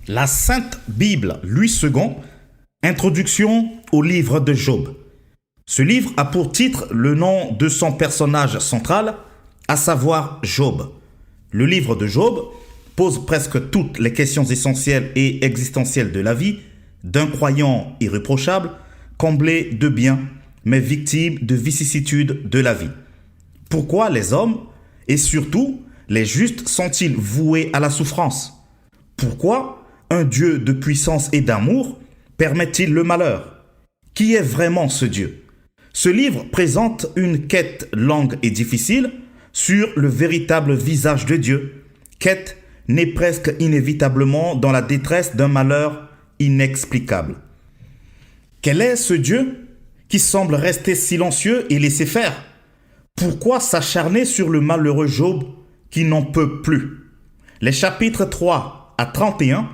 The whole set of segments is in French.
La Sainte Bible, Louis II, Introduction au livre de Job. Ce livre a pour titre le nom de son personnage central, à savoir Job. Le livre de Job pose presque toutes les questions essentielles et existentielles de la vie d'un croyant irréprochable, comblé de biens, mais victime de vicissitudes de la vie. Pourquoi les hommes, et surtout les justes, sont-ils voués à la souffrance? Pourquoi un Dieu de puissance et d'amour permet-il le malheur? Qui est vraiment ce Dieu? Ce livre présente une quête longue et difficile sur le véritable visage de Dieu, quête née presque inévitablement dans la détresse d'un malheur inexplicable. Quel est ce Dieu qui semble rester silencieux et laisser faire? Pourquoi s'acharner sur le malheureux Job qui n'en peut plus? Les chapitres 3 à 31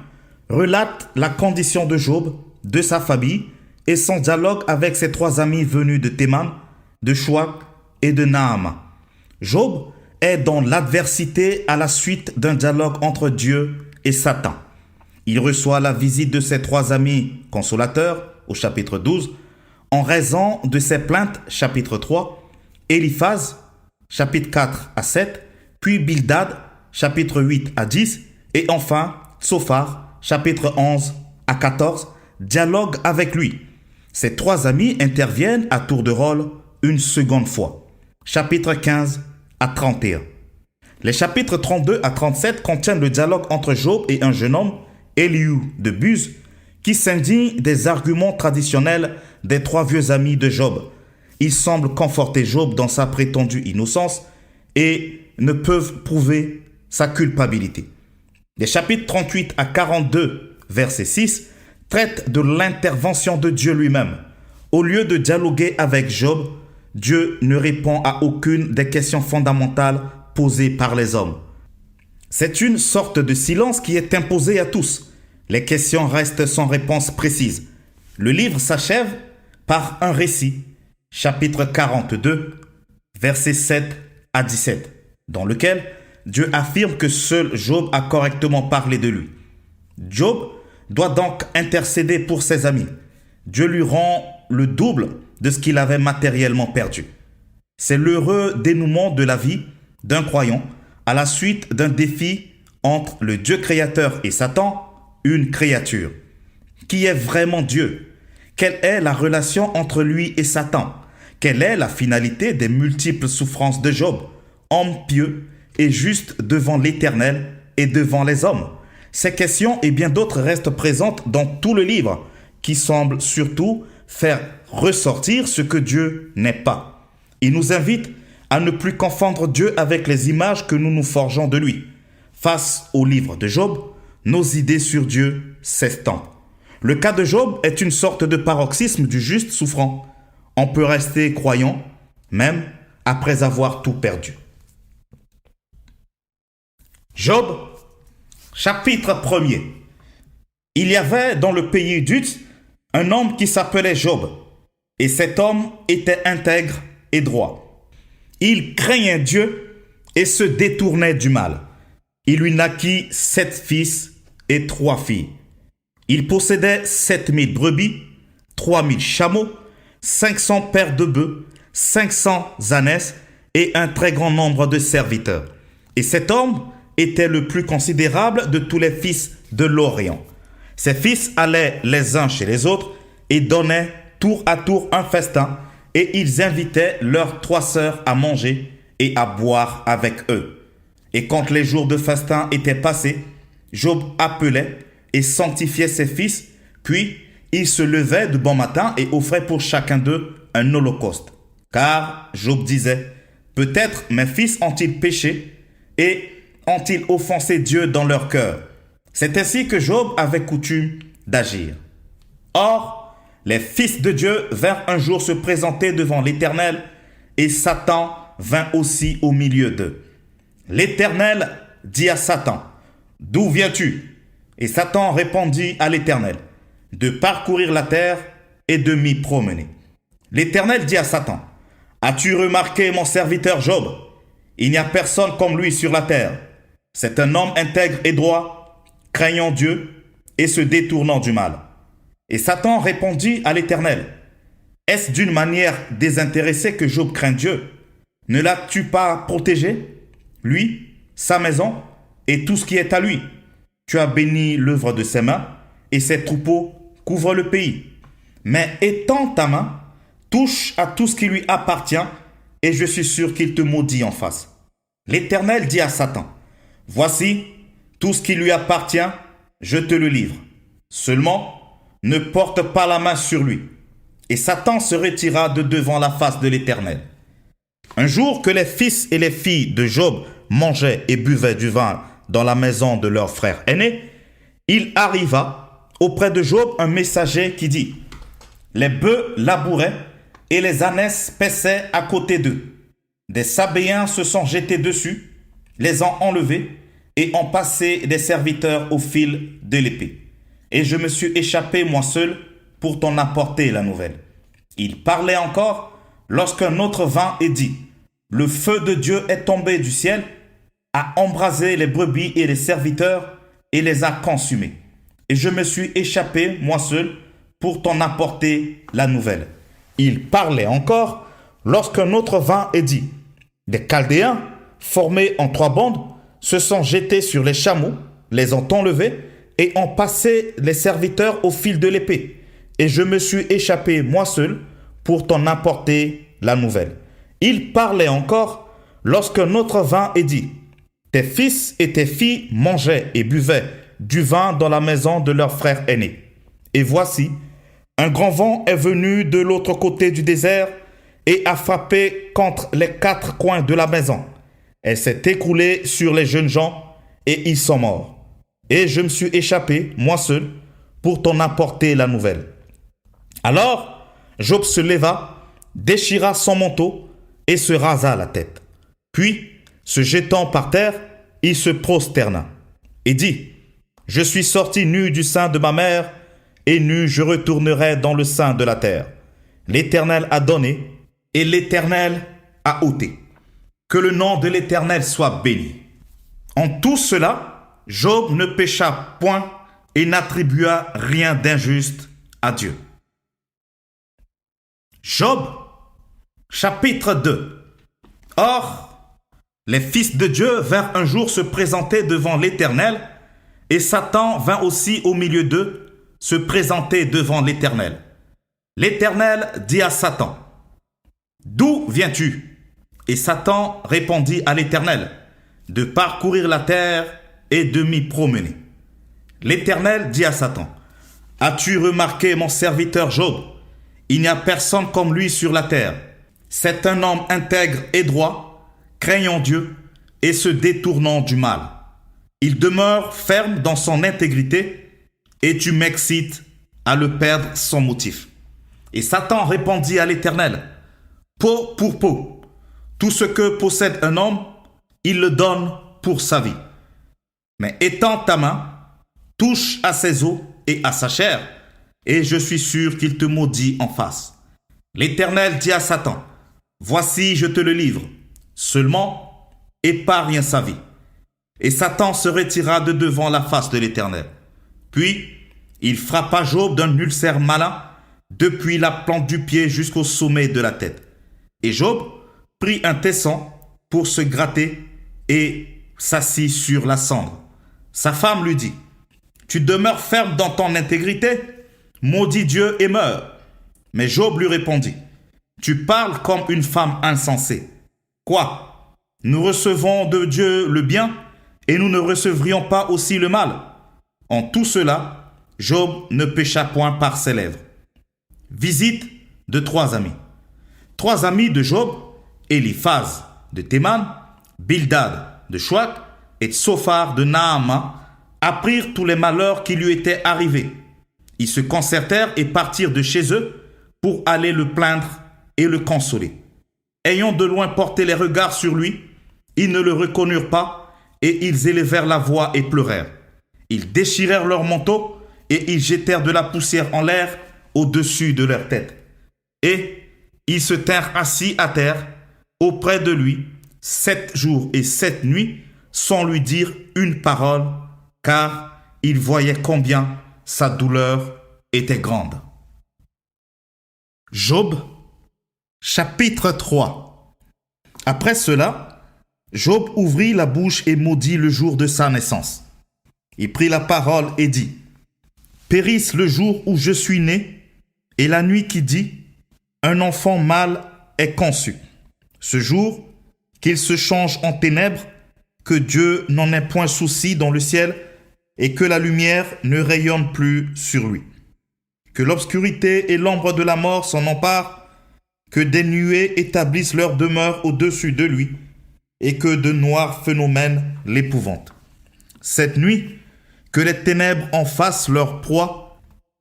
relatent la condition de Job, de sa famille et son dialogue avec ses trois amis venus de Théman, de Chouach et de Naama. Job est dans l'adversité à la suite d'un dialogue entre Dieu et Satan. Il reçoit la visite de ses trois amis consolateurs au chapitre 12, en raison de ses plaintes, chapitre 3, Eliphaz, chapitre 4 à 7, puis Bildad, chapitre 8 à 10, et enfin Tsophar, chapitre 11 à 14, dialogue avec lui. Ces trois amis interviennent à tour de rôle une seconde fois. Chapitre 15 à 31. Les chapitres 32 à 37 contiennent le dialogue entre Job et un jeune homme, Elihu de Buz, qui s'indigne des arguments traditionnels des trois vieux amis de Job. Ils semblent conforter Job dans sa prétendue innocence et ne peuvent prouver sa culpabilité. Les chapitres 38 à 42, verset 6, traitent de l'intervention de Dieu lui-même. Au lieu de dialoguer avec Job, Dieu ne répond à aucune des questions fondamentales posées par les hommes. C'est une sorte de silence qui est imposé à tous. Les questions restent sans réponse précise. Le livre s'achève par un récit, chapitre 42, versets 7 à 17, dans lequel Dieu affirme que seul Job a correctement parlé de lui. Job doit donc intercéder pour ses amis. Dieu lui rend le double de ce qu'il avait matériellement perdu. C'est l'heureux dénouement de la vie d'un croyant à la suite d'un défi entre le Dieu créateur et Satan, une créature. Qui est vraiment Dieu? Quelle est la relation entre lui et Satan? Quelle est la finalité des multiples souffrances de Job, homme pieux et juste devant l'Éternel et devant les hommes? Ces questions et bien d'autres restent présentes dans tout le livre, qui semble surtout faire ressortir ce que Dieu n'est pas. Il nous invite à ne plus confondre Dieu avec les images que nous nous forgeons de lui. Face au livre de Job, nos idées sur Dieu s'estampent. Le cas de Job est une sorte de paroxysme du juste souffrant. On peut rester croyant, même après avoir tout perdu. Job, chapitre 1er. Il y avait dans le pays d'Uz un homme qui s'appelait Job, et cet homme était intègre et droit. Il craignait Dieu et se détournait du mal. Il lui naquit 7 fils et 3 filles. Il possédait 7000 brebis, 3000 chameaux, 500 paires de bœufs, 500 ânesses et un très grand nombre de serviteurs. Et cet homme était le plus considérable de tous les fils de l'Orient. Ses fils allaient les uns chez les autres et donnaient tour à tour un festin, et ils invitaient leurs 3 sœurs à manger et à boire avec eux. Et quand les jours de festin étaient passés, Job appelait et sanctifiait ses fils, puis il se levait de bon matin et offrait pour chacun d'eux un holocauste. Car Job disait, « Peut-être mes fils ont-ils péché et ont-ils offensé Dieu dans leur cœur ?» C'est ainsi que Job avait coutume d'agir. Or, les fils de Dieu vinrent un jour se présenter devant l'Éternel, et Satan vint aussi au milieu d'eux. L'Éternel dit à Satan, « D'où viens-tu » Et Satan répondit à l'Éternel, « De parcourir la terre et de m'y promener. » L'Éternel dit à Satan, « As-tu remarqué mon serviteur Job? Il n'y a personne comme lui sur la terre. C'est un homme intègre et droit, craignant Dieu et se détournant du mal. Et Satan répondit à l'Éternel, « Est-ce d'une manière désintéressée que Job craint Dieu? Ne l'as-tu pas protégé, lui, sa maison et tout ce qui est à lui? Tu as béni l'œuvre de ses mains et ses troupeaux couvrent le pays. Mais étends ta main, touche à tout ce qui lui appartient et je suis sûr qu'il te maudit en face. » L'Éternel dit à Satan, « Voici, tout ce qui lui appartient, je te le livre. Seulement, ne porte pas la main sur lui. » Et Satan se retira de devant la face de l'Éternel. Un jour que les fils et les filles de Job mangeaient et buvaient du vin dans la maison de leur frère aîné, il arriva auprès de Job un messager qui dit, « Les bœufs labouraient et les ânesses paissaient à côté d'eux. Des Sabéens se sont jetés dessus, les ont enlevés et ont passé des serviteurs au fil de l'épée. Et je me suis échappé moi seul pour t'en apporter la nouvelle. » Il parlait encore lorsqu'un autre vint et dit, « Le feu de Dieu est tombé du ciel, a embrasé les brebis et les serviteurs et les a consumés. Et je me suis échappé moi seul pour t'en apporter la nouvelle. » Il parlait encore lorsqu'un autre vint et dit, « Des Chaldéens, formés en 3 bandes, se sont jetés sur les chameaux, les ont enlevés et ont passé les serviteurs au fil de l'épée. Et je me suis échappé moi seul pour t'en apporter la nouvelle. » Il parlait encore lorsqu'un autre vint et dit, « Tes fils et tes filles mangeaient et buvaient du vin dans la maison de leur frère aîné. Et voici, un grand vent est venu de l'autre côté du désert et a frappé contre les 4 coins de la maison. Elle s'est écroulée sur les jeunes gens et ils sont morts. Et je me suis échappé, moi seul, pour t'en apporter la nouvelle. » Alors, Job se leva, déchira son manteau et se rasa la tête. Puis, se jetant par terre, il se prosterna et dit, « Je suis sorti nu du sein de ma mère, et nu je retournerai dans le sein de la terre. L'Éternel a donné, et l'Éternel a ôté. Que le nom de l'Éternel soit béni. » En tout cela, Job ne pécha point et n'attribua rien d'injuste à Dieu. Job, chapitre 2. Or, les fils de Dieu vinrent un jour se présenter devant l'Éternel, et Satan vint aussi au milieu d'eux se présenter devant l'Éternel. L'Éternel dit à Satan, « D'où viens-tu » Et Satan répondit à l'Éternel, « De parcourir la terre et de m'y promener. » L'Éternel dit à Satan, « As-tu remarqué mon serviteur Job? Il n'y a personne comme lui sur la terre. C'est un homme intègre et droit, craignant Dieu et se détournant du mal. Il demeure ferme dans son intégrité et tu m'excites à le perdre sans motif. » Et Satan répondit à l'Éternel, « Peau pour peau, tout ce que possède un homme, il le donne pour sa vie. Mais étends ta main, touche à ses os et à sa chair, et je suis sûr qu'il te maudit en face. » L'Éternel dit à Satan, « Voici, je te le livre. Seulement, épargne sa vie. » Et Satan se retira de devant la face de l'Éternel. Puis, il frappa Job d'un ulcère malin, depuis la plante du pied jusqu'au sommet de la tête. Et Job prit un tesson pour se gratter et s'assit sur la cendre. Sa femme lui dit, « Tu demeures ferme dans ton intégrité? Maudis Dieu et meurs. » Mais Job lui répondit, « Tu parles comme une femme insensée. Quoi? Nous recevons de Dieu le bien et nous ne recevrions pas aussi le mal? » En tout cela, Job ne pécha point par ses lèvres. Visite de 3 amis. 3 amis de Job, Eliphaz de Théman, Bildad de Chouac et Tsophar de Naama, apprirent tous les malheurs qui lui étaient arrivés. Ils se concertèrent et partirent de chez eux pour aller le plaindre et le consoler. Ayant de loin porté les regards sur lui, ils ne le reconnurent pas et ils élevèrent la voix et pleurèrent. Ils déchirèrent leurs manteaux et ils jetèrent de la poussière en l'air au-dessus de leur tête. Et ils se tinrent assis à terre auprès de lui 7 jours et 7 nuits sans lui dire une parole, car ils voyaient combien sa douleur était grande. Job, chapitre 3. Après cela, Job ouvrit la bouche et maudit le jour de sa naissance. Il prit la parole et dit: Périsse le jour où je suis né, et la nuit qui dit: un enfant mâle est conçu. Ce jour, qu'il se change en ténèbres, que Dieu n'en ait point souci dans le ciel, et que la lumière ne rayonne plus sur lui. Que l'obscurité et l'ombre de la mort s'en emparent, que des nuées établissent leur demeure au-dessus de lui, et que de noirs phénomènes l'épouvantent. Cette nuit, que les ténèbres en fassent leur proie,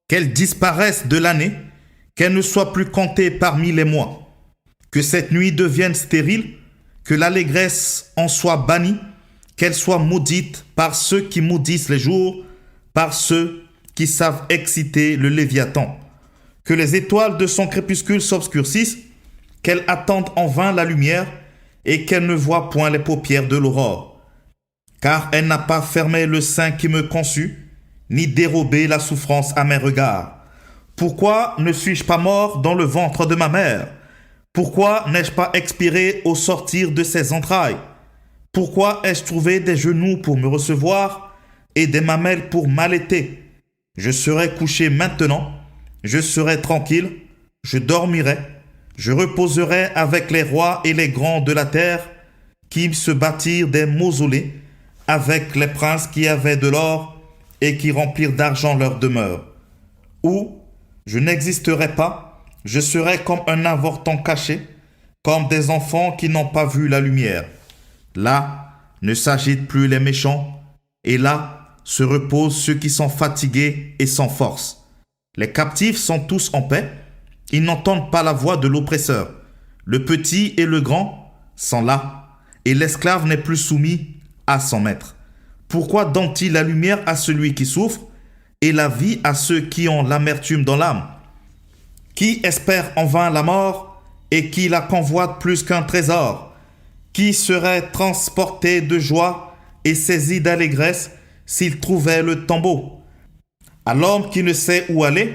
qu'elles disparaissent de l'année, qu'elles ne soient plus comptées parmi les mois. Que cette nuit devienne stérile, que l'allégresse en soit bannie, qu'elle soit maudite par ceux qui maudissent les jours, par ceux qui savent exciter le Léviathan. Que les étoiles de son crépuscule s'obscurcissent, qu'elle attende en vain la lumière, et qu'elle ne voit point les paupières de l'aurore. Car elle n'a pas fermé le sein qui me conçut, ni dérobé la souffrance à mes regards. Pourquoi ne suis-je pas mort dans le ventre de ma mère? Pourquoi n'ai-je pas expiré au sortir de ses entrailles? Pourquoi ai-je trouvé des genoux pour me recevoir et des mamelles pour m'allaiter? Je serai couché maintenant, je serai tranquille, je dormirai, je reposerai avec les rois et les grands de la terre qui se bâtirent des mausolées, avec les princes qui avaient de l'or et qui remplirent d'argent leur demeure. Ou je n'existerai pas, je serai comme un avorton caché, comme des enfants qui n'ont pas vu la lumière. Là ne s'agitent plus les méchants, et là se reposent ceux qui sont fatigués et sans force. Les captifs sont tous en paix, ils n'entendent pas la voix de l'oppresseur. Le petit et le grand sont là, et l'esclave n'est plus soumis à son maître. Pourquoi donne-t-il la lumière à celui qui souffre, et la vie à ceux qui ont l'amertume dans l'âme? Qui espère en vain la mort, et qui la convoite plus qu'un trésor? Qui serait transporté de joie et saisi d'allégresse s'il trouvait le tombeau? À l'homme qui ne sait où aller,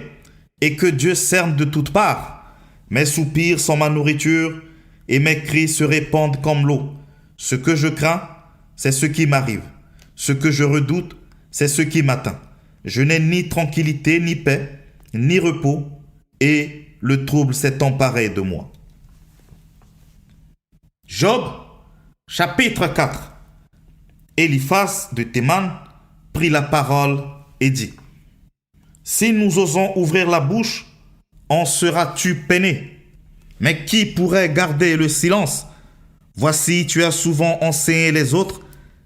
et que Dieu cerne de toutes parts. Mes soupirs sont ma nourriture, et mes cris se répandent comme l'eau. Ce que je crains, c'est ce qui m'arrive. Ce que je redoute, c'est ce qui m'atteint. Je n'ai ni tranquillité, ni paix, ni repos, et le trouble s'est emparé de moi. Job, chapitre 4. Eliphaz de Théman prit la parole et dit: Si nous osons ouvrir la bouche, en seras-tu peiné? Mais qui pourrait garder le silence? Voici, tu as souvent enseigné les autres,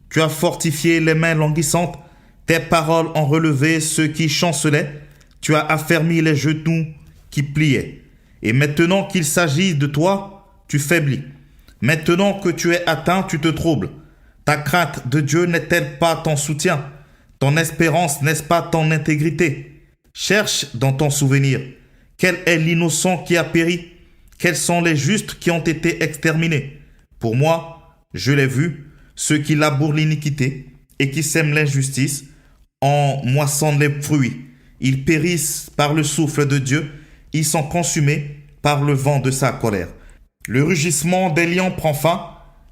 tu as fortifié les mains languissantes, tes paroles ont relevé ceux qui chancelaient, tu as affermi les genoux qui pliaient. Et maintenant qu'il s'agit de toi, tu faiblis. Maintenant que tu es atteint, tu te troubles. Ta crainte de Dieu n'est-elle pas ton soutien? Ton espérance n'est-ce pas ton intégrité? Cherche dans ton souvenir. Quel est l'innocent qui a péri? Quels sont les justes qui ont été exterminés? Pour moi, je l'ai vu, ceux qui labourent l'iniquité et qui sèment l'injustice en moissonnent les fruits. Ils périssent par le souffle de Dieu, ils sont consumés par le vent de sa colère. Le rugissement des lions prend fin,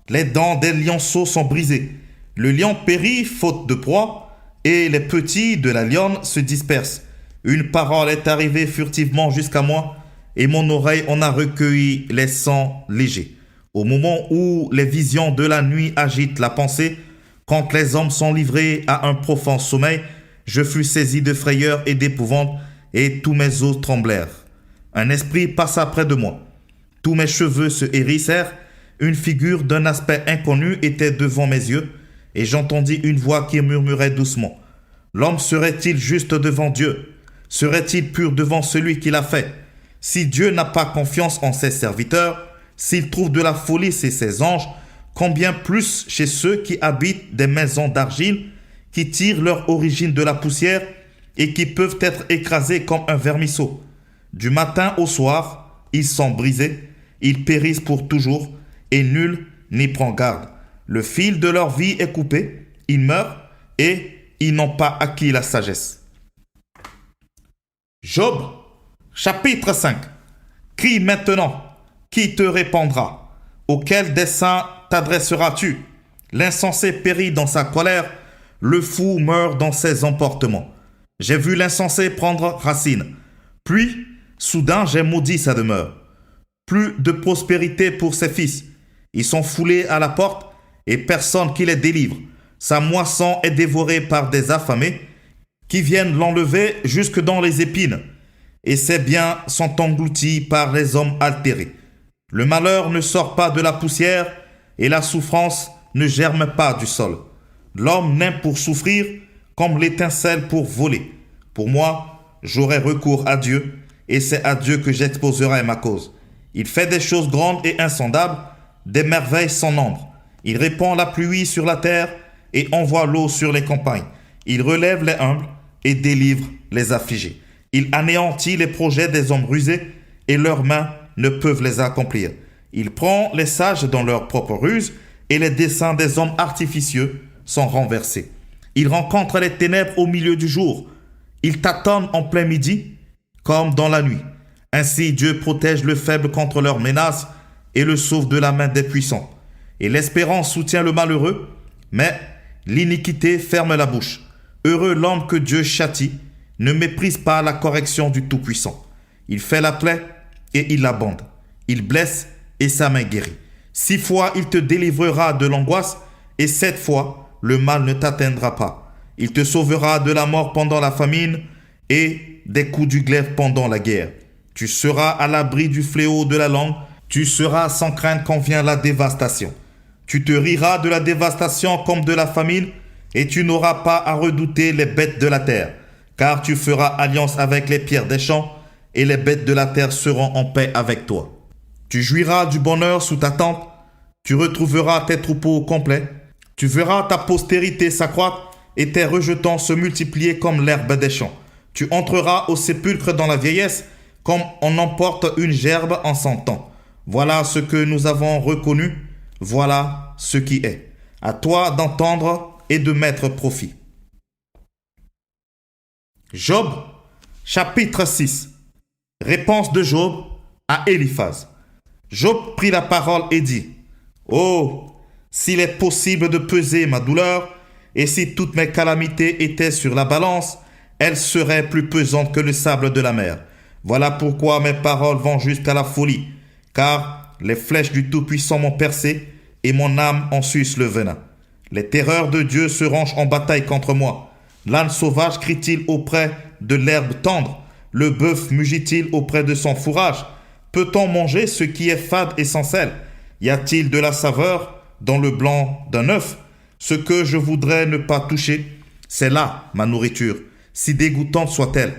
les dents des lionceaux sont brisées. Le lion périt faute de proie, et les petits de la lionne se dispersent. Une parole est arrivée furtivement jusqu'à moi, et mon oreille en a recueilli les sons légers. Au moment où les visions de la nuit agitent la pensée, quand les hommes sont livrés à un profond sommeil, je fus saisi de frayeur et d'épouvante, et tous mes os tremblèrent. Un esprit passa près de moi. Tous mes cheveux se hérissèrent, une figure d'un aspect inconnu était devant mes yeux, et j'entendis une voix qui murmurait doucement: L'homme serait-il juste devant Dieu? Serait-il pur devant celui qui l'a fait? Si Dieu n'a pas confiance en ses serviteurs, s'il trouve de la folie chez ses anges, combien plus chez ceux qui habitent des maisons d'argile, qui tirent leur origine de la poussière et qui peuvent être écrasés comme un vermisseau. Du matin au soir, ils sont brisés, ils périssent pour toujours, et nul n'y prend garde. Le fil de leur vie est coupé, ils meurent, et ils n'ont pas acquis la sagesse. Job, chapitre 5. Crie maintenant, qui te répondra? Auquel dessein t'adresseras-tu? L'insensé périt dans sa colère, le fou meurt dans ses emportements. J'ai vu l'insensé prendre racine. Puis, soudain, j'ai maudit sa demeure. Plus de prospérité pour ses fils. Ils sont foulés à la porte et personne qui les délivre. Sa moisson est dévorée par des affamés qui viennent l'enlever jusque dans les épines. Et ses biens sont engloutis par les hommes altérés. Le malheur ne sort pas de la poussière et la souffrance ne germe pas du sol. L'homme naît pour souffrir comme l'étincelle pour voler. Pour moi, j'aurai recours à Dieu et c'est à Dieu que j'exposerai ma cause. Il fait des choses grandes et insondables, des merveilles sans nombre. Il répand la pluie sur la terre et envoie l'eau sur les campagnes. Il relève les humbles et délivre les affligés. Il anéantit les projets des hommes rusés et leurs mains ne peuvent les accomplir. Il prend les sages dans leur propre ruse et les desseins des hommes artificieux sont renversés. Il rencontre les ténèbres au milieu du jour. Il tâtonne en plein midi comme dans la nuit. Ainsi Dieu protège le faible contre leurs menaces et le sauve de la main des puissants. Et l'espérance soutient le malheureux, mais l'iniquité ferme la bouche. Heureux l'homme que Dieu châtie, ne méprise pas la correction du Tout-Puissant. Il fait la plaie et il la bande. Il blesse et sa main guérit. 6 fois il te délivrera de l'angoisse et 7 fois le mal ne t'atteindra pas. Il te sauvera de la mort pendant la famine et des coups du glaive pendant la guerre. Tu seras à l'abri du fléau de la langue. Tu seras sans crainte quand vient la dévastation. Tu te riras de la dévastation comme de la famine et tu n'auras pas à redouter les bêtes de la terre. Car tu feras alliance avec les pierres des champs et les bêtes de la terre seront en paix avec toi. Tu jouiras du bonheur sous ta tente. Tu retrouveras tes troupeaux au complet. Tu verras ta postérité s'accroître et tes rejetants se multiplier comme l'herbe des champs. Tu entreras au sépulcre dans la vieillesse comme on emporte une gerbe en son temps. Voilà ce que nous avons reconnu, voilà ce qui est. À toi d'entendre et de mettre profit. Job, chapitre 6. Réponse de Job à Éliphaz. Job prit la parole et dit: Oh, s'il est possible de peser ma douleur, et si toutes mes calamités étaient sur la balance, elles seraient plus pesantes que le sable de la mer. Voilà pourquoi mes paroles vont jusqu'à la folie, car les flèches du Tout-Puissant m'ont percé et mon âme en suce le venin. Les terreurs de Dieu se rangent en bataille contre moi. L'âne sauvage crie-t-il auprès de l'herbe tendre? Le bœuf mugit-il auprès de son fourrage? Peut-on manger ce qui est fade et sans sel? Y a-t-il de la saveur dans le blanc d'un œuf? Ce que je voudrais ne pas toucher, c'est là ma nourriture, si dégoûtante soit-elle.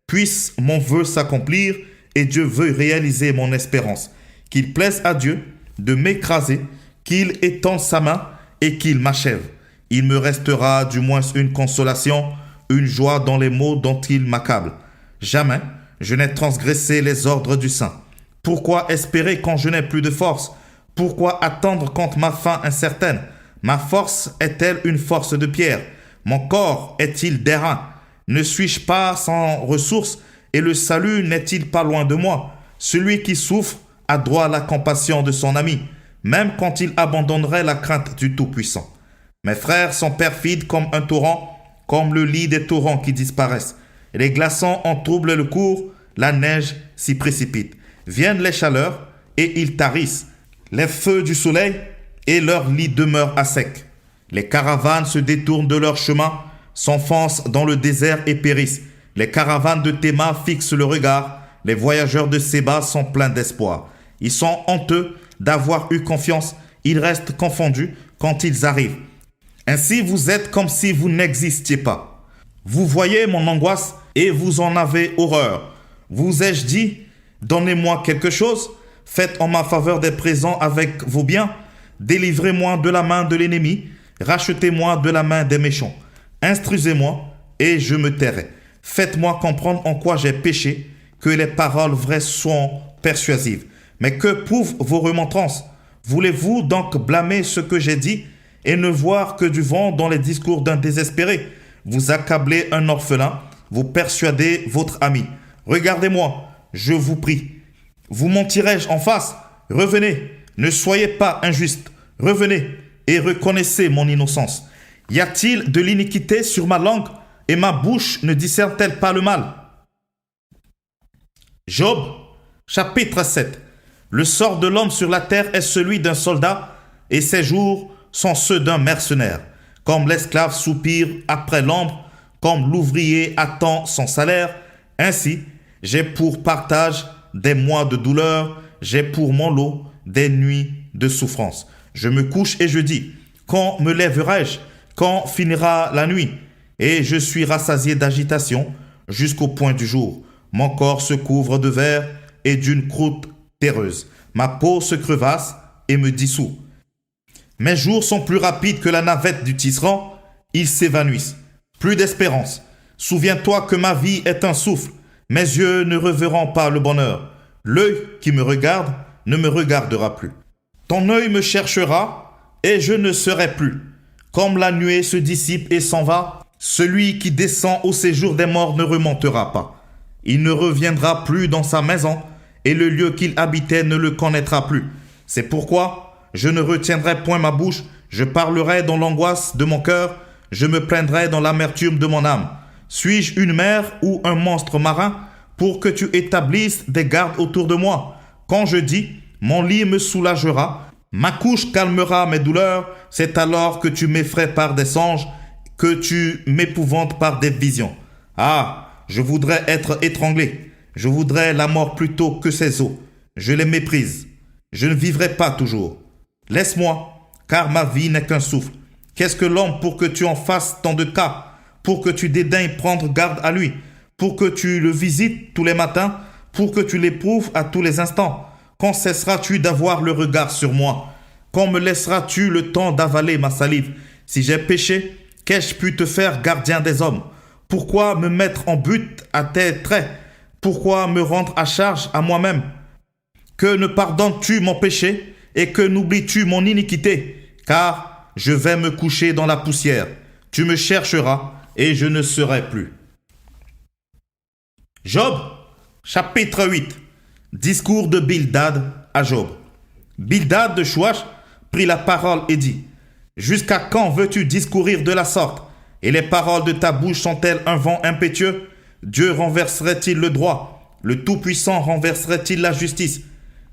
Puisse mon vœu s'accomplir et Dieu veuille réaliser mon espérance. Qu'il plaise à Dieu de m'écraser, qu'il étende sa main et qu'il m'achève. Il me restera du moins une consolation, une joie dans les maux dont il m'accable. Jamais je n'ai transgressé les ordres du Saint. Pourquoi espérer quand je n'ai plus de force? Pourquoi attendre quand ma fin incertaine? Ma force est-elle une force de pierre? Mon corps est-il d'airain? Ne suis-je pas sans ressources et le salut n'est-il pas loin de moi? Celui qui souffre a droit à la compassion de son ami, même quand il abandonnerait la crainte du Tout-Puissant. Mes frères sont perfides comme un torrent, comme le lit des torrents qui disparaissent. Les glaçons en troublent le cours, la neige s'y précipite. Viennent les chaleurs et ils tarissent. Les feux du soleil et leur lit demeure à sec. Les caravanes se détournent de leur chemin, s'enfoncent dans le désert et périssent. Les caravanes de Théma fixent le regard. Les voyageurs de Séba sont pleins d'espoir. Ils sont honteux d'avoir eu confiance. Ils restent confondus quand ils arrivent. Ainsi vous êtes comme si vous n'existiez pas. Vous voyez mon angoisse et vous en avez horreur. Vous ai-je dit, donnez-moi quelque chose, faites en ma faveur des présents avec vos biens, délivrez-moi de la main de l'ennemi, rachetez-moi de la main des méchants. Instruisez-moi et je me tairai. Faites-moi comprendre en quoi j'ai péché, que les paroles vraies sont persuasives. Mais que prouvent vos remontrances? Voulez-vous donc blâmer ce que j'ai dit et ne voir que du vent dans les discours d'un désespéré? Vous accablez un orphelin, vous persuadez votre ami. Regardez-moi, je vous prie. Vous mentirai-je en face? Revenez, ne soyez pas injuste. Revenez et reconnaissez mon innocence. Y a-t-il de l'iniquité sur ma langue et ma bouche ne discerne-t-elle pas le mal? Job, chapitre 7. Le sort de l'homme sur la terre est celui d'un soldat et ses jours sont ceux d'un mercenaire. Comme l'esclave soupire après l'ombre, comme l'ouvrier attend son salaire, ainsi j'ai pour partage des mois de douleur, j'ai pour mon lot des nuits de souffrance. Je me couche et je dis, quand me lèverai-je? Quand finira la nuit? Et je suis rassasié d'agitation jusqu'au point du jour. Mon corps se couvre de verre et d'une croûte terreuse. Ma peau se crevasse et me dissout. Mes jours sont plus rapides que la navette du tisserand. Ils s'évanouissent. Plus d'espérance. Souviens-toi que ma vie est un souffle. Mes yeux ne reverront pas le bonheur. L'œil qui me regarde ne me regardera plus. Ton œil me cherchera et je ne serai plus. Comme la nuée se dissipe et s'en va, celui qui descend au séjour des morts ne remontera pas. Il ne reviendra plus dans sa maison et le lieu qu'il habitait ne le connaîtra plus. C'est pourquoi je ne retiendrai point ma bouche, je parlerai dans l'angoisse de mon cœur, je me plaindrai dans l'amertume de mon âme. Suis-je une mer ou un monstre marin pour que tu établisses des gardes autour de moi? Quand je dis, mon lit me soulagera, ma couche calmera mes douleurs, c'est alors que tu m'effraies par des songes, que tu m'épouvantes par des visions. Ah, je voudrais être étranglé, je voudrais la mort plutôt que ces eaux. Je les méprise, je ne vivrai pas toujours. Laisse-moi, car ma vie n'est qu'un souffle. Qu'est-ce que l'homme pour que tu en fasses tant de cas, pour que tu dédaignes prendre garde à lui, pour que tu le visites tous les matins, pour que tu l'éprouves à tous les instants? Quand cesseras-tu d'avoir le regard sur moi? Quand me laisseras-tu le temps d'avaler ma salive? Si j'ai péché, qu'ai-je pu te faire gardien des hommes? Pourquoi me mettre en but à tes traits? Pourquoi me rendre à charge à moi-même? Que ne pardonnes-tu mon péché et que n'oublies-tu mon iniquité? Car je vais me coucher dans la poussière. Tu me chercheras et je ne serai plus. Job, chapitre 8. Discours de Bildad à Job. Bildad de Chouach prit la parole et dit, « Jusqu'à quand veux-tu discourir de la sorte? Et les paroles de ta bouche sont-elles un vent impétueux? Dieu renverserait-il le droit? Le Tout-Puissant renverserait-il la justice?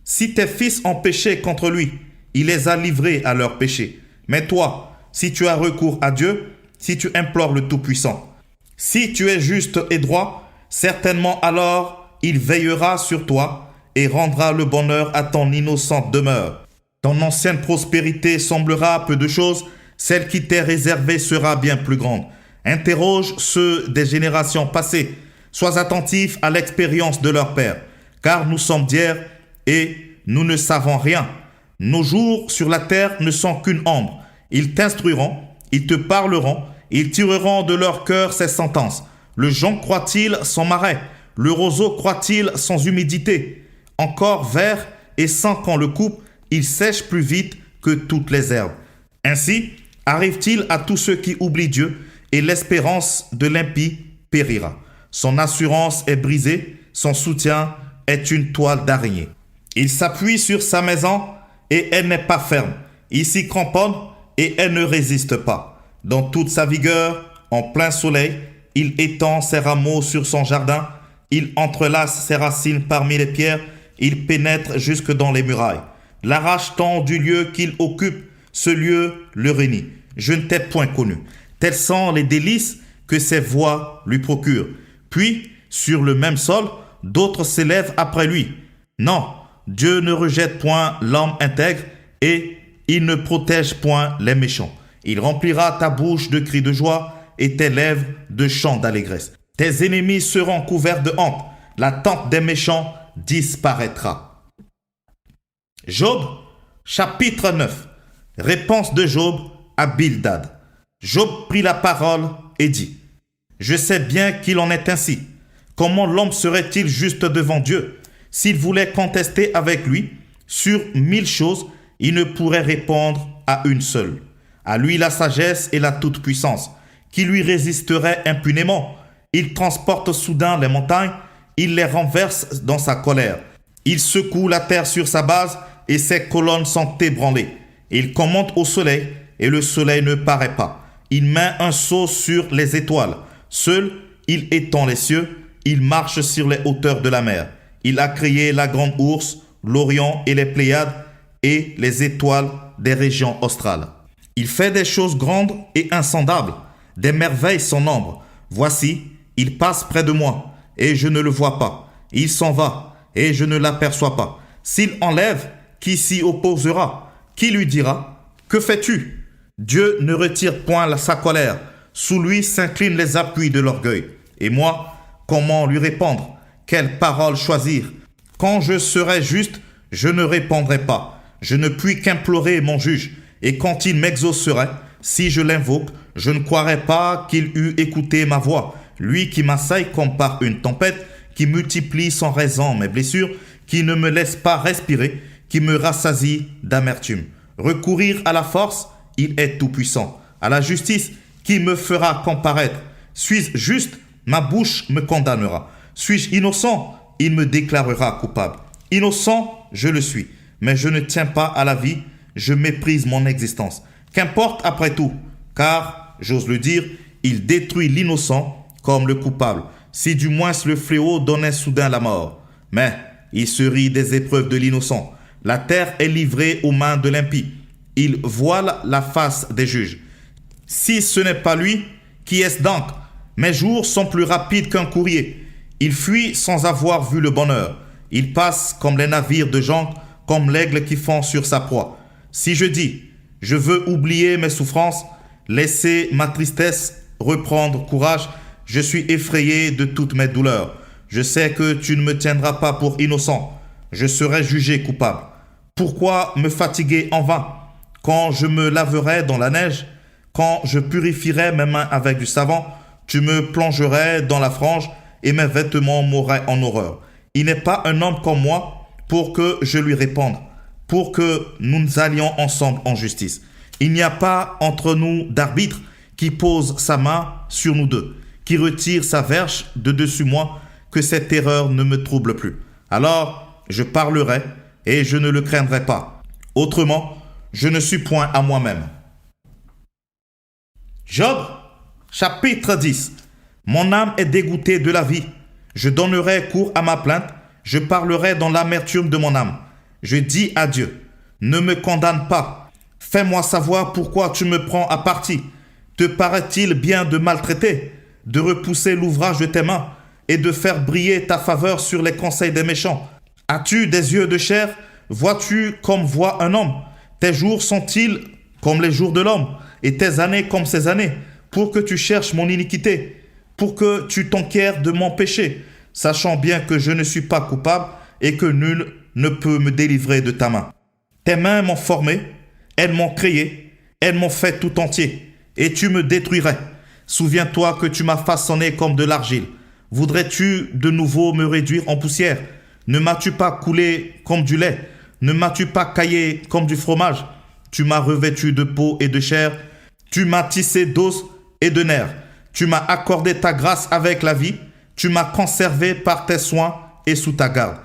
Si tes fils ont péché contre lui, il les a livrés à leur péché. Mais toi, si tu as recours à Dieu, si tu implores le Tout-Puissant, si tu es juste et droit, certainement alors il veillera sur toi et rendra le bonheur à ton innocente demeure. Ton ancienne prospérité semblera peu de choses, celle qui t'est réservée sera bien plus grande. Interroge ceux des générations passées, sois attentif à l'expérience de leur père, car nous sommes d'hier et nous ne savons rien. Nos jours sur la terre ne sont qu'une ombre. Ils t'instruiront, ils te parleront, ils tireront de leur cœur ces sentences. Le jonc croit-il sans marais? Le roseau croit-il sans humidité? Encore vert et sans qu'on le coupe, il sèche plus vite que toutes les herbes. Ainsi arrive-t-il à tous ceux qui oublient Dieu, et l'espérance de l'impie périra. Son assurance est brisée, son soutien est une toile d'araignée. Il s'appuie sur sa maison et elle n'est pas ferme. Il s'y cramponne et elle ne résiste pas. Dans toute sa vigueur, en plein soleil, il étend ses rameaux sur son jardin, il entrelace ses racines parmi les pierres, il pénètre jusque dans les murailles. L'arrache-t-on du lieu qu'il occupe, ce lieu le réunit. Je ne t'ai point connu. Tels sont les délices que ses voix lui procurent. Puis, sur le même sol, d'autres s'élèvent après lui. Non, Dieu ne rejette point l'homme intègre et il ne protège point les méchants. Il remplira ta bouche de cris de joie et tes lèvres de chants d'allégresse. Tes ennemis seront couverts de honte. La tente des méchants disparaîtra. Job, chapitre 9. Réponse de Job à Bildad. Job prit la parole et dit, « Je sais bien qu'il en est ainsi. Comment l'homme serait-il juste devant Dieu? S'il voulait contester avec lui sur 1000 choses, il ne pourrait répondre à une seule. À lui la sagesse et la toute-puissance, qui lui résisterait impunément. Il transporte soudain les montagnes, Il les renverse dans sa colère. Il secoue la terre sur sa base et ses colonnes sont ébranlées. Il commande au soleil et le soleil ne paraît pas. Il met un sceau sur les étoiles. Seul, il étend les cieux. Il marche sur les hauteurs de la mer. Il a créé la grande ours, l'Orient et les Pléiades et les étoiles des régions australes. Il fait des choses grandes et insondables, des merveilles sans nombre. Voici, il passe près de moi et je ne le vois pas. Il s'en va et je ne l'aperçois pas. S'il enlève, qui s'y opposera? Qui lui dira? Que fais-tu? Dieu ne retire point sa colère. Sous lui s'inclinent les appuis de l'orgueil. Et moi, comment lui répondre? Quelle parole choisir? Quand je serai juste, je ne répondrai pas. Je ne puis qu'implorer mon juge. Et quand il m'exaucerait, si je l'invoque, je ne croirais pas qu'il eût écouté ma voix. Lui qui m'assaille comme par une tempête, qui multiplie sans raison mes blessures, qui ne me laisse pas respirer, qui me rassasie d'amertume. Recourir à la force, il est tout-puissant. À la justice, qui me fera comparaître? Suis-je juste? Ma bouche me condamnera. Suis-je innocent? Il me déclarera coupable. Innocent, je le suis, mais je ne tiens pas à la vie, je méprise mon existence. Qu'importe après tout, car, j'ose le dire, il détruit l'innocent comme le coupable, si du moins le fléau donnait soudain la mort. Mais il se rit des épreuves de l'innocent. La terre est livrée aux mains de l'impie. Il voile la face des juges. Si ce n'est pas lui, qui est-ce donc? Mes jours sont plus rapides qu'un courrier. Il fuit sans avoir vu le bonheur. Il passe comme les navires de jonque, comme l'aigle qui fond sur sa proie. Si je dis, je veux oublier mes souffrances, laisser ma tristesse reprendre courage, je suis effrayé de toutes mes douleurs. Je sais que tu ne me tiendras pas pour innocent. Je serai jugé coupable. Pourquoi me fatiguer en vain? Quand je me laverai dans la neige, quand je purifierai mes mains avec du savon, tu me plongerais dans la fange et mes vêtements m'auraient en horreur. Il n'est pas un homme comme moi pour que je lui réponde, pour que nous allions ensemble en justice. Il n'y a pas entre nous d'arbitre qui pose sa main sur nous deux, qui retire sa verge de dessus moi, que cette terreur ne me trouble plus. Alors, je parlerai et je ne le craindrai pas. Autrement, je ne suis point à moi-même. Job, chapitre 10. Mon âme est dégoûtée de la vie. Je donnerai cours à ma plainte. Je parlerai dans l'amertume de mon âme. Je dis à Dieu, ne me condamne pas. Fais-moi savoir pourquoi tu me prends à partie. Te paraît-il bien de maltraiter, de repousser l'ouvrage de tes mains et de faire briller ta faveur sur les conseils des méchants? As-tu des yeux de chair? Vois-tu comme voit un homme? Tes jours sont-ils comme les jours de l'homme et tes années comme ses années, pour que tu cherches mon iniquité, pour que tu t'enquières de mon péché, sachant bien que je ne suis pas coupable et que nul ne peut me délivrer de ta main. Tes mains m'ont formé, elles m'ont créé, elles m'ont fait tout entier, et tu me détruirais. Souviens-toi que tu m'as façonné comme de l'argile. Voudrais-tu de nouveau me réduire en poussière? Ne m'as-tu pas coulé comme du lait? Ne m'as-tu pas caillé comme du fromage? Tu m'as revêtu de peau et de chair. Tu m'as tissé d'os et de nerfs. Tu m'as accordé ta grâce avec la vie. Tu m'as conservé par tes soins et sous ta garde.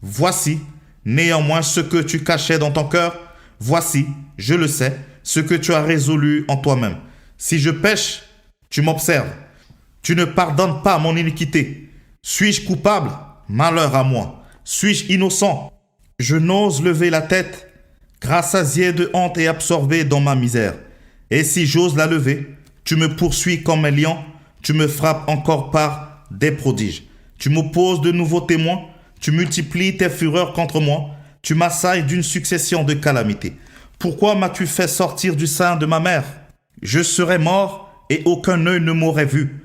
Voici, néanmoins, ce que tu cachais dans ton cœur. Voici, je le sais, ce que tu as résolu en toi-même. Si je pêche, tu m'observes. Tu ne pardonnes pas mon iniquité. Suis-je coupable? Malheur à moi. Suis-je innocent? Je n'ose lever la tête, rassasié de honte et absorbé dans ma misère. Et si j'ose la lever, tu me poursuis comme un lion, tu me frappes encore par des prodiges. Tu m'opposes de nouveaux témoins, tu multiplies tes fureurs contre moi, tu m'assailles d'une succession de calamités. Pourquoi m'as-tu fait sortir du sein de ma mère? Je serais mort et aucun œil ne m'aurait vu.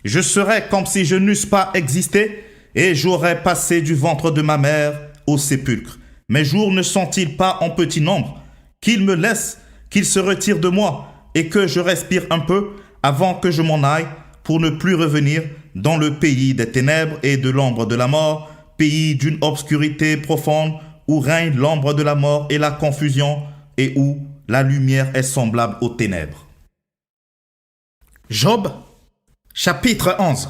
Je serais comme si je n'eusse pas existé et j'aurais passé du ventre de ma mère au sépulcre. Mes jours ne sont-ils pas en petit nombre? Qu'il me laisse, qu'il se retire de moi et que je respire un peu avant que je m'en aille pour ne plus revenir dans le pays des ténèbres et de l'ombre de la mort, pays d'une obscurité profonde où règne l'ombre de la mort et la confusion et où la lumière est semblable aux ténèbres. Job, chapitre 11.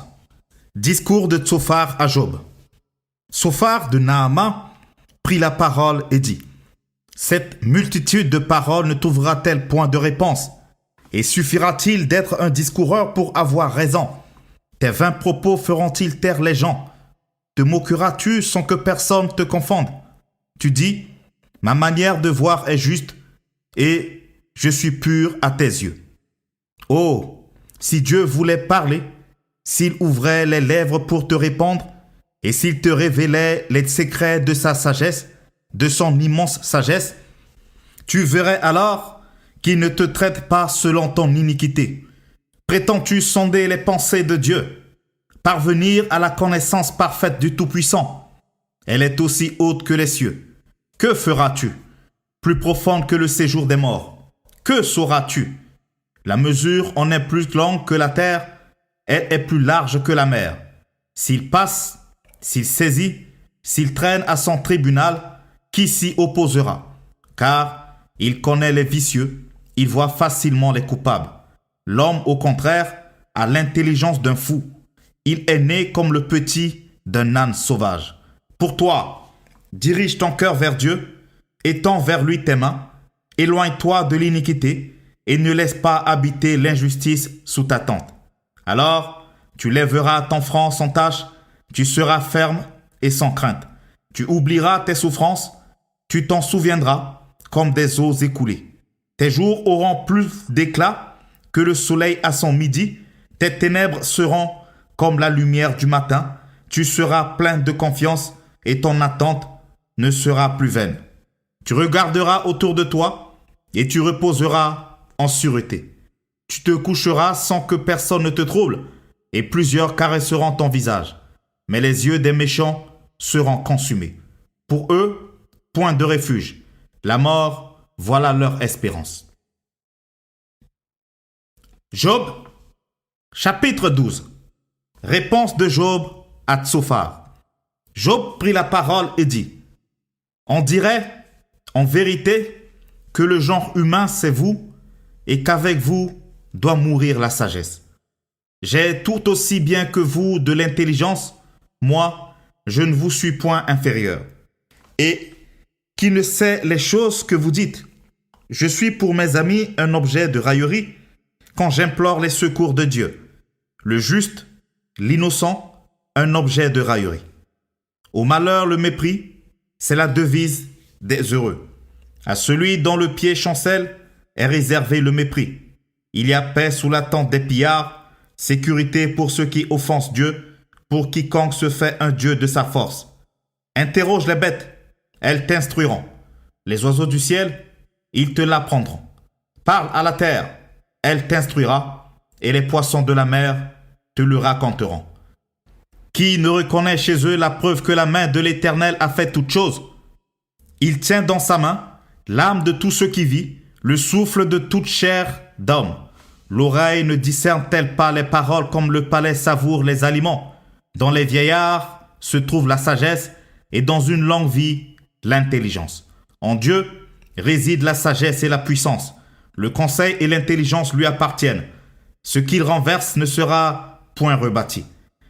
Discours de Tsophar à Job. Tsophar de Naama prit la parole et dit : Cette multitude de paroles ne trouvera-t-elle point de réponse ? Et suffira-t-il d'être un discoureur pour avoir raison ? Tes vains propos feront-ils taire les gens ? Te moqueras-tu sans que personne te confonde ? Tu dis : Ma manière de voir est juste et je suis pur à tes yeux. Oh, si Dieu voulait parler, s'il ouvrait les lèvres pour te répondre, et s'il te révélait les secrets de sa sagesse, de son immense sagesse, tu verrais alors qu'il ne te traite pas selon ton iniquité. Prétends-tu sonder les pensées de Dieu, parvenir à la connaissance parfaite du Tout-Puissant? Elle est aussi haute que les cieux. Que feras-tu? Plus profonde que le séjour des morts. Que sauras-tu? La mesure en est plus longue que la terre, elle est plus large que la mer. S'il passe, s'il saisit, s'il traîne à son tribunal, qui s'y opposera? Car il connaît les vicieux, il voit facilement les coupables. L'homme, au contraire, a l'intelligence d'un fou. Il est né comme le petit d'un âne sauvage. Pour toi, dirige ton cœur vers Dieu, étends vers lui tes mains, éloigne-toi de l'iniquité et ne laisse pas habiter l'injustice sous ta tente. Alors, tu lèveras ton front sans tache, tu seras ferme et sans crainte. Tu oublieras tes souffrances, tu t'en souviendras comme des eaux écoulées. Tes jours auront plus d'éclat que le soleil à son midi, tes ténèbres seront comme la lumière du matin, tu seras plein de confiance et ton attente ne sera plus vaine. Tu regarderas autour de toi et tu reposeras en sûreté. Tu te coucheras sans que personne ne te trouble et plusieurs caresseront ton visage. Mais les yeux des méchants seront consumés. Pour eux, point de refuge. La mort, voilà leur espérance. Job, chapitre 12. Réponse de Job à Tsophar. Job prit la parole et dit : On dirait, en vérité, que le genre humain c'est vous et qu'avec vous doit mourir la sagesse. J'ai tout aussi bien que vous de l'intelligence, moi, je ne vous suis point inférieur. Et qui ne sait les choses que vous dites? Je suis pour mes amis un objet de raillerie quand j'implore les secours de Dieu. Le juste, l'innocent, un objet de raillerie. Au malheur, le mépris, c'est la devise des heureux. À celui dont le pied chancelle est réservé le mépris. Il y a paix sous la tente des pillards, sécurité pour ceux qui offensent Dieu, pour quiconque se fait un Dieu de sa force. Interroge les bêtes, elles t'instruiront. Les oiseaux du ciel, ils te l'apprendront. Parle à la terre, elle t'instruira, et les poissons de la mer te le raconteront. Qui ne reconnaît chez eux la preuve que la main de l'Éternel a fait toutes choses? Il tient dans sa main l'âme de tout ce qui vit, le souffle de toute chair d'homme. L'oreille ne discerne-t-elle pas les paroles comme le palais savoure les aliments? Dans les vieillards se trouve la sagesse et dans une longue vie, l'intelligence. En Dieu réside la sagesse et la puissance. Le conseil et l'intelligence lui appartiennent. Ce qu'il renverse ne sera point rebâti.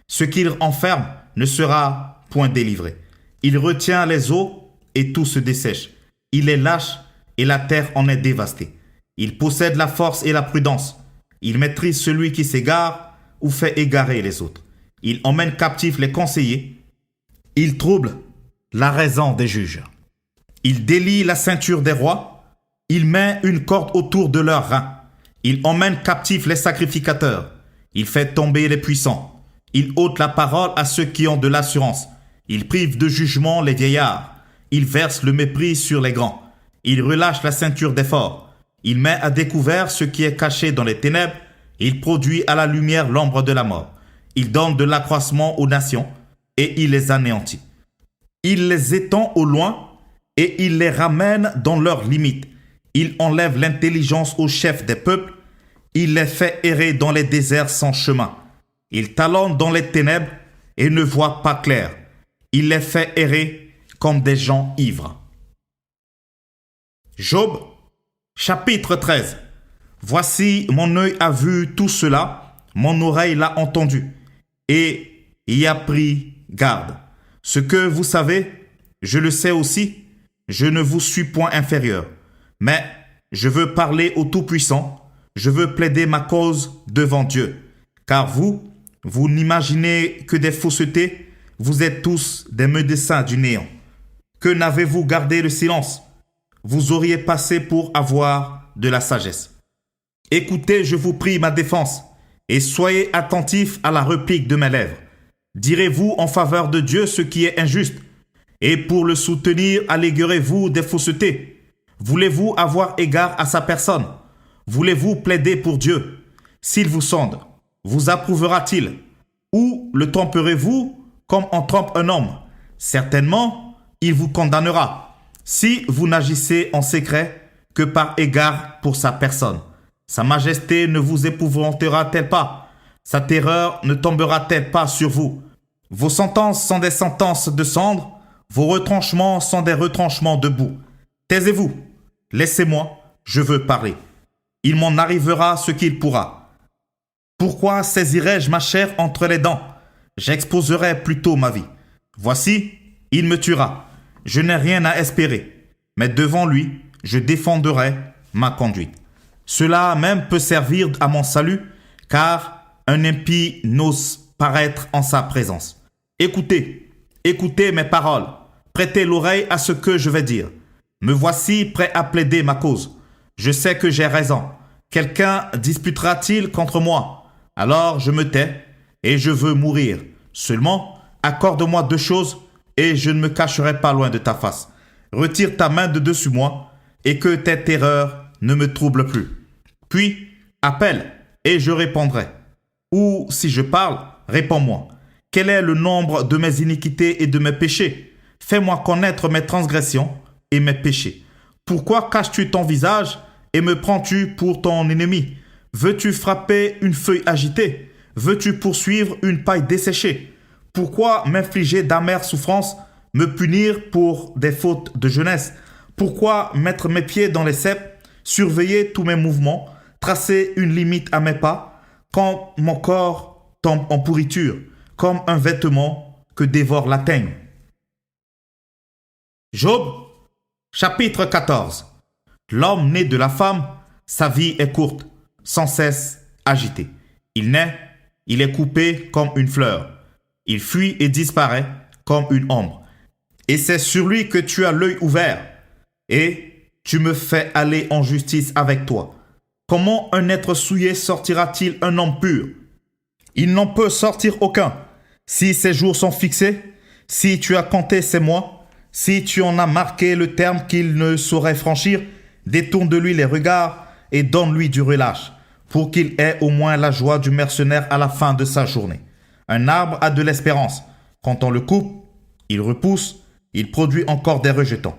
Ce qu'il enferme ne sera point délivré. Il retient les eaux et tout se dessèche. Il est lâche et la terre en est dévastée. Il possède la force et la prudence. Il maîtrise celui qui s'égare ou fait égarer les autres. Il emmène captifs les conseillers. Il trouble la raison des juges. Il délie la ceinture des rois. Il met une corde autour de leurs reins. Il emmène captifs les sacrificateurs. Il fait tomber les puissants. Il ôte la parole à ceux qui ont de l'assurance. Il prive de jugement les vieillards. Il verse le mépris sur les grands. Il relâche la ceinture des forts. Il met à découvert ce qui est caché dans les ténèbres. Il produit à la lumière l'ombre de la mort. Il donne de l'accroissement aux nations et il les anéantit. Il les étend au loin et il les ramène dans leurs limites. Il enlève l'intelligence aux chefs des peuples. Il les fait errer dans les déserts sans chemin. Il talonne dans les ténèbres et ne voit pas clair. Il les fait errer comme des gens ivres. Job, chapitre 13. Voici, mon œil a vu tout cela, mon oreille l'a entendu. Et y a pris garde. Ce que vous savez, je le sais aussi, je ne vous suis point inférieur. Mais je veux parler au Tout-Puissant, je veux plaider ma cause devant Dieu. Car vous n'imaginez que des faussetés, vous êtes tous des médecins du néant. Que n'avez-vous gardé le silence? Vous auriez passé pour avoir de la sagesse. Écoutez, je vous prie, ma défense, et soyez attentifs à la réplique de mes lèvres. Direz-vous en faveur de Dieu ce qui est injuste, et pour le soutenir, alléguerez-vous des faussetés? Voulez-vous avoir égard à sa personne? Voulez-vous plaider pour Dieu? S'il vous sonde, vous approuvera-t-il? Ou le tromperez-vous comme on trompe un homme? Certainement, il vous condamnera, si vous n'agissez en secret que par égard pour sa personne. Sa majesté ne vous épouvantera-t-elle pas? Sa terreur ne tombera-t-elle pas sur vous? Vos sentences sont des sentences de cendre, vos retranchements sont des retranchements de boue. Taisez-vous, laissez-moi, je veux parler. Il m'en arrivera ce qu'il pourra. Pourquoi saisirais-je ma chair entre les dents? J'exposerai plutôt ma vie. Voici, il me tuera. Je n'ai rien à espérer, mais devant lui, je défendrai ma conduite. Cela même peut servir à mon salut, car un impie n'ose paraître en sa présence. Écoutez, écoutez mes paroles, prêtez l'oreille à ce que je vais dire. Me voici prêt à plaider ma cause. Je sais que j'ai raison. Quelqu'un disputera-t-il contre moi? Alors je me tais et je veux mourir. Seulement, accorde-moi 2 choses et je ne me cacherai pas loin de ta face. Retire ta main de dessus moi et que tes terreurs ne me troublent plus. Puis, appelle et je répondrai. Ou si je parle, réponds-moi. Quel est le nombre de mes iniquités et de mes péchés? Fais-moi connaître mes transgressions et mes péchés. Pourquoi caches-tu ton visage et me prends-tu pour ton ennemi? Veux-tu frapper une feuille agitée? Veux-tu poursuivre une paille desséchée? Pourquoi m'infliger d'amères souffrances, me punir pour des fautes de jeunesse? Pourquoi mettre mes pieds dans les ceps, surveiller tous mes mouvements, tracer une limite à mes pas, quand mon corps tombe en pourriture, comme un vêtement que dévore la teigne? Job, chapitre 14. L'homme né de la femme, sa vie est courte, sans cesse agitée. Il naît, il est coupé comme une fleur. Il fuit et disparaît comme une ombre. Et c'est sur lui que tu as l'œil ouvert. Et tu me fais aller en justice avec toi. Comment un être souillé sortira-t-il un homme pur? Il n'en peut sortir aucun. Si ses jours sont fixés, si tu as compté ses mois, si tu en as marqué le terme qu'il ne saurait franchir, détourne de lui les regards et donne-lui du relâche, pour qu'il ait au moins la joie du mercenaire à la fin de sa journée. Un arbre a de l'espérance. Quand on le coupe, il repousse, il produit encore des rejetons.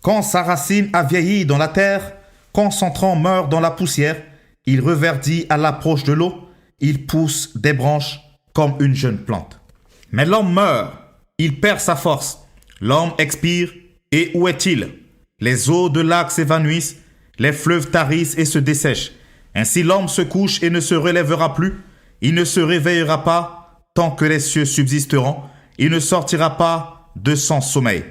Quand sa racine a vieilli dans la terre, quand son tronc meurt dans la poussière, il reverdit à l'approche de l'eau, il pousse des branches comme une jeune plante. Mais l'homme meurt, il perd sa force. L'homme expire, et où est-il? Les eaux de lac s'évanouissent, les fleuves tarissent et se dessèchent. Ainsi l'homme se couche et ne se relèvera plus. Il ne se réveillera pas tant que les cieux subsisteront. Il ne sortira pas de son sommeil.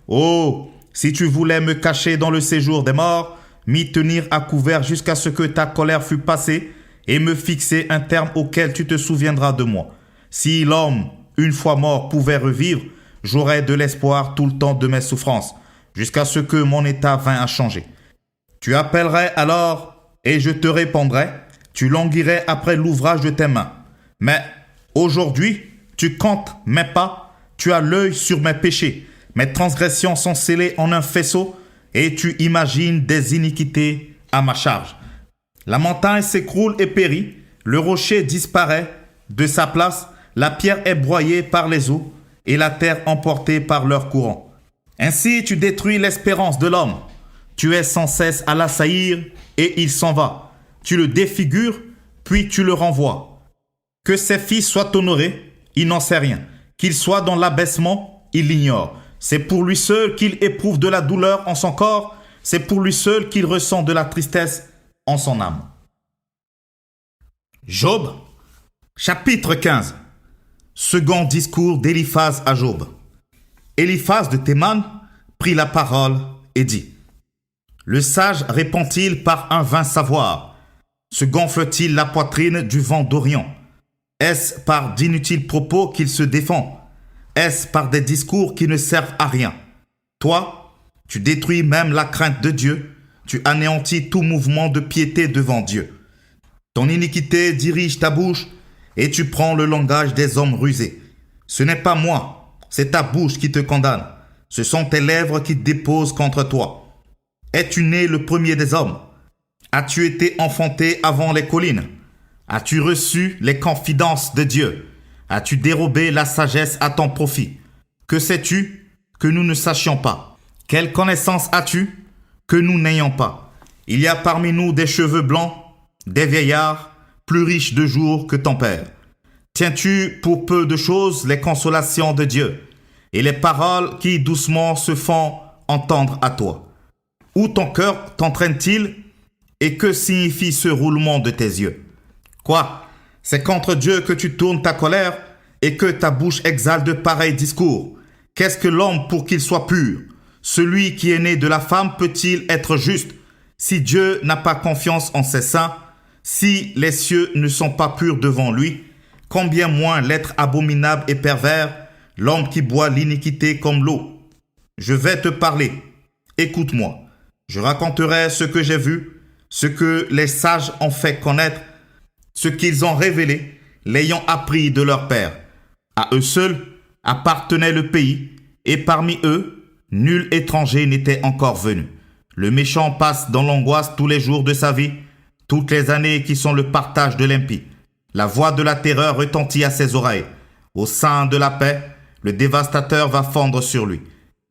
Oh, si tu voulais me cacher dans le séjour des morts, m'y tenir à couvert jusqu'à ce que ta colère fût passée et me fixer un terme auquel tu te souviendras de moi. Si l'homme, une fois mort, pouvait revivre, j'aurais de l'espoir tout le temps de mes souffrances, jusqu'à ce que mon état vînt à changer. Tu appellerais alors et je te répondrai, tu languirais après l'ouvrage de tes mains. Mais aujourd'hui, tu comptes mes pas, tu as l'œil sur mes péchés. Mes transgressions sont scellées en un faisceau et tu imagines des iniquités à ma charge. La montagne s'écroule et périt, le rocher disparaît de sa place, la pierre est broyée par les eaux et la terre emportée par leur courant. Ainsi tu détruis l'espérance de l'homme. Tu es sans cesse à l'assaillir et il s'en va. Tu le défigures, puis tu le renvoies. Que ses fils soient honorés, il n'en sait rien. Qu'il soit dans l'abaissement, il l'ignore. C'est pour lui seul qu'il éprouve de la douleur en son corps. C'est pour lui seul qu'il ressent de la tristesse en son âme. Job, chapitre 15. Second discours d'Éliphaz à Job. Éliphaz de Théman prit la parole et dit: Le sage répond-il par un vain savoir? Se gonfle-t-il la poitrine du vent d'Orient? Est-ce par d'inutiles propos qu'il se défend? Est-ce par des discours qui ne servent à rien? Toi, tu détruis même la crainte de Dieu, tu anéantis tout mouvement de piété devant Dieu. Ton iniquité dirige ta bouche et tu prends le langage des hommes rusés. Ce n'est pas moi, c'est ta bouche qui te condamne. Ce sont tes lèvres qui déposent contre toi. Es-tu né le premier des hommes? As-tu été enfanté avant les collines? As-tu reçu les confidences de Dieu? As-tu dérobé la sagesse à ton profit? Que sais-tu que nous ne sachions pas? Quelle connaissance as-tu que nous n'ayons pas? Il y a parmi nous des cheveux blancs, des vieillards, plus riches de jours que ton père. Tiens-tu pour peu de choses les consolations de Dieu et les paroles qui doucement se font entendre à toi? Où ton cœur t'entraîne-t-il et que signifie ce roulement de tes yeux? Quoi? C'est contre Dieu que tu tournes ta colère et que ta bouche exhale de pareils discours. Qu'est-ce que l'homme pour qu'il soit pur? Celui qui est né de la femme peut-il être juste? Si Dieu n'a pas confiance en ses saints, si les cieux ne sont pas purs devant lui, combien moins l'être abominable et pervers, l'homme qui boit l'iniquité comme l'eau? Je vais te parler. Écoute-moi. Je raconterai ce que j'ai vu, ce que les sages ont fait connaître, ce qu'ils ont révélé, l'ayant appris de leur père. À eux seuls appartenait le pays, et parmi eux, nul étranger n'était encore venu. Le méchant passe dans l'angoisse tous les jours de sa vie, toutes les années qui sont le partage de l'impie. La voix de la terreur retentit à ses oreilles. Au sein de la paix, le dévastateur va fondre sur lui.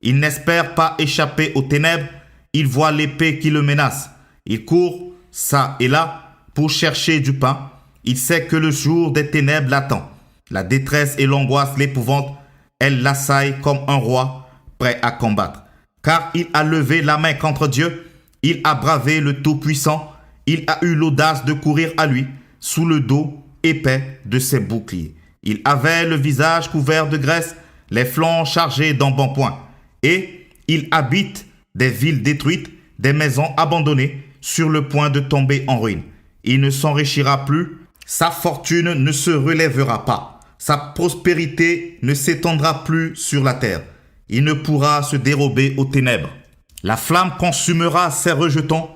Il n'espère pas échapper aux ténèbres, il voit l'épée qui le menace. Il court, ça et là, pour chercher du pain. Il sait que le jour des ténèbres l'attend. La détresse et l'angoisse l'épouvantent. Elle l'assaille comme un roi, prêt à combattre. Car il a levé la main contre Dieu. Il a bravé le Tout-Puissant. Il a eu l'audace de courir à lui, sous le dos épais de ses boucliers. Il avait le visage couvert de graisse, les flancs chargés d'embonpoint. Et il habite des villes détruites, des maisons abandonnées, sur le point de tomber en ruine. Il ne s'enrichira plus, sa fortune ne se relèvera pas, sa prospérité ne s'étendra plus sur la terre. Il ne pourra se dérober aux ténèbres. La flamme consumera ses rejetons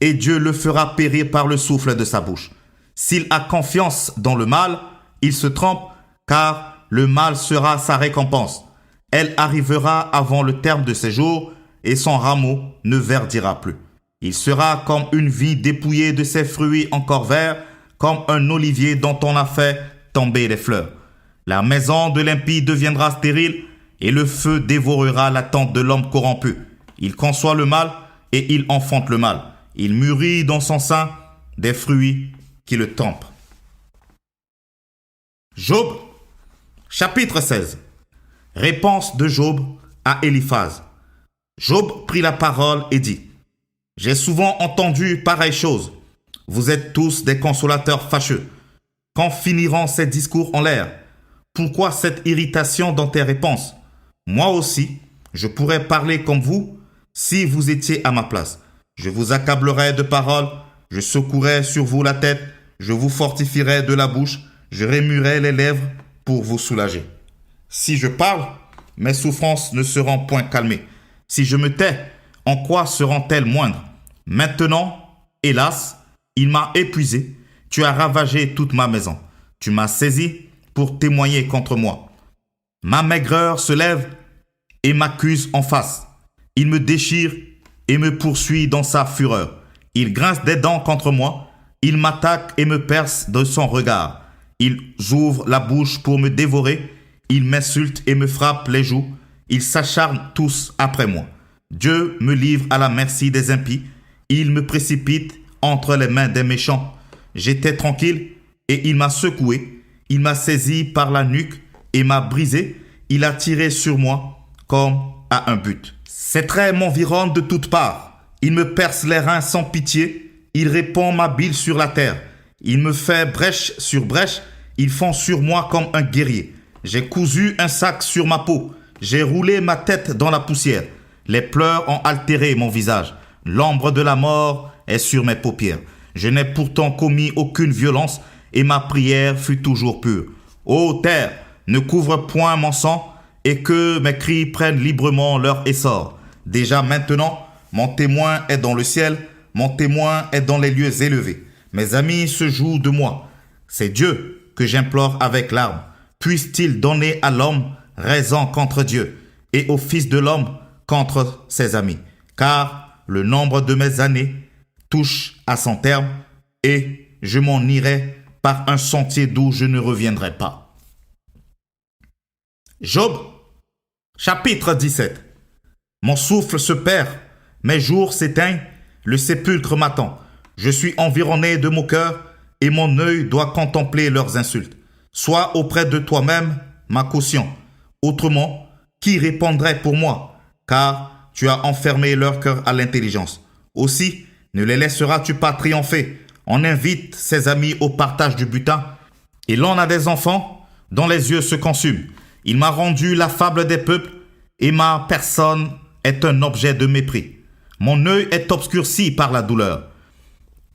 et Dieu le fera périr par le souffle de sa bouche. S'il a confiance dans le mal, il se trompe, car le mal sera sa récompense. Elle arrivera avant le terme de ses jours et son rameau ne verdira plus. Il sera comme une vie dépouillée de ses fruits encore verts, comme un olivier dont on a fait tomber les fleurs. La maison de l'impie deviendra stérile et le feu dévorera la tente de l'homme corrompu. Il conçoit le mal et il enfante le mal. Il mûrit dans son sein des fruits qui le tempent. Job, chapitre 16. Réponse de Job à Éliphaz. Job prit la parole et dit: J'ai souvent entendu pareille chose. Vous êtes tous des consolateurs fâcheux. Quand finiront ces discours en l'air? Pourquoi cette irritation dans tes réponses? Moi aussi, je pourrais parler comme vous si vous étiez à ma place. Je vous accablerais de paroles, je secouerais sur vous la tête, je vous fortifierais de la bouche, je remuerais les lèvres pour vous soulager. Si je parle, mes souffrances ne seront point calmées. Si je me tais, en quoi seront-elles moindres? Maintenant, hélas, il m'a épuisé. Tu as ravagé toute ma maison. Tu m'as saisi pour témoigner contre moi. Ma maigreur se lève et m'accuse en face. Il me déchire et me poursuit dans sa fureur. Il grince des dents contre moi. Il m'attaque et me perce de son regard. Ils ouvrent la bouche pour me dévorer. Ils m'insultent et me frappent les joues. Ils s'acharnent tous après moi. Dieu me livre à la merci des impies. Il me précipite entre les mains des méchants. J'étais tranquille et il m'a secoué. Il m'a saisi par la nuque et m'a brisé. Il a tiré sur moi comme à un but. Ses traits m'environnent de toutes parts. Il me perce les reins sans pitié. Il répand ma bile sur la terre. Il me fait brèche sur brèche. Ils font sur moi comme un guerrier. J'ai cousu un sac sur ma peau. J'ai roulé ma tête dans la poussière. Les pleurs ont altéré mon visage. L'ombre de la mort est sur mes paupières. Je n'ai pourtant commis aucune violence et ma prière fut toujours pure. Ô terre, ne couvre point mon sang et que mes cris prennent librement leur essor. Déjà maintenant, mon témoin est dans le ciel, mon témoin est dans les lieux élevés. Mes amis se jouent de moi. C'est Dieu que j'implore avec larmes. Puisse-t-il donner à l'homme raison contre Dieu et au Fils de l'homme contre ses amis. Car le nombre de mes années touche à son terme et je m'en irai par un sentier d'où je ne reviendrai pas. Job, chapitre 17. Mon souffle se perd, mes jours s'éteignent, le sépulcre m'attend. Je suis environné de moqueurs et mon œil doit contempler leurs insultes. Sois auprès de toi-même ma caution. Autrement, qui répondrait pour moi? Car tu as enfermé leur cœur à l'intelligence. Aussi, ne les laisseras-tu pas triompher? On invite ses amis au partage du butin. Et l'on a des enfants dont les yeux se consument. Il m'a rendu la fable des peuples et ma personne est un objet de mépris. Mon œil est obscurci par la douleur.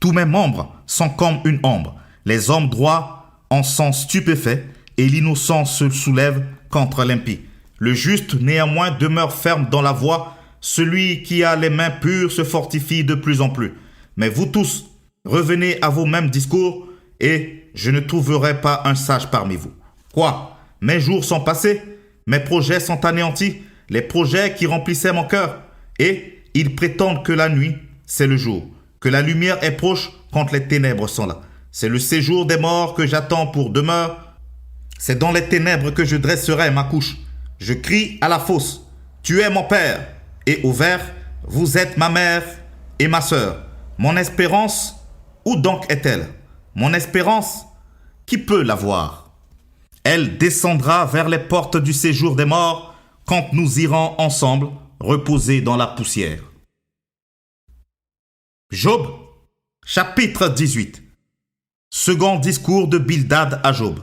Tous mes membres sont comme une ombre. Les hommes droits en sont stupéfaits et l'innocent se soulève contre l'impie. Le juste néanmoins demeure ferme dans la voie. Celui qui a les mains pures se fortifie de plus en plus. Mais vous tous, revenez à vos mêmes discours et je ne trouverai pas un sage parmi vous. Quoi? Mes jours sont passés, mes projets sont anéantis, les projets qui remplissaient mon cœur. Et ils prétendent que la nuit, c'est le jour, que la lumière est proche quand les ténèbres sont là. C'est le séjour des morts que j'attends pour demeure. C'est dans les ténèbres que je dresserai ma couche. Je crie à la fosse, tu es mon père. Et au vert, vous êtes ma mère et ma sœur. Mon espérance, où donc est-elle? Mon espérance, qui peut la voir? Elle descendra vers les portes du séjour des morts quand nous irons ensemble reposer dans la poussière. Job, chapitre 18. Second discours de Bildad à Job.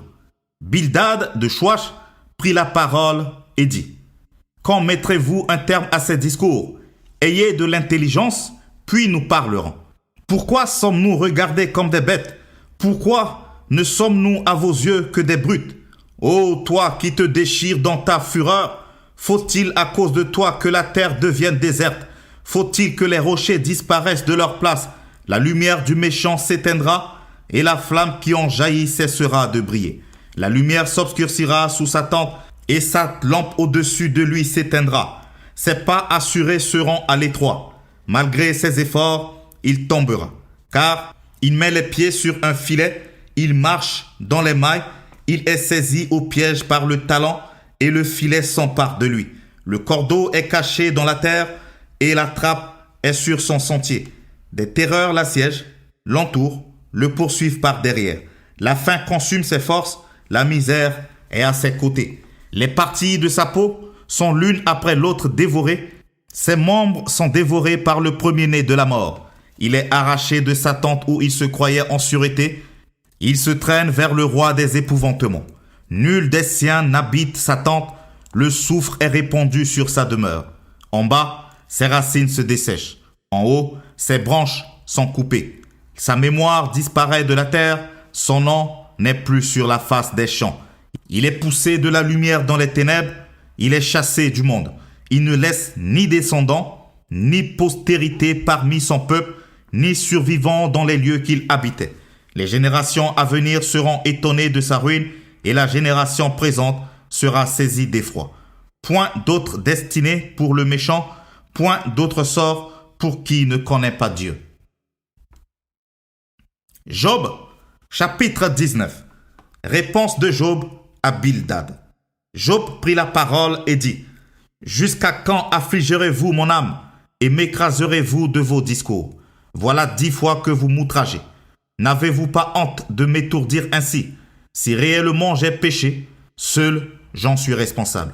Bildad de Chouach prit la parole et dit: Quand mettrez-vous un terme à ces discours? Ayez de l'intelligence, puis nous parlerons. Pourquoi sommes-nous regardés comme des bêtes? Pourquoi ne sommes-nous à vos yeux que des brutes? Ô toi qui te déchires dans ta fureur, faut-il à cause de toi que la terre devienne déserte? Faut-il que les rochers disparaissent de leur place? La lumière du méchant s'éteindra et la flamme qui en jaillit cessera de briller. La lumière s'obscurcira sous sa tente et sa lampe au-dessus de lui s'éteindra. Ses pas assurés seront à l'étroit. Malgré ses efforts, il tombera. Car il met les pieds sur un filet, il marche dans les mailles, il est saisi au piège par le talon et le filet s'empare de lui. Le cordeau est caché dans la terre et la trappe est sur son sentier. Des terreurs l'assiègent, l'entourent, le poursuivent par derrière. La faim consume ses forces, la misère est à ses côtés. Les parties de sa peau sont l'une après l'autre dévorées. Ses membres sont dévorés par le premier-né de la mort. Il est arraché de sa tente où il se croyait en sûreté. Il se traîne vers le roi des épouvantements. Nul des siens n'habite sa tente. Le soufre est répandu sur sa demeure. En bas, ses racines se dessèchent. En haut, ses branches sont coupées. Sa mémoire disparaît de la terre. Son nom n'est plus sur la face des champs. Il est poussé de la lumière dans les ténèbres. Il est chassé du monde. Il ne laisse ni descendants, ni postérité parmi son peuple, ni survivants dans les lieux qu'il habitait. Les générations à venir seront étonnées de sa ruine et la génération présente sera saisie d'effroi. Point d'autre destinée pour le méchant, point d'autre sort pour qui ne connaît pas Dieu. Job, chapitre 19. Réponse de Job à Bildad. Job prit la parole et dit: Jusqu'à quand affligerez-vous mon âme et m'écraserez-vous de vos discours? Voilà 10 fois que vous m'outragez. N'avez-vous pas honte de m'étourdir ainsi? Si réellement j'ai péché, seul j'en suis responsable.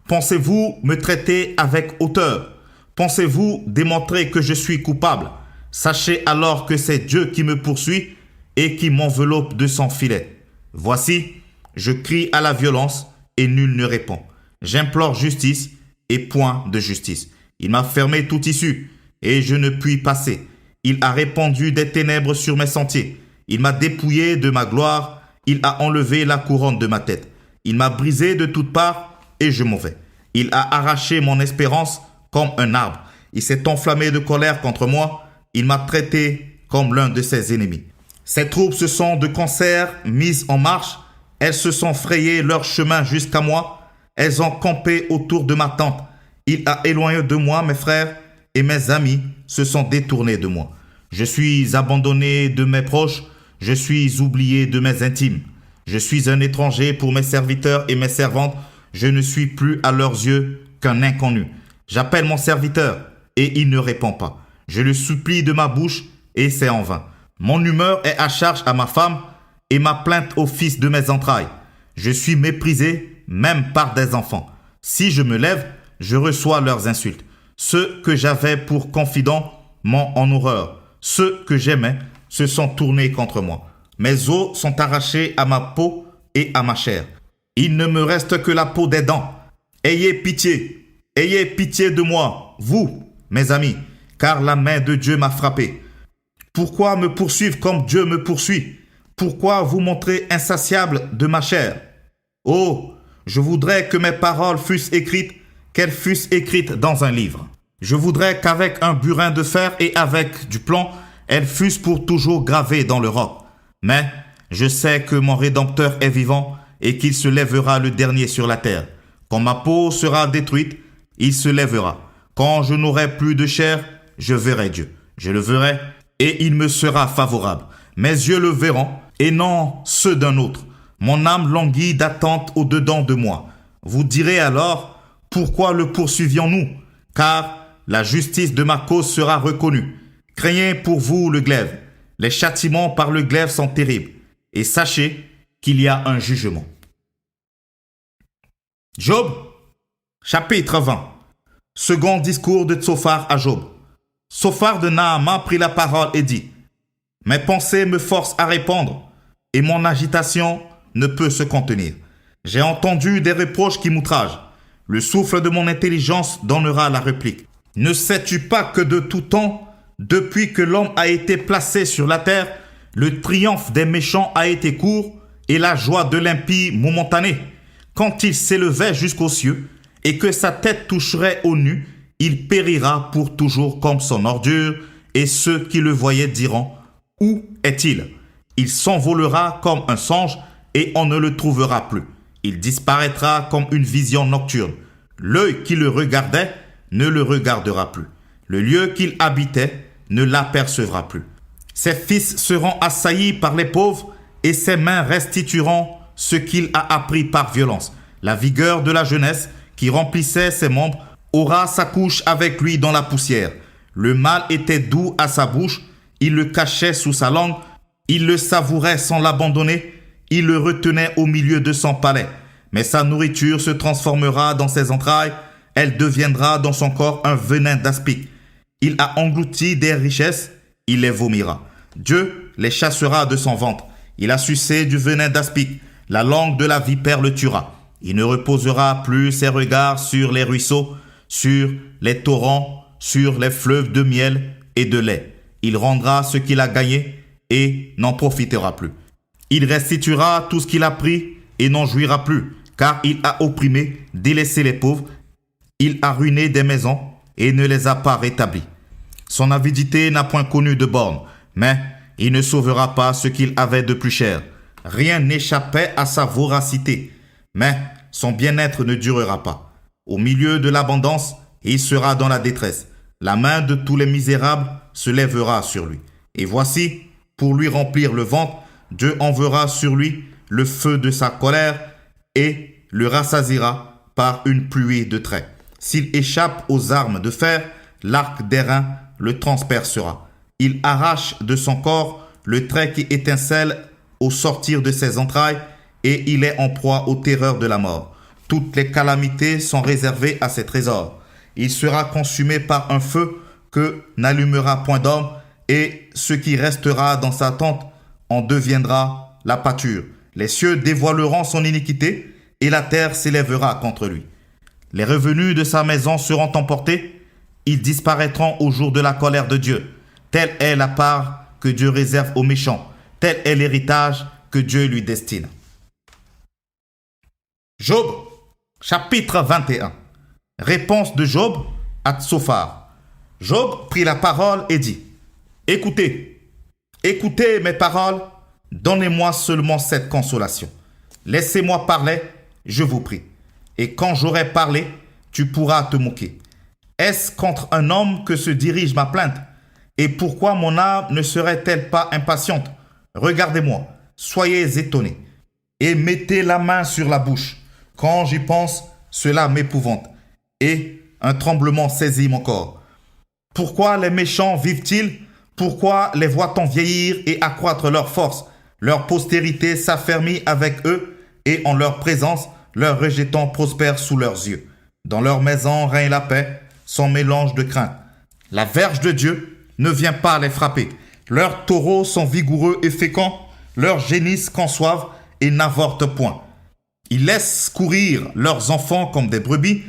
Pensez-vous me traiter avec hauteur? Pensez-vous démontrer que je suis coupable? Sachez alors que c'est Dieu qui me poursuit et qui m'enveloppe de son filet. Voici, je crie à la violence et nul ne répond. J'implore justice et point de justice. Il m'a fermé toute issue et je ne puis passer. Il a répandu des ténèbres sur mes sentiers. Il m'a dépouillé de ma gloire. Il a enlevé la couronne de ma tête. Il m'a brisé de toutes parts et je m'en vais. Il a arraché mon espérance comme un arbre. Il s'est enflammé de colère contre moi. Il m'a traité comme l'un de ses ennemis. Ses troupes se sont de concert mises en marche. Elles se sont frayées leur chemin jusqu'à moi. Elles ont campé autour de ma tente. Il a éloigné de moi mes frères et mes amis se sont détournés de moi. Je suis abandonné de mes proches. Je suis oublié de mes intimes. Je suis un étranger pour mes serviteurs et mes servantes. Je ne suis plus à leurs yeux qu'un inconnu. J'appelle mon serviteur et il ne répond pas. Je le supplie de ma bouche et c'est en vain. Mon humeur est à charge à ma femme et ma plainte au fils de mes entrailles. Je suis méprisé même par des enfants. Si je me lève, je reçois leurs insultes. Ceux que j'avais pour confidents m'ont en horreur. Ceux que j'aimais se sont tournés contre moi. Mes os sont arrachés à ma peau et à ma chair. Il ne me reste que la peau des dents. Ayez pitié de moi, vous, mes amis, car la main de Dieu m'a frappé. Pourquoi me poursuivre comme Dieu me poursuit? Pourquoi vous montrer insatiable de ma chair? Oh, je voudrais que mes paroles fussent écrites, qu'elles fussent écrites dans un livre. Je voudrais qu'avec un burin de fer et avec du plomb, elles fussent pour toujours gravées dans le roc. Mais je sais que mon Rédempteur est vivant et qu'il se lèvera le dernier sur la terre. Quand ma peau sera détruite, il se lèvera. Quand je n'aurai plus de chair, je verrai Dieu. Je le verrai et il me sera favorable. Mes yeux le verront et non ceux d'un autre. Mon âme languit d'attente au-dedans de moi. Vous direz alors, pourquoi le poursuivions-nous? Car la justice de ma cause sera reconnue. Craignez pour vous le glaive. Les châtiments par le glaive sont terribles. Et sachez qu'il y a un jugement. Job, chapitre 20. Second discours de Tsophar à Job. Tsophar de Naama prit la parole et dit: mes pensées me forcent à répondre, et mon agitation ne peut se contenir. J'ai entendu des reproches qui m'outragent. Le souffle de mon intelligence donnera la réplique. Ne sais-tu pas que de tout temps, depuis que l'homme a été placé sur la terre, le triomphe des méchants a été court et la joie de l'impie momentanée? Quand il s'élevait jusqu'aux cieux et que sa tête toucherait aux nues, il périra pour toujours comme son ordure, et ceux qui le voyaient diront: où est-il? Il s'envolera comme un songe et on ne le trouvera plus. Il disparaîtra comme une vision nocturne. L'œil qui le regardait ne le regardera plus. Le lieu qu'il habitait ne l'apercevra plus. Ses fils seront assaillis par les pauvres et ses mains restitueront ce qu'il a appris par violence. La vigueur de la jeunesse qui remplissait ses membres aura sa couche avec lui dans la poussière. Le mal était doux à sa bouche, il le cachait sous sa langue, il le savourait sans l'abandonner, il le retenait au milieu de son palais. Mais sa nourriture se transformera dans ses entrailles, elle deviendra dans son corps un venin d'aspic. Il a englouti des richesses, il les vomira. Dieu les chassera de son ventre. Il a sucé du venin d'aspic. La langue de la vipère le tuera. Il ne reposera plus ses regards sur les ruisseaux, sur les torrents, sur les fleuves de miel et de lait. Il rendra ce qu'il a gagné et n'en profitera plus. Il restituera tout ce qu'il a pris et n'en jouira plus, car il a opprimé, délaissé les pauvres. Il a ruiné des maisons et ne les a pas rétablies. Son avidité n'a point connu de borne, mais il ne sauvera pas ce qu'il avait de plus cher. Rien n'échappait à sa voracité, mais son bien-être ne durera pas. Au milieu de l'abondance, il sera dans la détresse. La main de tous les misérables se lèvera sur lui. Et voici, pour lui remplir le ventre, Dieu enverra sur lui le feu de sa colère et le rassasiera par une pluie de traits. S'il échappe aux armes de fer, l'arc d'airain le transpercera. Il arrache de son corps le trait qui étincelle au sortir de ses entrailles et il est en proie aux terreurs de la mort. Toutes les calamités sont réservées à ses trésors. Il sera consumé par un feu que n'allumera point d'homme et ce qui restera dans sa tente en deviendra la pâture. Les cieux dévoileront son iniquité et la terre s'élèvera contre lui. Les revenus de sa maison seront emportés, ils disparaîtront au jour de la colère de Dieu. Telle est la part que Dieu réserve aux méchants, tel est l'héritage que Dieu lui destine. Job, chapitre 21. Réponse de Job à Tsophar. Job prit la parole et dit, « Écoutez, écoutez mes paroles, donnez-moi seulement cette consolation. Laissez-moi parler, je vous prie. Et quand j'aurai parlé, tu pourras te moquer. Est-ce contre un homme que se dirige ma plainte? Et pourquoi mon âme ne serait-elle pas impatiente? Regardez-moi, soyez étonnés, et mettez la main sur la bouche. Quand j'y pense, cela m'épouvante, et un tremblement saisit mon corps. Pourquoi les méchants vivent-ils? Pourquoi les voit-on vieillir et accroître leur force? Leur postérité s'affermit avec eux, et en leur présence, leurs rejetants prospèrent sous leurs yeux. Dans leur maison règne la paix, sans mélange de crainte. La verge de Dieu ne vient pas les frapper. Leurs taureaux sont vigoureux et féconds, leurs génisses conçoivent et n'avortent point. Ils laissent courir leurs enfants comme des brebis,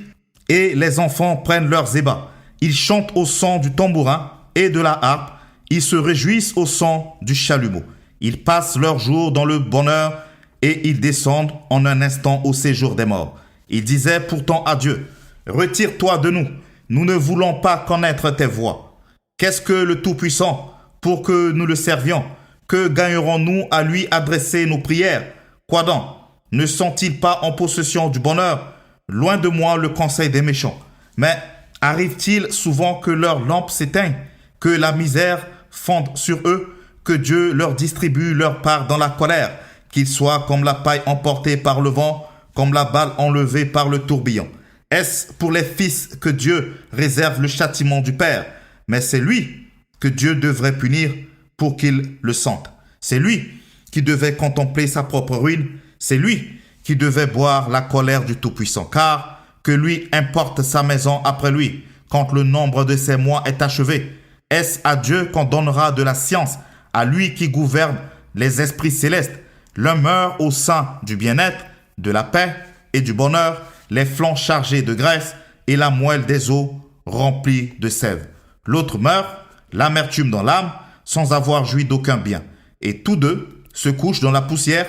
et les enfants prennent leurs ébats. Ils chantent au son du tambourin et de la harpe, ils se réjouissent au son du chalumeau. Ils passent leurs jours dans le bonheur, et ils descendent en un instant au séjour des morts. Ils disaient pourtant à Dieu, « Retire-toi de nous, nous ne voulons pas connaître tes voies. » Qu'est-ce que le Tout-Puissant pour que nous le servions? Que gagnerons-nous à lui adresser nos prières? Quoi donc? Ne sont-ils pas en possession du bonheur? Loin de moi le conseil des méchants. Mais arrive-t-il souvent que leur lampe s'éteigne, que la misère fonde sur eux, que Dieu leur distribue leur part dans la colère, qu'ils soient comme la paille emportée par le vent, comme la balle enlevée par le tourbillon? Est-ce pour les fils que Dieu réserve le châtiment du Père? Mais c'est lui que Dieu devrait punir pour qu'il le sente. C'est lui qui devait contempler sa propre ruine. C'est lui qui devait boire la colère du Tout-Puissant. Car que lui importe sa maison après lui, quand le nombre de ses mois est achevé? Est-ce à Dieu qu'on donnera de la science, à lui qui gouverne les esprits célestes? L'un meurt au sein du bien-être, de la paix et du bonheur, les flancs chargés de graisse et la moelle des os remplie de sève. L'autre meurt, l'amertume dans l'âme, sans avoir joui d'aucun bien. Et tous deux se couchent dans la poussière,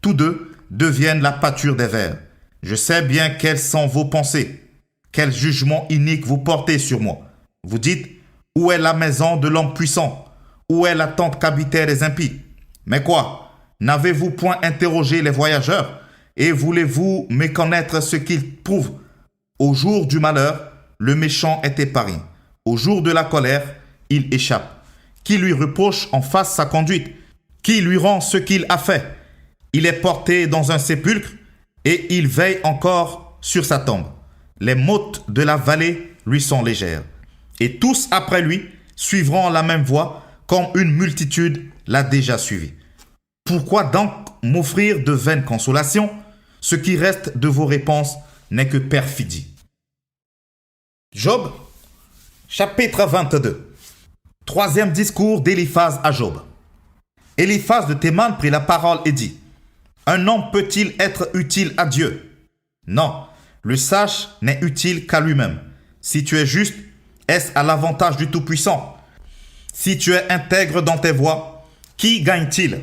tous deux deviennent la pâture des vers. Je sais bien quelles sont vos pensées, quel jugement inique vous portez sur moi. Vous dites, où est la maison de l'homme puissant? Où est la tente qu'habitaient les impies? Mais quoi? N'avez-vous point interrogé les voyageurs? Et voulez-vous méconnaître ce qu'ils prouvent? Au jour du malheur, le méchant est épargné. Au jour de la colère, il échappe. Qui lui reproche en face sa conduite? Qui lui rend ce qu'il a fait? Il est porté dans un sépulcre et il veille encore sur sa tombe. Les mottes de la vallée lui sont légères. Et tous après lui suivront la même voie comme une multitude l'a déjà suivi. Pourquoi donc m'offrir de vaines consolations? Ce qui reste de vos réponses n'est que perfidie. Job, chapitre 22. Troisième discours d'Éliphaz à Job. Éliphaz de Théman prit la parole et dit, « Un homme peut-il être utile à Dieu? Non, le sage n'est utile qu'à lui-même. Si tu es juste, est-ce à l'avantage du Tout-Puissant? Si tu es intègre dans tes voies, qui gagne-t-il?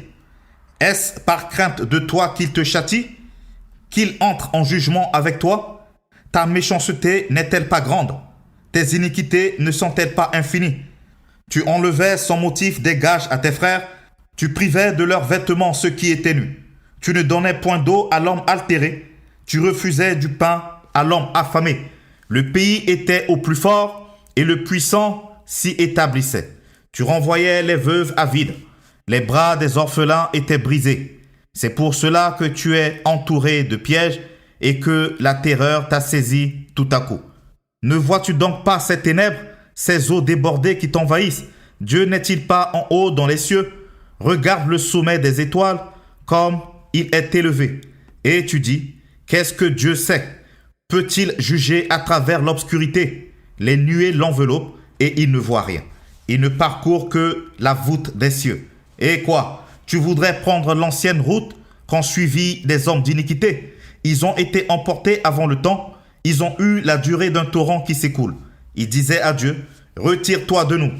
Est-ce par crainte de toi qu'il te châtie? Qu'il entre en jugement avec toi? Ta méchanceté n'est-elle pas grande? Tes iniquités ne sont-elles pas infinies? Tu enlevais sans motif des gages à tes frères, tu privais de leurs vêtements ceux qui étaient nus. Tu ne donnais point d'eau à l'homme altéré, tu refusais du pain à l'homme affamé. Le pays était au plus fort et le puissant s'y établissait. Tu renvoyais les veuves avides, les bras des orphelins étaient brisés. C'est pour cela que tu es entouré de pièges et que la terreur t'a saisi tout à coup. Ne vois-tu donc pas ces ténèbres, ces eaux débordées qui t'envahissent? Dieu n'est-il pas en haut dans les cieux? Regarde le sommet des étoiles, comme il est élevé. Et tu dis, qu'est-ce que Dieu sait? Peut-il juger à travers l'obscurité? Les nuées l'enveloppent et il ne voit rien. Il ne parcourt que la voûte des cieux. Et quoi? Tu voudrais prendre l'ancienne route qu'ont suivi des hommes d'iniquité? Ils ont été emportés avant le temps. Ils ont eu la durée d'un torrent qui s'écoule. Ils disaient à Dieu, retire-toi de nous.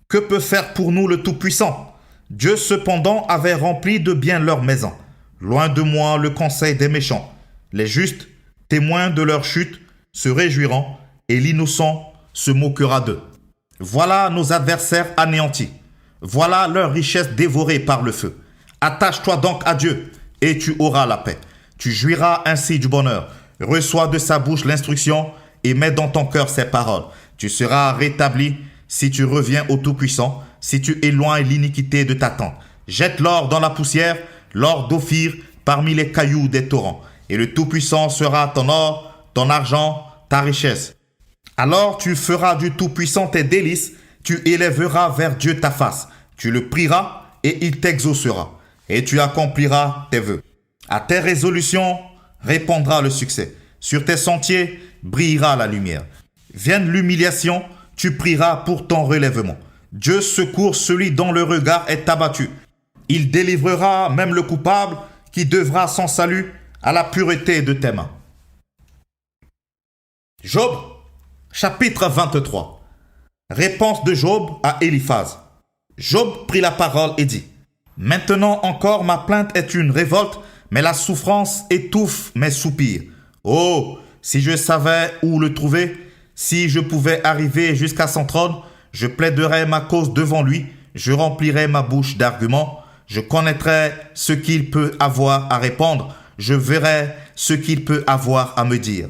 Que peut faire pour nous le Tout-Puissant? Dieu cependant avait rempli de bien leur maison. Loin de moi le conseil des méchants. Les justes, témoins de leur chute, se réjouiront et l'innocent se moquera d'eux. Voilà nos adversaires anéantis. Voilà leur richesse dévorée par le feu. Attache-toi donc à Dieu et tu auras la paix. Tu jouiras ainsi du bonheur. Reçois de sa bouche l'instruction et mets dans ton cœur ses paroles. Tu seras rétabli si tu reviens au Tout-Puissant, si tu éloignes l'iniquité de ta tente. Jette l'or dans la poussière, l'or d'Ophir parmi les cailloux des torrents. Et le Tout-Puissant sera ton or, ton argent, ta richesse. Alors tu feras du Tout-Puissant tes délices, tu élèveras vers Dieu ta face. Tu le prieras et il t'exaucera. Et tu accompliras tes vœux. À tes résolutions répondra le succès. Sur tes sentiers brillera la lumière. Vienne l'humiliation, tu prieras pour ton relèvement. Dieu secourt celui dont le regard est abattu. Il délivrera même le coupable qui devra son salut à la pureté de tes mains. Job, chapitre 23. Réponse de Job à Éliphaz. Job prit la parole et dit, « Maintenant encore ma plainte est une révolte, mais la souffrance étouffe mes soupirs. Oh, si je savais où le trouver, si je pouvais arriver jusqu'à son trône, je plaiderais ma cause devant lui, je remplirais ma bouche d'arguments, je connaîtrais ce qu'il peut avoir à répondre, je verrais ce qu'il peut avoir à me dire.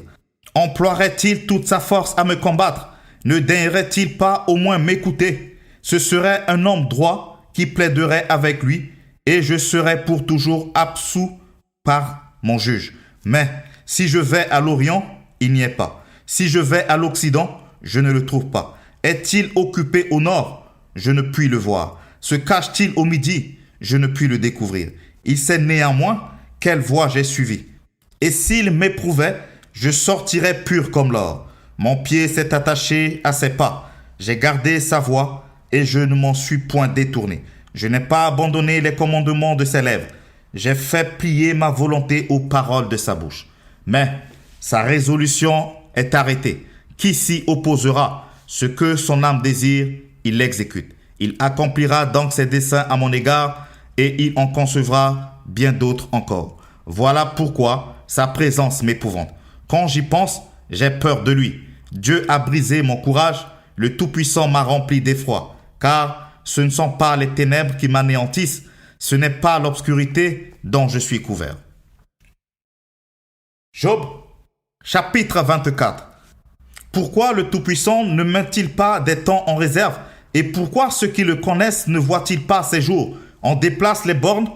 Emploierait-il toute sa force à me combattre? Ne daignerait-il pas au moins m'écouter? Ce serait un homme droit qui plaiderait avec lui, et je serais pour toujours absous par mon juge. Mais si je vais à l'Orient, il n'y est pas. Si je vais à l'Occident, je ne le trouve pas. Est-il occupé au nord? Je ne puis le voir. Se cache-t-il au midi? Je ne puis le découvrir. Il sait néanmoins quelle voie j'ai suivie. Et s'il m'éprouvait, je sortirais pur comme l'or. Mon pied s'est attaché à ses pas. J'ai gardé sa voie et je ne m'en suis point détourné. Je n'ai pas abandonné les commandements de ses lèvres. J'ai fait plier ma volonté aux paroles de sa bouche. Mais sa résolution est arrêtée. Qui s'y opposera? Ce que son âme désire, il l'exécute. Il accomplira donc ses desseins à mon égard et il en concevra bien d'autres encore. Voilà pourquoi sa présence m'épouvante. Quand j'y pense, j'ai peur de lui. Dieu a brisé mon courage, le Tout-Puissant m'a rempli d'effroi. Car ce ne sont pas les ténèbres qui m'anéantissent, ce n'est pas l'obscurité dont je suis couvert. Job, chapitre 24. Pourquoi le Tout-Puissant ne met-il pas des temps en réserve? Et pourquoi ceux qui le connaissent ne voient-ils pas ces jours? On déplace les bornes,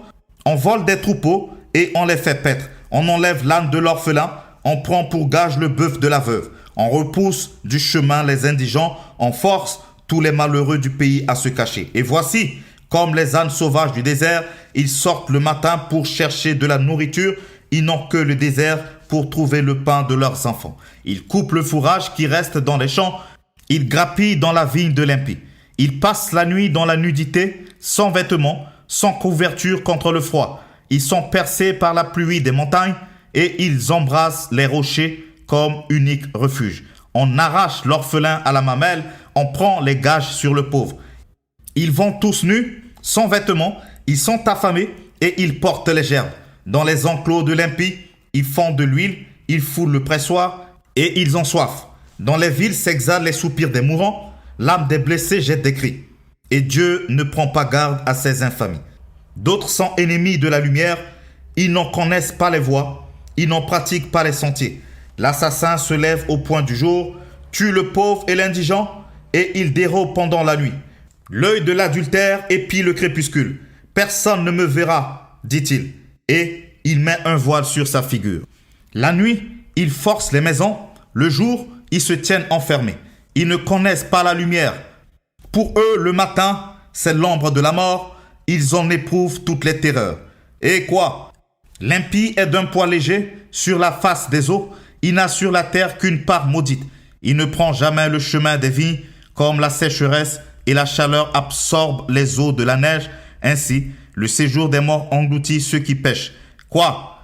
on vole des troupeaux et on les fait paître. On enlève l'âne de l'orphelin, on prend pour gage le bœuf de la veuve. On repousse du chemin les indigents, on force tous les malheureux du pays à se cacher. Et voici, comme les ânes sauvages du désert, ils sortent le matin pour chercher de la nourriture. Ils n'ont que le désert pour trouver le pain de leurs enfants. Ils coupent le fourrage qui reste dans les champs. Ils grappillent dans la vigne de l'impie. Ils passent la nuit dans la nudité, sans vêtements, sans couverture contre le froid. Ils sont percés par la pluie des montagnes et ils embrassent les rochers comme unique refuge. On arrache l'orphelin à la mamelle, on prend les gages sur le pauvre. Ils vont tous nus, sans vêtements, ils sont affamés et ils portent les gerbes. Dans les enclos de l'impie, ils font de l'huile, ils foulent le pressoir et ils ont soif. Dans les villes s'exhalent les soupirs des mourants, l'âme des blessés jette des cris. Et Dieu ne prend pas garde à ces infamies. D'autres sont ennemis de la lumière, ils n'en connaissent pas les voies, ils n'en pratiquent pas les sentiers. L'assassin se lève au point du jour, tue le pauvre et l'indigent, et il dérobe pendant la nuit. L'œil de l'adultère épie le crépuscule. Personne ne me verra, dit-il, et il met un voile sur sa figure. La nuit, ils forcent les maisons, le jour, ils se tiennent enfermés. Ils ne connaissent pas la lumière. Pour eux, le matin, c'est l'ombre de la mort, ils en éprouvent toutes les terreurs. Et quoi? L'impie est d'un poids léger sur la face des eaux, il n'a sur la terre qu'une part maudite. Il ne prend jamais le chemin des vignes, comme la sécheresse et la chaleur absorbent les eaux de la neige. Ainsi, le séjour des morts engloutit ceux qui pêchent. Quoi?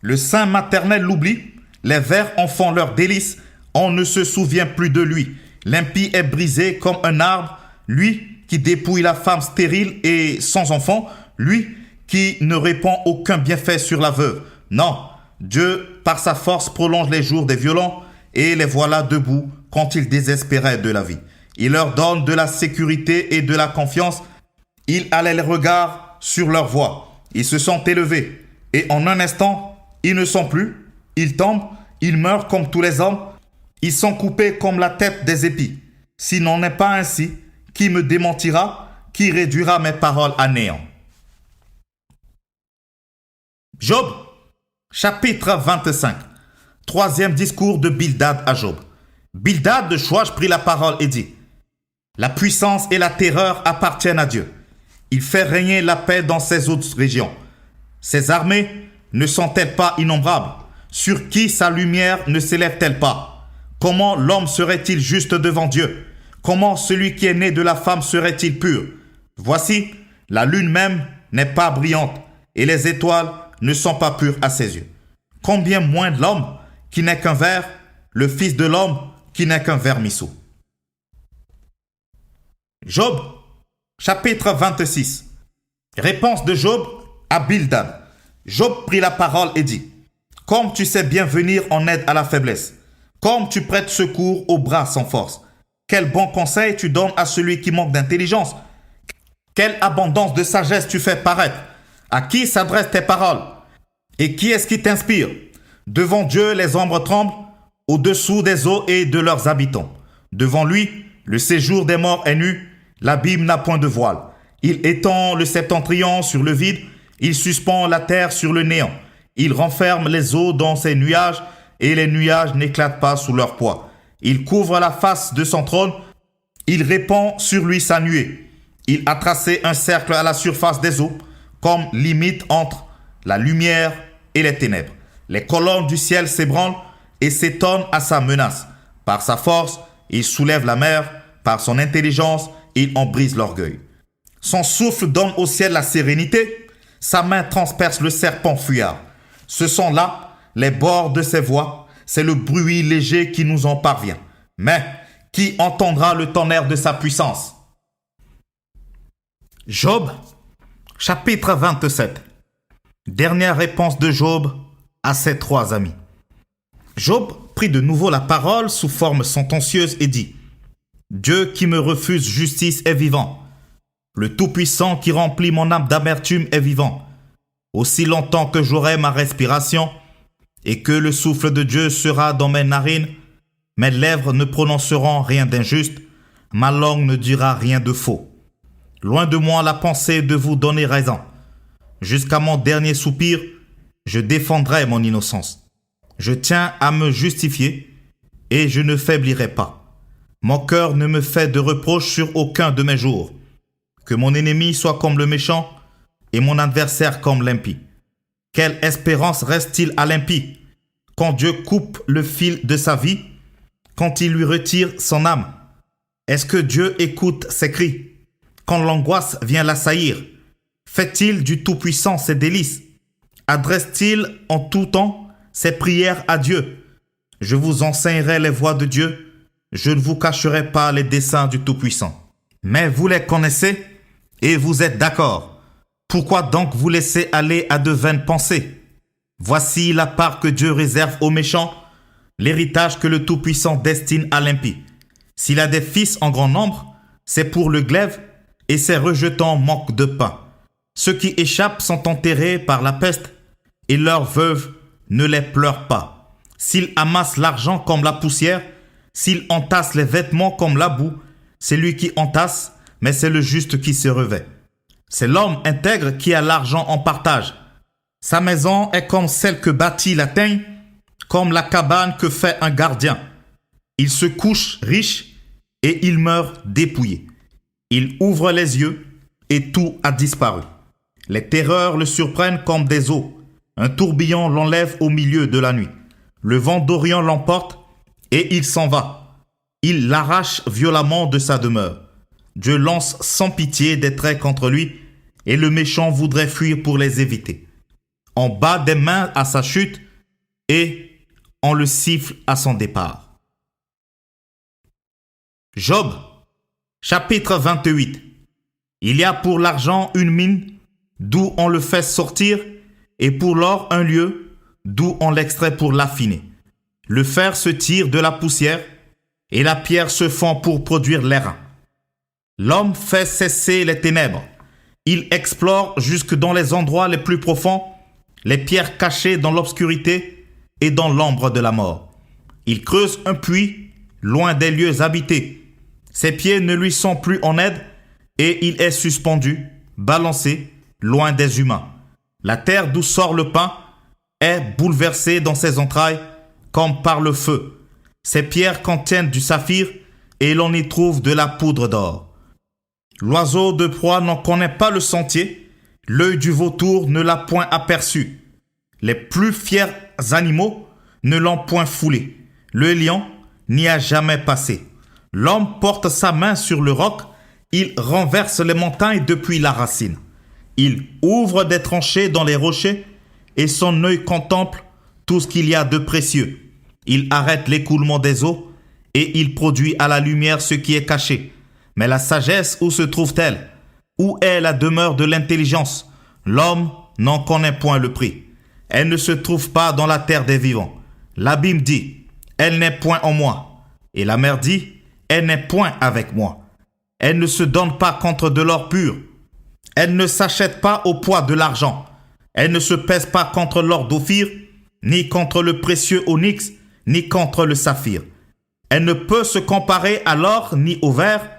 Le sein maternel l'oublie, les vers en font leur délice, on ne se souvient plus de lui. L'impie est brisé comme un arbre, lui qui dépouille la femme stérile et sans enfant, lui qui ne répand aucun bienfait sur la veuve. Non, Dieu, par sa force, prolonge les jours des violents et les voilà debout quand ils désespéraient de la vie. Il leur donne de la sécurité et de la confiance. Il allait les regards sur leur voie. Ils se sont élevés et en un instant, ils ne sont plus. Ils tombent, ils meurent comme tous les hommes. Ils sont coupés comme la tête des épis. S'il n'en est pas ainsi, qui me démentira, qui réduira mes paroles à néant? Job, chapitre 25. Troisième discours de Bildad à Job. Bildad de Chouach prit la parole et dit: La puissance et la terreur appartiennent à Dieu. Il fait régner la paix dans ses autres régions. Ses armées ne sont-elles pas innombrables? Sur qui sa lumière ne s'élève-t-elle pas? Comment l'homme serait-il juste devant Dieu? Comment celui qui est né de la femme serait-il pur? Voici, la lune même n'est pas brillante et les étoiles ne sont pas pures à ses yeux. Combien moins de l'homme qui n'est qu'un ver, le fils de l'homme qui n'est qu'un vermisseau. Job, chapitre 26. Réponse de Job à Bildad. Job prit la parole et dit: Comme tu sais bien venir en aide à la faiblesse, comme tu prêtes secours aux bras sans force, quel bon conseil tu donnes à celui qui manque d'intelligence. Quelle abondance de sagesse tu fais paraître. À qui s'adressent tes paroles? Et qui est-ce qui t'inspire? Devant Dieu, les ombres tremblent, au-dessous des eaux et de leurs habitants. Devant lui, le séjour des morts est nu, l'abîme n'a point de voile. Il étend le septentrion sur le vide, il suspend la terre sur le néant. Il renferme les eaux dans ses nuages, et les nuages n'éclatent pas sous leur poids. Il couvre la face de son trône, il répand sur lui sa nuée. Il a tracé un cercle à la surface des eaux, comme limite entre la lumière et les ténèbres. Les colonnes du ciel s'ébranlent et s'étonnent à sa menace. Par sa force, il soulève la mer, par son intelligence, il en brise l'orgueil. Son souffle donne au ciel la sérénité, sa main transperce le serpent fuyard. Ce sont là les bords de ses voies, c'est le bruit léger qui nous en parvient. Mais qui entendra le tonnerre de sa puissance? Job, chapitre 27. Dernière réponse de Job à ses trois amis. Job prit de nouveau la parole sous forme sentencieuse et dit: Dieu qui me refuse justice est vivant. Le Tout-Puissant qui remplit mon âme d'amertume est vivant. Aussi longtemps que j'aurai ma respiration et que le souffle de Dieu sera dans mes narines, mes lèvres ne prononceront rien d'injuste, ma langue ne dira rien de faux. Loin de moi la pensée de vous donner raison. Jusqu'à mon dernier soupir, je défendrai mon innocence. Je tiens à me justifier et je ne faiblirai pas. Mon cœur ne me fait de reproche sur aucun de mes jours. Que mon ennemi soit comme le méchant et mon adversaire comme l'impie. Quelle espérance reste-t-il à l'impie quand Dieu coupe le fil de sa vie, quand il lui retire son âme? Est-ce que Dieu écoute ses cris quand l'angoisse vient l'assaillir? Fait-il du Tout-Puissant ses délices? Adresse-t-il en tout temps ses prières à Dieu? Je vous enseignerai les voies de Dieu. Je ne vous cacherai pas les desseins du Tout-Puissant. Mais vous les connaissez et vous êtes d'accord. Pourquoi donc vous laissez aller à de vaines pensées? Voici la part que Dieu réserve aux méchants, l'héritage que le Tout-Puissant destine à l'impie. S'il a des fils en grand nombre, c'est pour le glaive et ses rejetants manquent de pain. Ceux qui échappent sont enterrés par la peste et leurs veuves ne les pleurent pas. S'ils amassent l'argent comme la poussière, s'ils entassent les vêtements comme la boue, c'est lui qui entasse, mais c'est le juste qui se revêt. C'est l'homme intègre qui a l'argent en partage. Sa maison est comme celle que bâtit la teigne, comme la cabane que fait un gardien. Il se couche riche et il meurt dépouillé. Il ouvre les yeux et tout a disparu. Les terreurs le surprennent comme des eaux. Un tourbillon l'enlève au milieu de la nuit. Le vent d'Orient l'emporte et il s'en va. Il l'arrache violemment de sa demeure. Dieu lance sans pitié des traits contre lui et le méchant voudrait fuir pour les éviter. On bat des mains à sa chute et on le siffle à son départ. Job, chapitre 28. Il y a pour l'argent une mine, d'où on le fait sortir, et pour l'or un lieu, d'où on l'extrait pour l'affiner. Le fer se tire de la poussière, et la pierre se fond pour produire l'airain. L'homme fait cesser les ténèbres. Il explore jusque dans les endroits les plus profonds, les pierres cachées dans l'obscurité et dans l'ombre de la mort. Il creuse un puits, loin des lieux habités. Ses pieds ne lui sont plus en aide, et il est suspendu, balancé, loin des humains. La terre d'où sort le pain est bouleversée dans ses entrailles, comme par le feu. Ses pierres contiennent du saphir, et l'on y trouve de la poudre d'or. L'oiseau de proie n'en connaît pas le sentier, l'œil du vautour ne l'a point aperçu. Les plus fiers animaux ne l'ont point foulé, le lion n'y a jamais passé. L'homme porte sa main sur le roc, il renverse les montagnes depuis la racine. Il ouvre des tranchées dans les rochers et son œil contemple tout ce qu'il y a de précieux. Il arrête l'écoulement des eaux et il produit à la lumière ce qui est caché. Mais la sagesse, où se trouve-t-elle? Où est la demeure de l'intelligence? L'homme n'en connaît point le prix. Elle ne se trouve pas dans la terre des vivants. L'abîme dit, elle n'est point en moi. Et la mer dit, elle n'est point avec moi. Elle ne se donne pas contre de l'or pur. Elle ne s'achète pas au poids de l'argent. Elle ne se pèse pas contre l'or d'Ophir, ni contre le précieux onyx, ni contre le saphir. Elle ne peut se comparer à l'or ni au verre.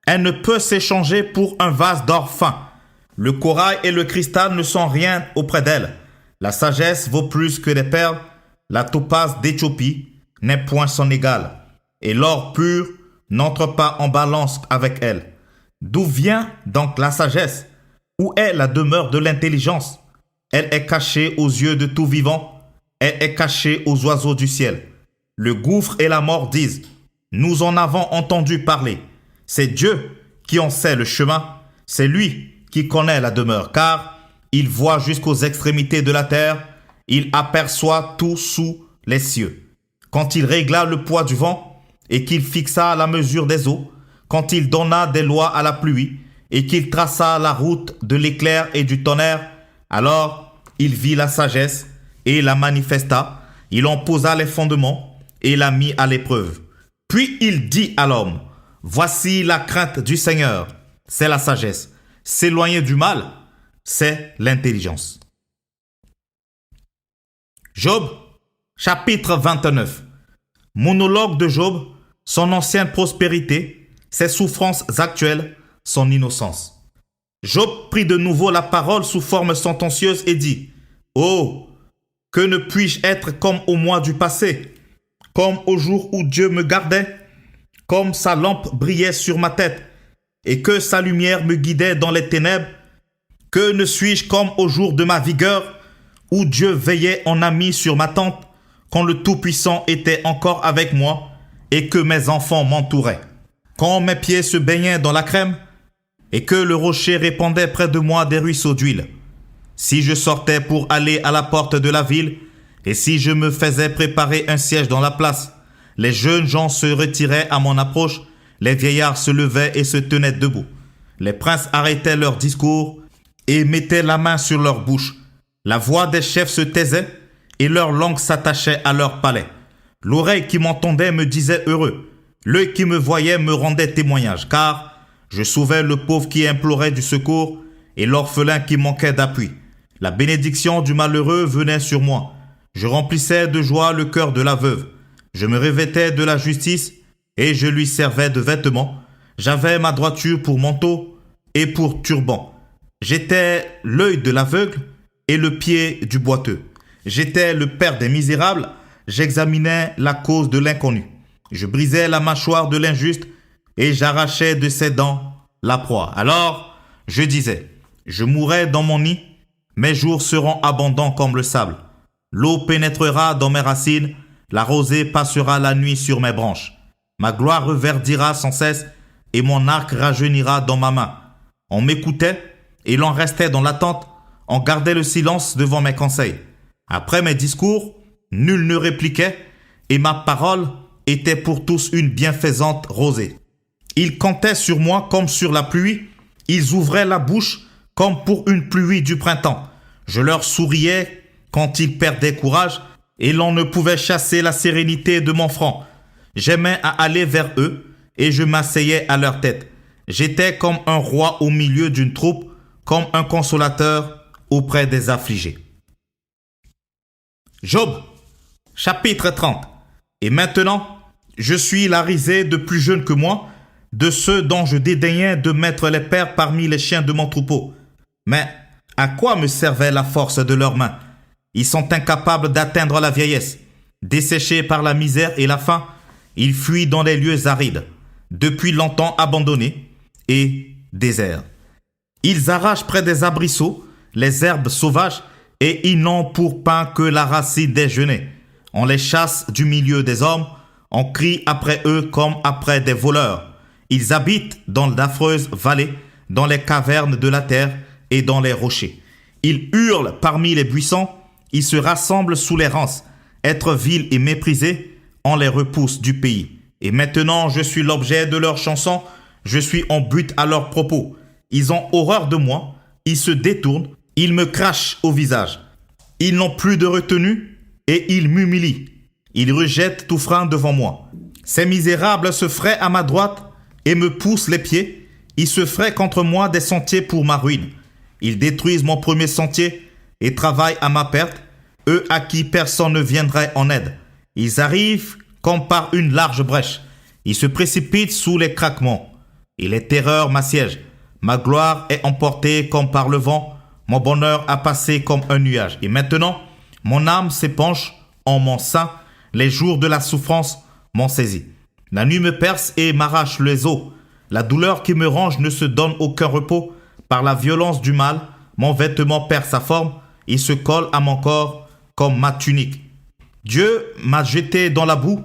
Elle ne peut s'échanger pour un vase d'or fin. Le corail et le cristal ne sont rien auprès d'elle. La sagesse vaut plus que les perles. La topaze d'Éthiopie n'est point son égale. Et l'or pur n'entre pas en balance avec elle. D'où vient donc la sagesse? Où est la demeure de l'intelligence? Elle est cachée aux yeux de tout vivant. Elle est cachée aux oiseaux du ciel. Le gouffre et la mort disent, nous en avons entendu parler. C'est Dieu qui en sait le chemin. C'est lui qui connaît la demeure, car il voit jusqu'aux extrémités de la terre. Il aperçoit tout sous les cieux. Quand il régla le poids du vent, et qu'il fixa la mesure des eaux, quand il donna des lois à la pluie, et qu'il traça la route de l'éclair et du tonnerre, alors il vit la sagesse, et la manifesta, il en posa les fondements, et la mit à l'épreuve. Puis il dit à l'homme, voici la crainte du Seigneur, c'est la sagesse. S'éloigner du mal, c'est l'intelligence. Job, chapitre 29. Monologue de Job, son ancienne prospérité, ses souffrances actuelles, son innocence. Job prit de nouveau la parole sous forme sentencieuse et dit, « Oh, que ne puis-je être comme au mois du passé, comme au jour où Dieu me gardait, comme sa lampe brillait sur ma tête, et que sa lumière me guidait dans les ténèbres, que ne suis-je comme au jour de ma vigueur, où Dieu veillait en ami sur ma tente, quand le Tout-Puissant était encore avec moi, et que mes enfants m'entouraient. Quand mes pieds se baignaient dans la crème, et que le rocher répandait près de moi des ruisseaux d'huile. Si je sortais pour aller à la porte de la ville, et si je me faisais préparer un siège dans la place, les jeunes gens se retiraient à mon approche, les vieillards se levaient et se tenaient debout. Les princes arrêtaient leur discours et mettaient la main sur leur bouche. La voix des chefs se taisait et leur langue s'attachait à leur palais. L'oreille qui m'entendait me disait heureux. L'œil qui me voyait me rendait témoignage, car je sauvais le pauvre qui implorait du secours et l'orphelin qui manquait d'appui. La bénédiction du malheureux venait sur moi. Je remplissais de joie le cœur de la veuve. Je me revêtais de la justice et je lui servais de vêtements. J'avais ma droiture pour manteau et pour turban. J'étais l'œil de l'aveugle et le pied du boiteux. J'étais le père des misérables. J'examinais la cause de l'inconnu. Je brisais la mâchoire de l'injuste et j'arrachais de ses dents la proie. Alors, je disais, je mourrai dans mon nid, mes jours seront abondants comme le sable. L'eau pénétrera dans mes racines, la rosée passera la nuit sur mes branches. Ma gloire reverdira sans cesse et mon arc rajeunira dans ma main. On m'écoutait et l'on restait dans l'attente. on gardait le silence devant mes conseils. Après mes discours, nul ne répliquait et ma parole était pour tous une bienfaisante rosée. Ils comptaient sur moi comme sur la pluie, ils ouvraient la bouche comme pour une pluie du printemps. Je leur souriais quand ils perdaient courage et l'on ne pouvait chasser la sérénité de mon front. J'aimais à aller vers eux et je m'asseyais à leur tête. J'étais comme un roi au milieu d'une troupe, comme un consolateur auprès des affligés. Job, chapitre 30. Et maintenant, je suis la risée de plus jeunes que moi, de ceux dont je dédaignais de mettre les pères parmi les chiens de mon troupeau. Mais à quoi me servait la force de leurs mains? Ils sont incapables d'atteindre la vieillesse. Desséchés par la misère et la faim, ils fuient dans les lieux arides, depuis longtemps abandonnés et déserts. Ils arrachent près des arbrisseaux les herbes sauvages et ils n'ont pour pain que la racine des genêts. On les chasse du milieu des hommes, on crie après eux comme après des voleurs. Ils habitent dans d'affreuses vallées, dans les cavernes de la terre et dans les rochers. Ils hurlent parmi les buissons, ils se rassemblent sous les ronces. Être vils et méprisés, on les repousse du pays. Et maintenant, je suis l'objet de leurs chansons, je suis en but à leurs propos. Ils ont horreur de moi, ils se détournent, ils me crachent au visage. Ils n'ont plus de retenue et ils m'humilient. Ils rejettent tout frein devant moi. Ces misérables se fraient à ma droite et me poussent les pieds. Ils se fraient contre moi des sentiers pour ma ruine. Ils détruisent mon premier sentier et travaillent à ma perte, eux à qui personne ne viendrait en aide. Ils arrivent comme par une large brèche. Ils se précipitent sous les craquements. Et les terreurs m'assiègent. Ma gloire est emportée comme par le vent. Mon bonheur a passé comme un nuage. Et maintenant, mon âme s'épanche en mon sein. Les jours de la souffrance m'ont saisi. La nuit me perce et m'arrache les os. La douleur qui me ronge ne se donne aucun repos. Par la violence du mal, mon vêtement perd sa forme. Il se colle à mon corps comme ma tunique. Dieu m'a jeté dans la boue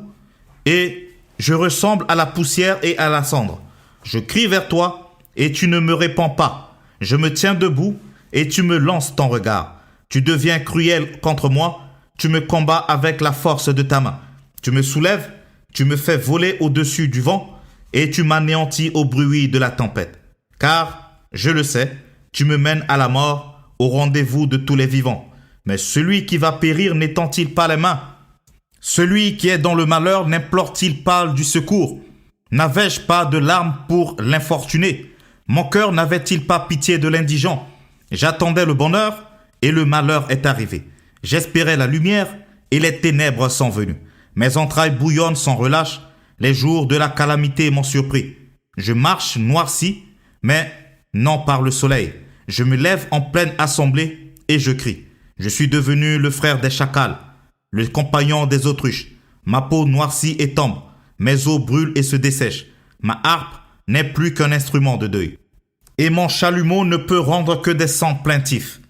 et je ressemble à la poussière et à la cendre. Je crie vers toi et tu ne me réponds pas. Je me tiens debout et tu me lances ton regard. Tu deviens cruel contre moi. Tu me combats avec la force de ta main. Tu me soulèves, tu me fais voler au-dessus du vent et tu m'anéantis au bruit de la tempête. Car, je le sais, tu me mènes à la mort, au rendez-vous de tous les vivants. Mais celui qui va périr n'étend-il pas les mains? Celui qui est dans le malheur n'implore-t-il pas du secours? N'avais-je pas de larmes pour l'infortuné? Mon cœur n'avait-il pas pitié de l'indigent? J'attendais le bonheur et le malheur est arrivé. J'espérais la lumière et les ténèbres sont venues. Mes entrailles bouillonnent sans relâche. Les jours de la calamité m'ont surpris. Je marche noirci, mais non par le soleil. Je me lève en pleine assemblée et je crie. Je suis devenu le frère des chacals, le compagnon des autruches. Ma peau noircit et tombe. Mes os brûlent et se dessèchent. Ma harpe n'est plus qu'un instrument de deuil. Et mon chalumeau ne peut rendre que des sons plaintifs.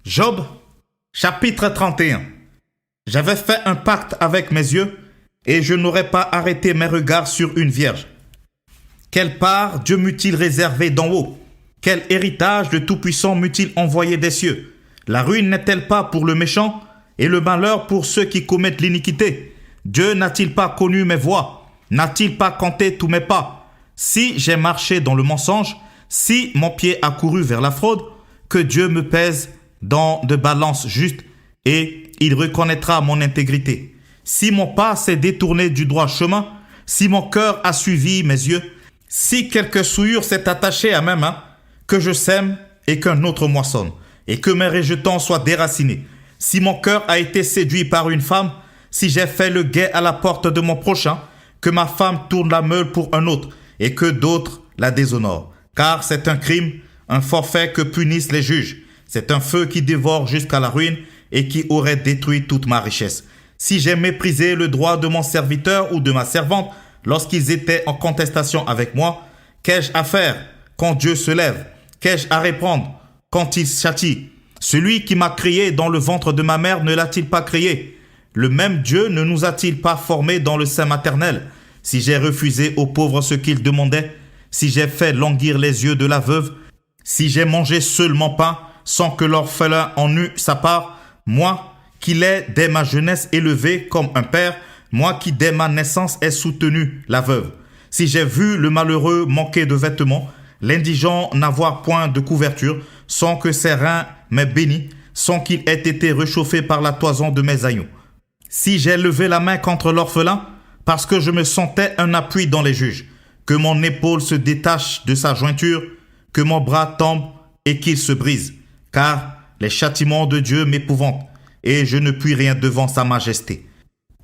Job, chapitre 31. J'avais fait un pacte avec mes yeux et je n'aurais pas arrêté mes regards sur une vierge. Quelle part Dieu m'eût-il réservé d'en haut? Quel héritage de Tout-Puissant m'eût-il envoyé des cieux? La ruine n'est-elle pas pour le méchant et le malheur pour ceux qui commettent l'iniquité? Dieu n'a-t-il pas connu mes voies? N'a-t-il pas compté tous mes pas? Si j'ai marché dans le mensonge, si mon pied a couru vers la fraude, que Dieu me pèse dans de balances justes et il reconnaîtra mon intégrité. Si mon pas s'est détourné du droit chemin, si mon cœur a suivi mes yeux, si quelque souillure s'est attachée à mes mains, que je sème et qu'un autre moissonne, et que mes rejetons soient déracinés. Si mon cœur a été séduit par une femme, si j'ai fait le guet à la porte de mon prochain, que ma femme tourne la meule pour un autre, et que d'autres la déshonorent. Car c'est un crime, un forfait que punissent les juges. C'est un feu qui dévore jusqu'à la ruine et qui aurait détruit toute ma richesse. Si j'ai méprisé le droit de mon serviteur ou de ma servante lorsqu'ils étaient en contestation avec moi, qu'ai-je à faire quand Dieu se lève? Qu'ai-je à répondre quand il châtie? Celui qui m'a créé dans le ventre de ma mère ne l'a-t-il pas créé? Le même Dieu ne nous a-t-il pas formés dans le sein maternel? Si j'ai refusé aux pauvres ce qu'ils demandaient, si j'ai fait languir les yeux de la veuve, Si j'ai mangé seul mon pain, sans que l'orphelin en eût sa part, moi qui l'ai dès ma jeunesse élevé comme un père, moi qui dès ma naissance ai soutenu la veuve. Si j'ai vu le malheureux manquer de vêtements, l'indigent n'avoir point de couverture, sans que ses reins m'aient béni, sans qu'il ait été réchauffé par la toison de mes agneaux. Si j'ai levé la main contre l'orphelin, parce que je me sentais un appui dans les juges, que mon épaule se détache de sa jointure, que mon bras tombe et qu'il se brise, car les châtiments de Dieu m'épouvantent, et je ne puis rien devant sa majesté.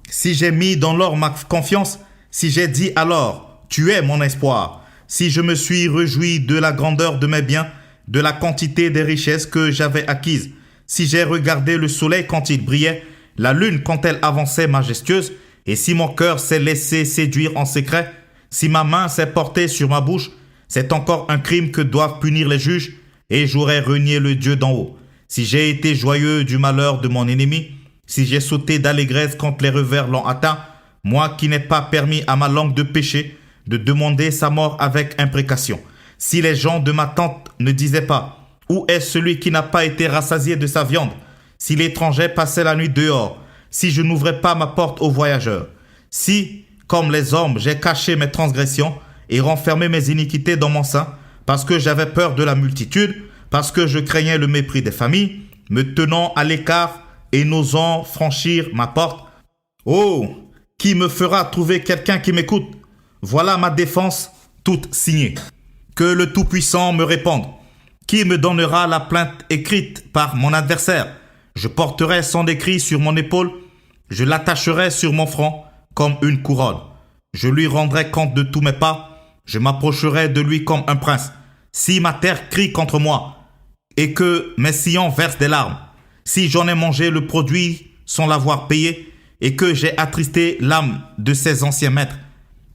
Si j'ai mis dans l'or ma confiance, si j'ai dit alors, tu es mon espoir, si je me suis réjoui de la grandeur de mes biens, de la quantité des richesses que j'avais acquises, si j'ai regardé le soleil quand il brillait, la lune quand elle avançait majestueuse, et si mon cœur s'est laissé séduire en secret, si ma main s'est portée sur ma bouche, c'est encore un crime que doivent punir les juges, et j'aurais renié le Dieu d'en haut. Si j'ai été joyeux du malheur de mon ennemi, si j'ai sauté d'allégresse quand les revers l'ont atteint, moi qui n'ai pas permis à ma langue de pécher, de demander sa mort avec imprécation. Si les gens de ma tente ne disaient pas, où est celui qui n'a pas été rassasié de sa viande? Si l'étranger passait la nuit dehors, si je n'ouvrais pas ma porte aux voyageurs, si, comme les hommes, j'ai caché mes transgressions et renfermé mes iniquités dans mon sein, parce que j'avais peur de la multitude, parce que je craignais le mépris des familles, me tenant à l'écart et n'osant franchir ma porte. Oh, qui me fera trouver quelqu'un qui m'écoute? Voilà ma défense toute signée. Que le Tout-Puissant me réponde. Qui me donnera la plainte écrite par mon adversaire? Je porterai son écrit sur mon épaule, je l'attacherai sur mon front comme une couronne. Je lui rendrai compte de tous mes pas, je m'approcherai de lui comme un prince. Si ma terre crie contre moi, et que mes sillons versent des larmes, si j'en ai mangé le produit sans l'avoir payé, et que j'ai attristé l'âme de ses anciens maîtres,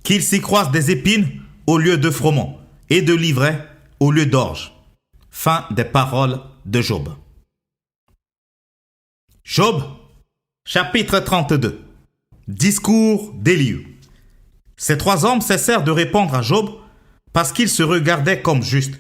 qu'il s'y croise des épines au lieu de froment, et de l'ivraie au lieu d'orge. Fin des paroles de Job. Job, chapitre 32. Discours d'Élihu. Ces trois hommes cessèrent de répondre à Job parce qu'ils se regardaient comme justes.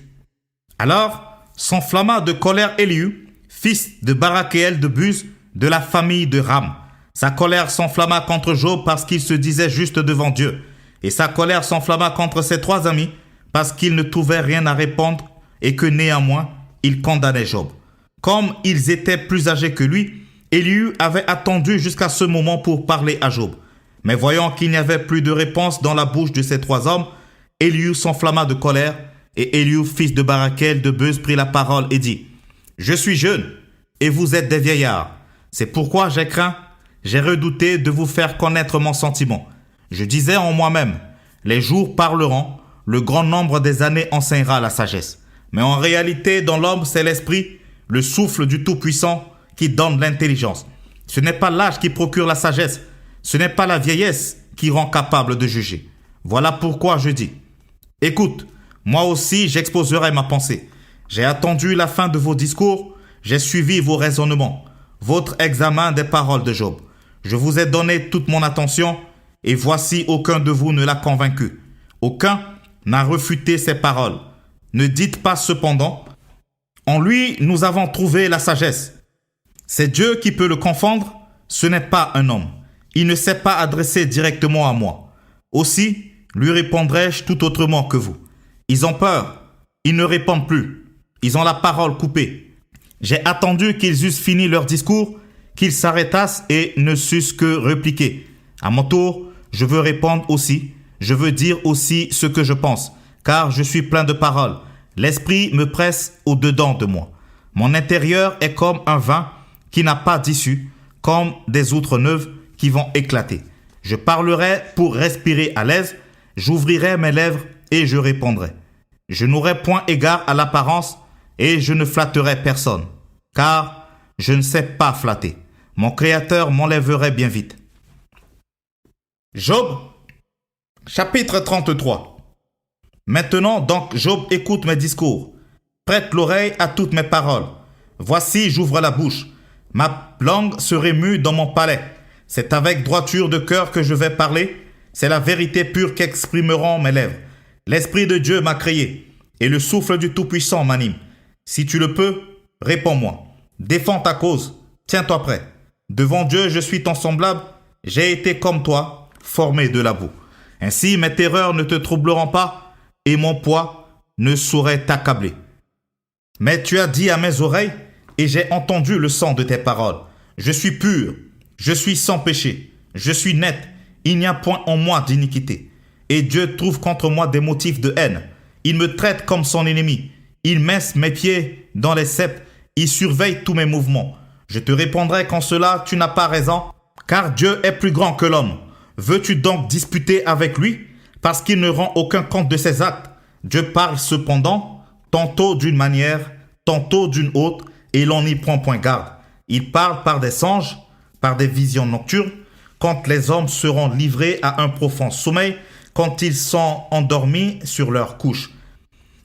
Alors s'enflamma de colère Élihu, fils de Barakéel de Buz, de la famille de Ram. Sa colère s'enflamma contre Job parce qu'il se disait juste devant Dieu. Et sa colère s'enflamma contre ses trois amis parce qu'ils ne trouvaient rien à répondre et que néanmoins, ils condamnaient Job. Comme ils étaient plus âgés que lui, Élihu avait attendu jusqu'à ce moment pour parler à Job. Mais voyant qu'il n'y avait plus de réponse dans la bouche de ces trois hommes, Élihu s'enflamma de colère, et Élihu, fils de Barakéel de Buz, prit la parole et dit : « Je suis jeune, et vous êtes des vieillards. C'est pourquoi j'ai craint, j'ai redouté de vous faire connaître mon sentiment. Je disais en moi-même : les jours parleront, le grand nombre des années enseignera la sagesse. Mais en réalité, dans l'homme, c'est l'esprit, le souffle du Tout-Puissant, qui donne l'intelligence. Ce n'est pas l'âge qui procure la sagesse, ce n'est pas la vieillesse qui rend capable de juger. Voilà pourquoi je dis : écoute, moi aussi j'exposerai ma pensée. J'ai attendu la fin de vos discours, j'ai suivi vos raisonnements, votre examen des paroles de Job. Je vous ai donné toute mon attention, et voici aucun de vous ne l'a convaincu. Aucun n'a refuté ses paroles. Ne dites pas cependant : en lui nous avons trouvé la sagesse. C'est Dieu qui peut le confondre, ce n'est pas un homme. Il ne s'est pas adressé directement à moi. Aussi, lui répondrai-je tout autrement que vous. Ils ont peur, ils ne répondent plus. Ils ont la parole coupée. J'ai attendu qu'ils eussent fini leur discours, qu'ils s'arrêtassent et ne sussent que répliquer. À mon tour, je veux répondre aussi, je veux dire aussi ce que je pense, car je suis plein de paroles. L'esprit me presse au-dedans de moi. Mon intérieur est comme un vin qui n'a pas d'issue, comme des outres neuves qui vont éclater. Je parlerai pour respirer à l'aise, j'ouvrirai mes lèvres et je répondrai. Je n'aurai point égard à l'apparence et je ne flatterai personne, car je ne sais pas flatter. Mon Créateur m'enlèverait bien vite. Job, chapitre 33. Maintenant donc, Job, écoute mes discours. Prête l'oreille à toutes mes paroles. Voici, j'ouvre la bouche. Ma langue se remue dans mon palais. C'est avec droiture de cœur que je vais parler. C'est la vérité pure qu'exprimeront mes lèvres. L'Esprit de Dieu m'a créé. et le souffle du Tout-Puissant m'anime. Si tu le peux, réponds-moi. Défends ta cause, tiens-toi prêt. Devant Dieu, je suis ton semblable, j'ai été comme toi, formé de la boue. Ainsi, mes terreurs ne te troubleront pas, et mon poids ne saurait t'accabler. Mais tu as dit à mes oreilles, et j'ai entendu le son de tes paroles. Je suis pur, je suis sans péché, je suis net, il n'y a point en moi d'iniquité. Et Dieu trouve contre moi des motifs de haine. Il me traite comme son ennemi. Il messe mes pieds dans les ceps. Il surveille tous mes mouvements. Je te répondrai qu'en cela tu n'as pas raison, car Dieu est plus grand que l'homme. Veux-tu donc disputer avec lui, parce qu'il ne rend aucun compte de ses actes? Dieu parle cependant, tantôt d'une manière, tantôt d'une autre, et l'on n'y prend point garde. Il parle par des songes, par des visions nocturnes, quand les hommes seront livrés à un profond sommeil, quand ils sont endormis sur leur couche.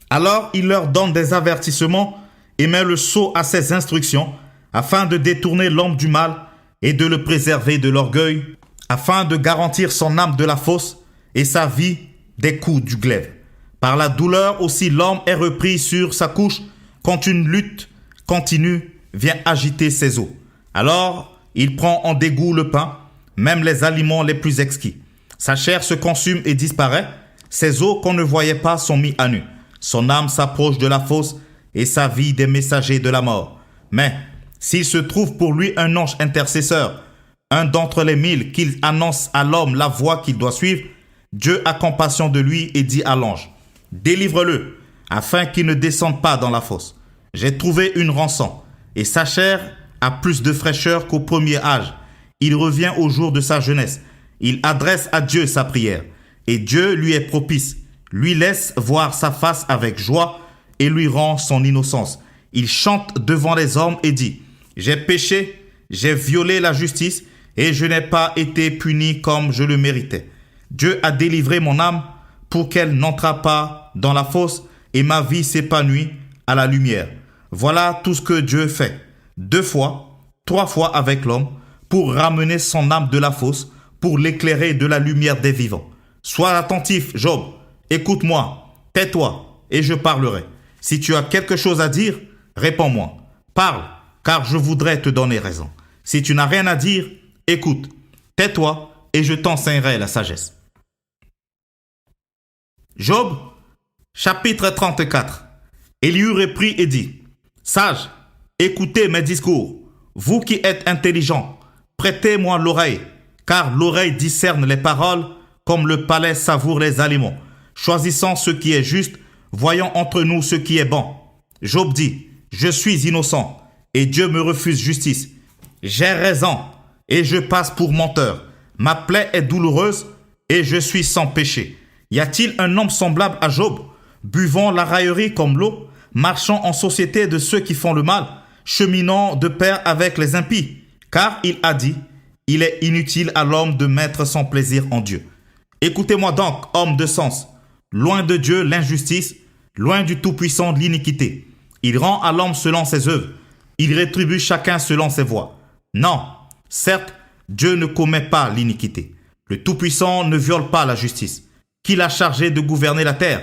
Alors il leur donne des avertissements et met le sceau à ses instructions, afin de détourner l'homme du mal et de le préserver de l'orgueil, afin de garantir son âme de la fosse et sa vie des coups du glaive. Par la douleur aussi l'homme est repris sur sa couche, quand une lutte continue vient agiter ses os. Alors il prend en dégoût le pain, même les aliments les plus exquis. Sa chair se consume et disparaît, ses os qu'on ne voyait pas sont mis à nu. Son âme s'approche de la fosse et sa vie des messagers de la mort. Mais s'il se trouve pour lui un ange intercesseur, un d'entre les 1000 qu'il annonce à l'homme la voie qu'il doit suivre, Dieu a compassion de lui et dit à l'ange, « Délivre-le, afin qu'il ne descende pas dans la fosse. J'ai trouvé une rançon, et sa chair a plus de fraîcheur qu'au premier âge. Il revient au jour de sa jeunesse. Il adresse à Dieu sa prière, et Dieu lui est propice, lui laisse voir sa face avec joie et lui rend son innocence. Il chante devant les hommes et dit, « J'ai péché, j'ai violé la justice, et je n'ai pas été puni comme je le méritais. Dieu a délivré mon âme pour qu'elle n'entrât pas dans la fosse, et ma vie s'épanouit à la lumière. » Voilà tout ce que Dieu fait, 2 fois, 3 fois avec l'homme, pour ramener son âme de la fosse, pour l'éclairer de la lumière des vivants. Sois attentif, Job, écoute-moi, tais-toi, et je parlerai. Si tu as quelque chose à dire, réponds-moi. Parle, car je voudrais te donner raison. Si tu n'as rien à dire, écoute, tais-toi, et je t'enseignerai la sagesse. Job, chapitre 34. Élihu reprit et dit, « Sages, écoutez mes discours. Vous qui êtes intelligents, prêtez-moi l'oreille, car l'oreille discerne les paroles, comme le palais savoure les aliments. Choisissons ce qui est juste, voyons entre nous ce qui est bon. » Job dit, « Je suis innocent, et Dieu me refuse justice. J'ai raison, et je passe pour menteur. Ma plaie est douloureuse, et je suis sans péché. Y a-t-il un homme semblable à Job, buvant la raillerie comme l'eau, marchant en société de ceux qui font le mal, cheminant de pair avec les impies? Car il a dit, il est inutile à l'homme de mettre son plaisir en Dieu. Écoutez-moi donc, hommes de sens. Loin de Dieu l'injustice, loin du Tout-Puissant l'iniquité. Il rend à l'homme selon ses œuvres. Il rétribue chacun selon ses voies. Non, certes, Dieu ne commet pas l'iniquité. Le Tout-Puissant ne viole pas la justice. Qui l'a chargé de gouverner la terre?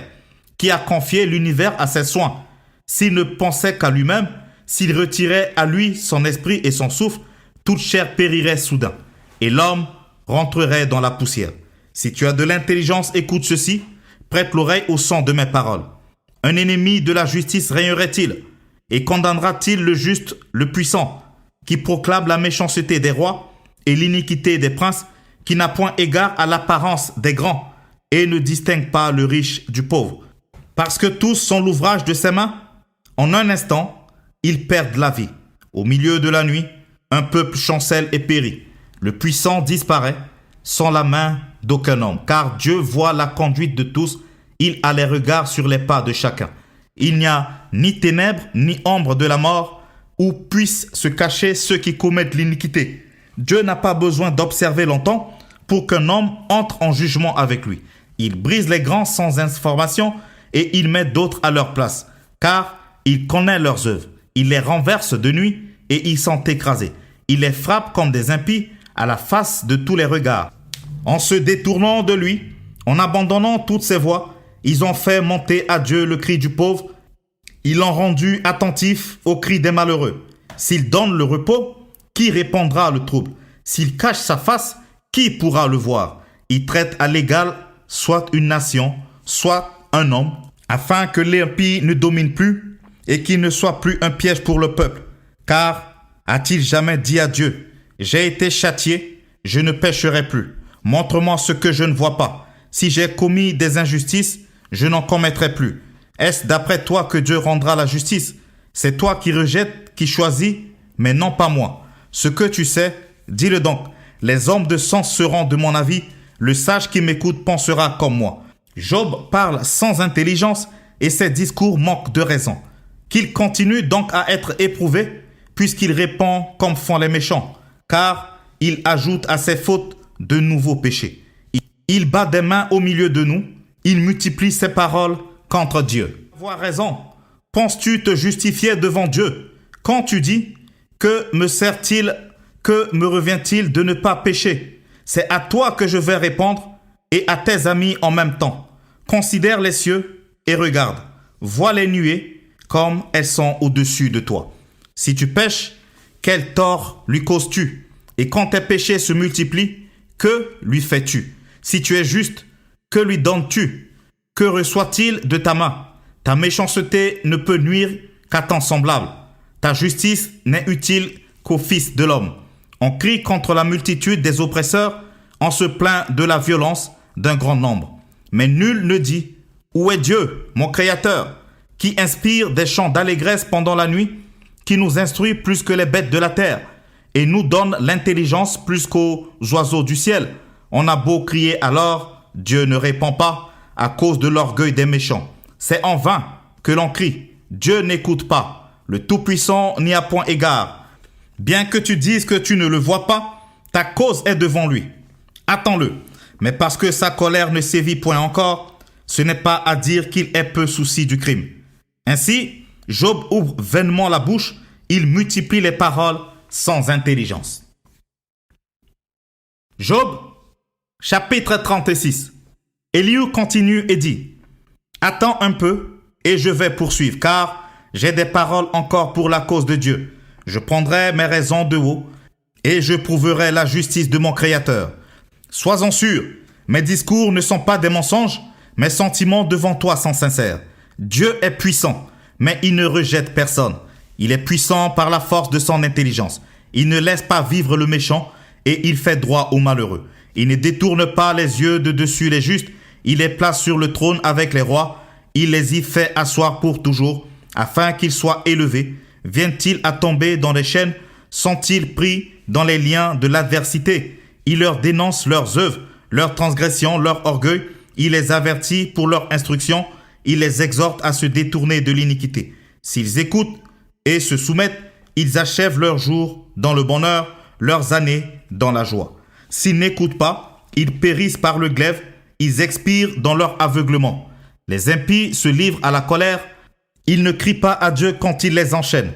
Qui a confié l'univers à ses soins? S'il ne pensait qu'à lui-même, s'il retirait à lui son esprit et son souffle, toute chair périrait soudain, et l'homme rentrerait dans la poussière. Si tu as de l'intelligence, écoute ceci, prête l'oreille au son de mes paroles. Un ennemi de la justice régnerait-il, et condamnera-t-il le juste, le puissant, qui proclame la méchanceté des rois et l'iniquité des princes, qui n'a point égard à l'apparence des grands, et ne distingue pas le riche du pauvre? Parce que tous sont l'ouvrage de ses mains, en un instant, ils perdent la vie. Au milieu de la nuit, un peuple chancelle et périt. Le puissant disparaît sans la main d'aucun homme, car Dieu voit la conduite de tous, il a les regards sur les pas de chacun. Il n'y a ni ténèbres ni ombre de la mort où puissent se cacher ceux qui commettent l'iniquité. Dieu n'a pas besoin d'observer longtemps pour qu'un homme entre en jugement avec lui. Il brise les grands sans information et il met d'autres à leur place, car il connaît leurs œuvres. Il les renverse de nuit et ils sont écrasés. Il les frappe comme des impies à la face de tous les regards. En se détournant de lui, en abandonnant toutes ses voies, Ils ont fait monter à Dieu le cri du pauvre. Ils l'ont rendu attentif au cri des malheureux. S'il donne le repos, qui répandra le trouble? S'il cache sa face, qui pourra le voir? Il traite à l'égal soit une nation, soit un homme, afin que l'impie ne domine plus et qu'il ne soit plus un piège pour le peuple. Car a-t-il jamais dit à Dieu, « J'ai été châtié, je ne pécherai plus. Montre-moi ce que je ne vois pas. Si j'ai commis des injustices, je n'en commettrai plus. » Est-ce d'après toi que Dieu rendra la justice? C'est toi qui rejettes, qui choisis, mais non pas moi. Ce que tu sais, dis-le donc. Les hommes de sens seront de mon avis. Le sage qui m'écoute pensera comme moi. Job parle sans intelligence et ses discours manquent de raison. Qu'il continue donc à être éprouvé, puisqu'il répond comme font les méchants, car il ajoute à ses fautes de nouveaux péchés. Il bat des mains au milieu de nous, il multiplie ses paroles contre Dieu. Avoir raison. Penses-tu te justifier devant Dieu quand tu dis « Que me sert-il, que me revient-il de ne pas pécher ?» C'est à toi que je vais répondre et à tes amis en même temps. Considère les cieux et regarde. Vois les nuées comme elles sont au-dessus de toi. Si tu pèches, quel tort lui causes-tu? Et quand tes péchés se multiplient, que lui fais-tu? Si tu es juste, que lui donnes-tu? Que reçoit-il de ta main? Ta méchanceté ne peut nuire qu'à ton semblable. Ta justice n'est utile qu'au Fils de l'homme. On crie contre la multitude des oppresseurs, on se plaint de la violence d'un grand nombre. Mais nul ne dit « Où est Dieu, mon Créateur, qui inspire des chants d'allégresse pendant la nuit, qui nous instruit plus que les bêtes de la terre et nous donne l'intelligence plus qu'aux oiseaux du ciel. On a beau crier alors, Dieu ne répond pas à cause de l'orgueil des méchants. C'est en vain que l'on crie, Dieu n'écoute pas, le Tout-Puissant n'y a point égard. Bien que tu dises que tu ne le vois pas, ta cause est devant lui. Attends-le, mais parce que sa colère ne sévit point encore, ce n'est pas à dire qu'il ait peu souci du crime. Ainsi, Job ouvre vainement la bouche, il multiplie les paroles sans intelligence. Job, chapitre 36. Élihu continue et dit, « Attends un peu et je vais poursuivre, car j'ai des paroles encore pour la cause de Dieu. Je prendrai mes raisons de haut et je prouverai la justice de mon Créateur. Sois-en sûr, mes discours ne sont pas des mensonges, mes sentiments devant toi sont sincères. Dieu est puissant, mais il ne rejette personne. Il est puissant par la force de son intelligence. Il ne laisse pas vivre le méchant et il fait droit aux malheureux. Il ne détourne pas les yeux de dessus les justes. Il les place sur le trône avec les rois. Il les y fait asseoir pour toujours, afin qu'ils soient élevés. Viennent-ils à tomber dans les chaînes? Sont-ils pris dans les liens de l'adversité? Il leur dénonce leurs œuvres, leurs transgressions, leur orgueil. Il les avertit pour leur instruction. Il les exhorte à se détourner de l'iniquité. S'ils écoutent et se soumettent, ils achèvent leurs jours dans le bonheur, leurs années dans la joie. S'ils n'écoutent pas, ils périssent par le glaive, ils expirent dans leur aveuglement. Les impies se livrent à la colère, ils ne crient pas à Dieu quand il les enchaîne.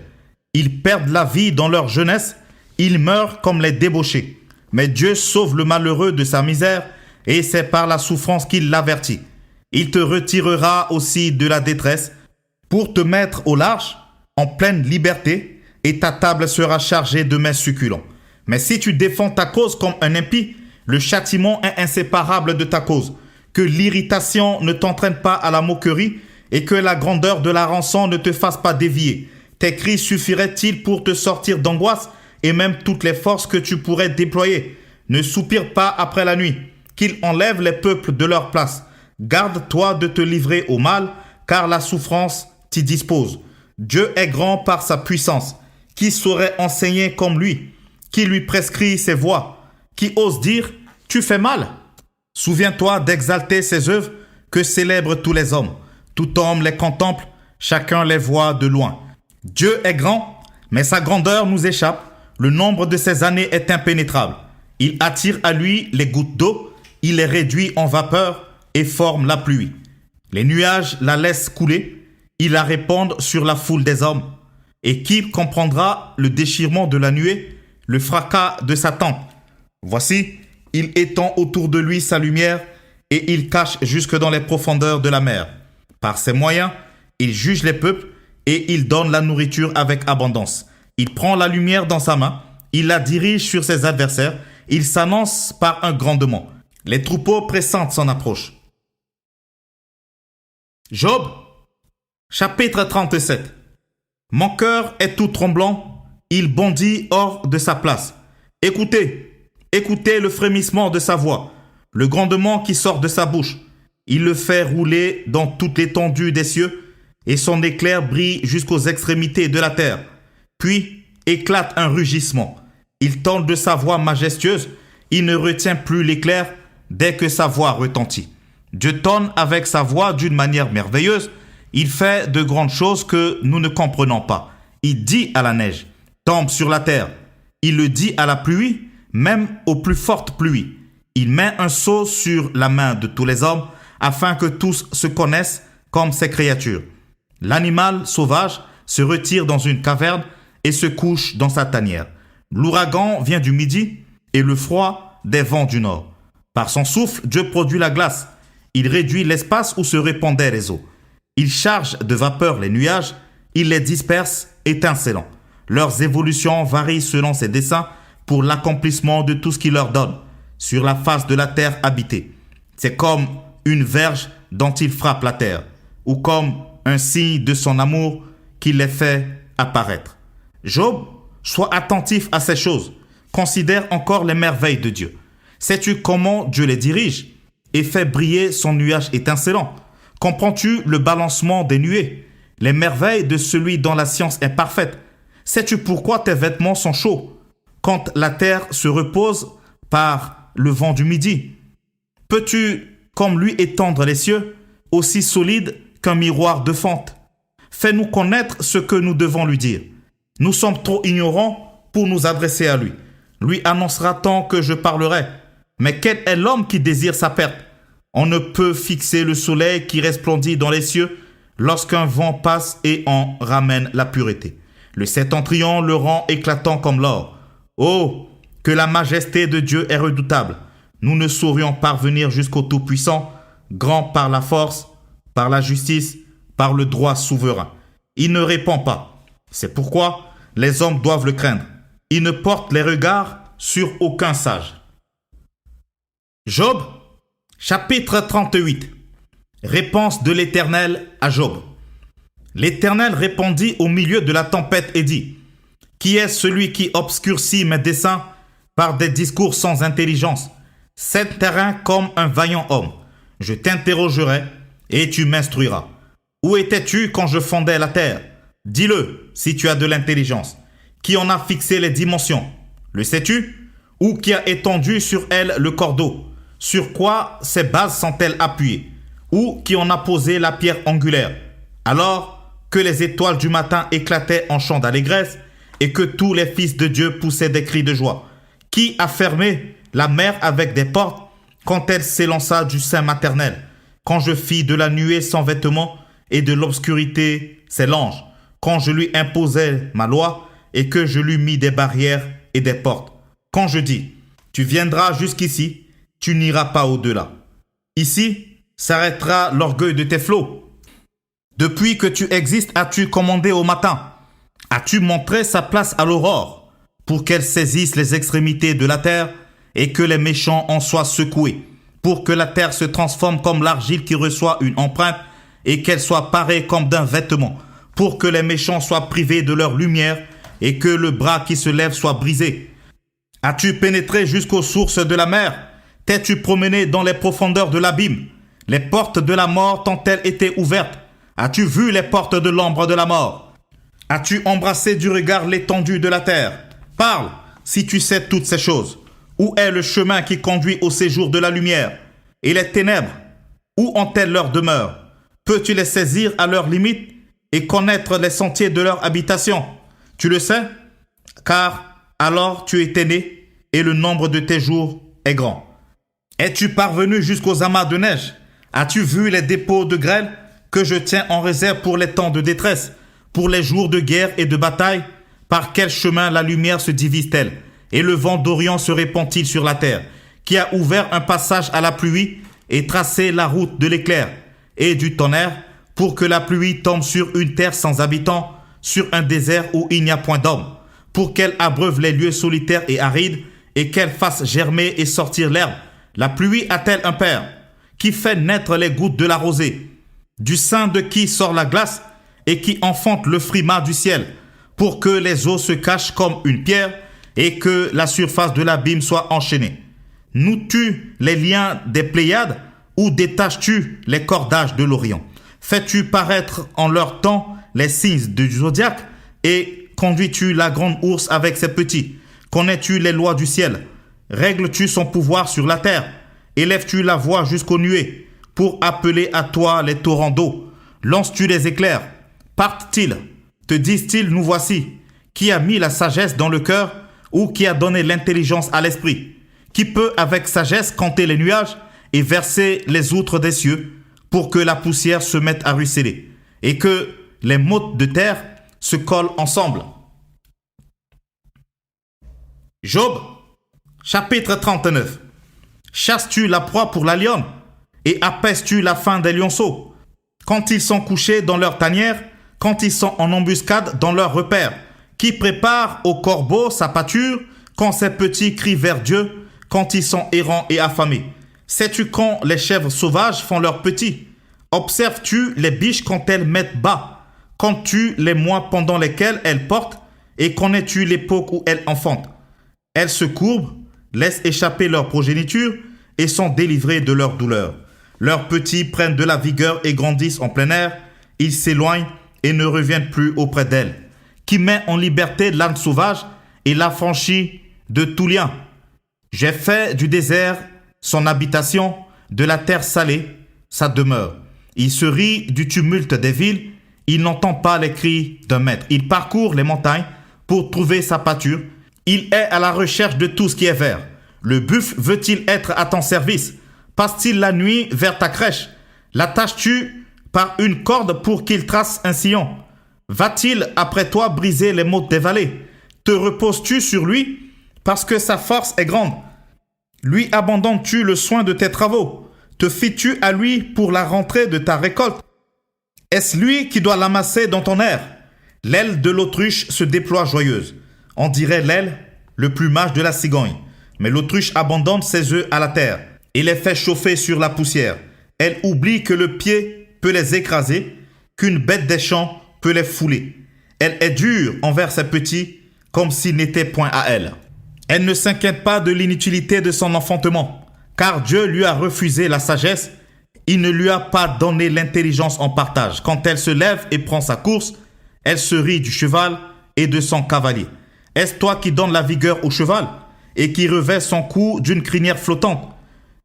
Ils perdent la vie dans leur jeunesse, ils meurent comme les débauchés. Mais Dieu sauve le malheureux de sa misère et c'est par la souffrance qu'il l'avertit. Il te retirera aussi de la détresse pour te mettre au large, en pleine liberté, et ta table sera chargée de mets succulents. Mais si tu défends ta cause comme un impie, le châtiment est inséparable de ta cause. Que l'irritation ne t'entraîne pas à la moquerie et que la grandeur de la rançon ne te fasse pas dévier. Tes cris suffiraient-ils pour te sortir d'angoisse et même toutes les forces que tu pourrais déployer? Ne soupire pas après la nuit, qu'il enlève les peuples de leur place. Garde-toi de te livrer au mal, car la souffrance t'y dispose. Dieu est grand par sa puissance. Qui saurait enseigner comme lui? Qui lui prescrit ses voies? Qui ose dire « Tu fais mal » Souviens-toi d'exalter ses œuvres que célèbrent tous les hommes. Tout homme les contemple, chacun les voit de loin. Dieu est grand, mais sa grandeur nous échappe. Le nombre de ses années est impénétrable. Il attire à lui les gouttes d'eau, il les réduit en vapeur et forme la pluie. Les nuages la laissent couler, ils la répandent sur la foule des hommes. Et qui comprendra le déchirement de la nuée, le fracas de sa tente? Voici, il étend autour de lui sa lumière et il cache jusque dans les profondeurs de la mer. Par ses moyens, il juge les peuples et il donne la nourriture avec abondance. Il prend la lumière dans sa main, il la dirige sur ses adversaires, il s'annonce par un grondement. Les troupeaux pressentent son approche. Job, chapitre 37. Mon cœur est tout tremblant, il bondit hors de sa place. Écoutez, écoutez le frémissement de sa voix, le grondement qui sort de sa bouche. Il le fait rouler dans toute l'étendue des cieux, et son éclair brille jusqu'aux extrémités de la terre. Puis éclate un rugissement. Il tente de sa voix majestueuse, il ne retient plus l'éclair dès que sa voix retentit. Dieu tonne avec sa voix d'une manière merveilleuse. Il fait de grandes choses que nous ne comprenons pas. Il dit à la neige, tombe sur la terre. Il le dit à la pluie, même aux plus fortes pluies. Il met un sceau sur la main de tous les hommes, afin que tous se connaissent comme ses créatures. L'animal sauvage se retire dans une caverne et se couche dans sa tanière. L'ouragan vient du midi et le froid des vents du nord. Par son souffle, Dieu produit la glace. Il réduit l'espace où se répandaient les eaux. Il charge de vapeur les nuages, il les disperse étincelants. Leurs évolutions varient selon ses desseins pour l'accomplissement de tout ce qu'il leur donne sur la face de la terre habitée. C'est comme une verge dont il frappe la terre, ou comme un signe de son amour qu'il les fait apparaître. Job, sois attentif à ces choses. Considère encore les merveilles de Dieu. Sais-tu comment Dieu les dirige et fait briller son nuage étincelant? Comprends-tu le balancement des nuées, les merveilles de celui dont la science est parfaite? Sais-tu pourquoi tes vêtements sont chauds quand la terre se repose par le vent du midi? Peux-tu, comme lui, étendre les cieux, aussi solides qu'un miroir de fente? Fais-nous connaître ce que nous devons lui dire. Nous sommes trop ignorants pour nous adresser à lui. Lui annoncera-t-on que je parlerai? Mais quel est l'homme qui désire sa perte? On ne peut fixer le soleil qui resplendit dans les cieux lorsqu'un vent passe et en ramène la pureté. Le septentrion le rend éclatant comme l'or. Oh, que la majesté de Dieu est redoutable. Nous ne saurions parvenir jusqu'au Tout-Puissant, grand par la force, par la justice, par le droit souverain. Il ne répond pas. C'est pourquoi les hommes doivent le craindre. Il ne porte les regards sur aucun sage. Job, chapitre 38. Réponse de l'Éternel à Job. L'Éternel répondit au milieu de la tempête et dit: Qui est celui qui obscurcit mes desseins par des discours sans intelligence? C'est terrain comme un vaillant homme. Je t'interrogerai et tu m'instruiras. Où étais-tu quand je fondais la terre? Dis-le si tu as de l'intelligence. Qui en a fixé les dimensions? Le sais-tu? Ou qui a étendu sur elle le cordeau? Sur quoi ses bases sont-elles appuyées? Ou qui en a posé la pierre angulaire? Alors que les étoiles du matin éclataient en chants d'allégresse et que tous les fils de Dieu poussaient des cris de joie. Qui a fermé la mer avec des portes quand elle s'élança du sein maternel? Quand je fis de la nuée sans vêtements et de l'obscurité ses langes? Quand je lui imposai ma loi et que je lui mis des barrières et des portes? Quand je dis: tu viendras jusqu'ici, tu n'iras pas au-delà. Ici s'arrêtera l'orgueil de tes flots. Depuis que tu existes, as-tu commandé au matin? As-tu montré sa place à l'aurore pour qu'elle saisisse les extrémités de la terre et que les méchants en soient secoués, pour que la terre se transforme comme l'argile qui reçoit une empreinte et qu'elle soit parée comme d'un vêtement, pour que les méchants soient privés de leur lumière et que le bras qui se lève soit brisé? As-tu pénétré jusqu'aux sources de la mer? T'es-tu promené dans les profondeurs de l'abîme? Les portes de la mort t'ont-elles été ouvertes? As-tu vu les portes de l'ombre de la mort? As-tu embrassé du regard l'étendue de la terre? Parle, si tu sais toutes ces choses. Où est le chemin qui conduit au séjour de la lumière? Et les ténèbres, où ont-elles leur demeure? Peux-tu les saisir à leurs limites et connaître les sentiers de leur habitation? Tu le sais, car alors tu étais né et le nombre de tes jours est grand. Es-tu parvenu jusqu'aux amas de neige? As-tu vu les dépôts de grêle que je tiens en réserve pour les temps de détresse, pour les jours de guerre et de bataille? Par quel chemin la lumière se divise-t-elle et le vent d'Orient se répand-il sur la terre? Qui a ouvert un passage à la pluie et tracer la route de l'éclair et du tonnerre pour que la pluie tombe sur une terre sans habitants, sur un désert où il n'y a point d'homme, pour qu'elle abreuve les lieux solitaires et arides et qu'elle fasse germer et sortir l'herbe. La pluie a-t-elle un père qui fait naître les gouttes de la rosée, du sein de qui sort la glace et qui enfante le frimas du ciel, pour que les eaux se cachent comme une pierre et que la surface de l'abîme soit enchaînée? Noues-tu les liens des Pléiades ou détaches-tu les cordages de l'Orient? Fais-tu paraître en leur temps les signes du zodiaque et conduis-tu la grande ours avec ses petits? Connais-tu les lois du ciel? Règles-tu son pouvoir sur la terre? Élèves-tu la voix jusqu'aux nuées pour appeler à toi les torrents d'eau? Lances-tu des éclairs? Partent-ils? Te disent-ils, nous voici? Qui a mis la sagesse dans le cœur ou qui a donné l'intelligence à l'esprit? Qui peut avec sagesse compter les nuages et verser les outres des cieux pour que la poussière se mette à ruisseler et que les mottes de terre se collent ensemble? Job, chapitre 39. Chasses-tu la proie pour la lionne et apaises-tu la faim des lionceaux? Quand ils sont couchés dans leur tanière, quand ils sont en embuscade dans leur repère, qui prépare au corbeau sa pâture, quand ses petits crient vers Dieu, quand ils sont errants et affamés? Sais-tu quand les chèvres sauvages font leurs petits? Observes-tu les biches quand elles mettent bas? Comptes-tu les mois pendant lesquels elles portent? Et connais-tu l'époque où elles enfantent? Elles se courbent, laissent échapper leur progéniture et sont délivrées de leur douleur. Leurs petits prennent de la vigueur et grandissent en plein air. Ils s'éloignent et ne reviennent plus auprès d'elles. Qui met en liberté l'âne sauvage et l'affranchit de tout lien. J'ai fait du désert son habitation, de la terre salée sa demeure. Il se rit du tumulte des villes, il n'entend pas les cris d'un maître. Il parcourt les montagnes pour trouver sa pâture. Il est à la recherche de tout ce qui est vert. Le buffle veut-il être à ton service? Passe-t-il la nuit vers ta crèche? L'attaches-tu par une corde pour qu'il trace un sillon? Va-t-il après toi briser les mottes des vallées? Te reposes-tu sur lui parce que sa force est grande? Lui abandonnes-tu le soin de tes travaux? Te fies-tu à lui pour la rentrée de ta récolte? Est-ce lui qui doit l'amasser dans ton air? L'aile de l'autruche se déploie joyeuse. On dirait l'aile, le plumage de la cigogne. Mais l'autruche abandonne ses œufs à la terre et les fait chauffer sur la poussière. Elle oublie que le pied peut les écraser, qu'une bête des champs peut les fouler. Elle est dure envers ses petits, comme s'ils n'étaient point à elle. Elle ne s'inquiète pas de l'inutilité de son enfantement, car Dieu lui a refusé la sagesse. Il ne lui a pas donné l'intelligence en partage. Quand elle se lève et prend sa course, elle se rit du cheval et de son cavalier. Est-ce toi qui donnes la vigueur au cheval et qui revêt son cou d'une crinière flottante?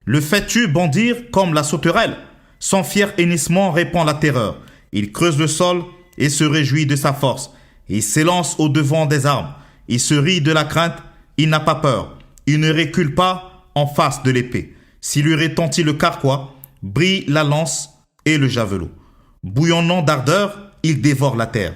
Le fais-tu bondir comme la sauterelle? Son fier hennissement répand la terreur. Il creuse le sol et se réjouit de sa force. Il s'élance au-devant des armes. Il se rit de la crainte. Il n'a pas peur. Il ne recule pas en face de l'épée. S'il lui retentit le carquois, brille la lance et le javelot. Bouillonnant d'ardeur, il dévore la terre.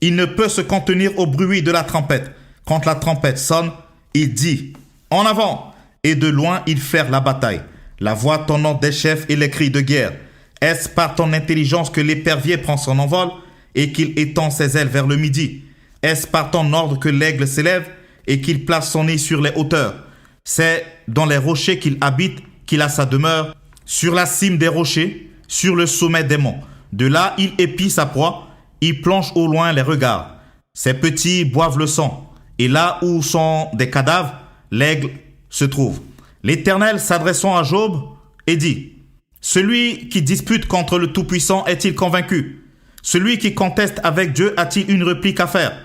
Il ne peut se contenir au bruit de la trompette. Quand la trompette sonne, il dit « En avant !» et de loin il flaire la bataille. La voix tonnante des chefs et les cris de guerre. Est-ce par ton intelligence que l'épervier prend son envol et qu'il étend ses ailes vers le midi? Est-ce par ton ordre que l'aigle s'élève et qu'il place son nid sur les hauteurs? C'est dans les rochers qu'il habite qu'il a sa demeure, sur la cime des rochers, sur le sommet des monts. De là, il épie sa proie, il plonge au loin les regards. Ses petits boivent le sang, et là où sont des cadavres, l'aigle se trouve. L'Éternel s'adressant à Job et dit « Celui qui dispute contre le Tout-Puissant est-il convaincu? Celui qui conteste avec Dieu a-t-il une réplique à faire ?»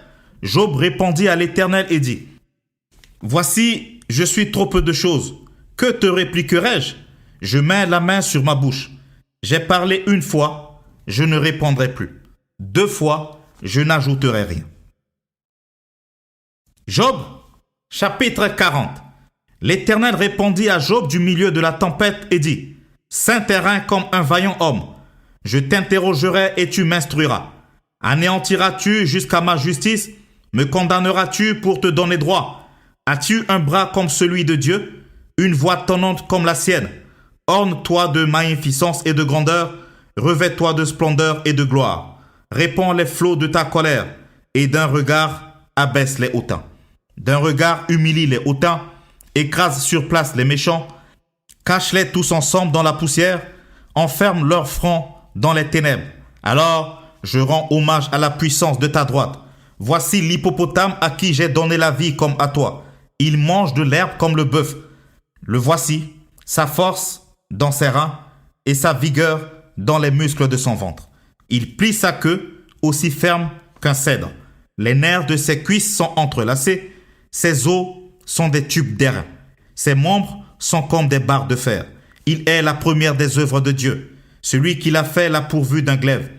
Job répondit à l'Éternel et dit « Voici, je suis trop peu de choses. Que te répliquerai-je? Je mets la main sur ma bouche. J'ai parlé une fois, je ne répondrai plus. 2 fois, je n'ajouterai rien. » Job, chapitre 40. L'Éternel répondit à Job du milieu de la tempête et dit « Saint terrain comme un vaillant homme, je t'interrogerai et tu m'instruiras. Anéantiras-tu jusqu'à ma justice? Me condamneras-tu pour te donner droit? As-tu un bras comme celui de Dieu? Une voix tonnante comme la sienne? Orne-toi de magnificence et de grandeur, revêt-toi de splendeur et de gloire. Répands les flots de ta colère, et d'un regard abaisse les hautains. D'un regard humilie les hautains, écrase sur place les méchants, cache-les tous ensemble dans la poussière, enferme leurs fronts dans les ténèbres. Alors, je rends hommage à la puissance de ta droite. Voici l'hippopotame à qui j'ai donné la vie comme à toi. Il mange de l'herbe comme le bœuf. Le voici, sa force dans ses reins et sa vigueur dans les muscles de son ventre. Il plie sa queue aussi ferme qu'un cèdre. Les nerfs de ses cuisses sont entrelacés. Ses os sont des tubes d'airain. Ses membres sont comme des barres de fer. Il est la première des œuvres de Dieu. Celui qui l'a fait l'a pourvu d'un glaive.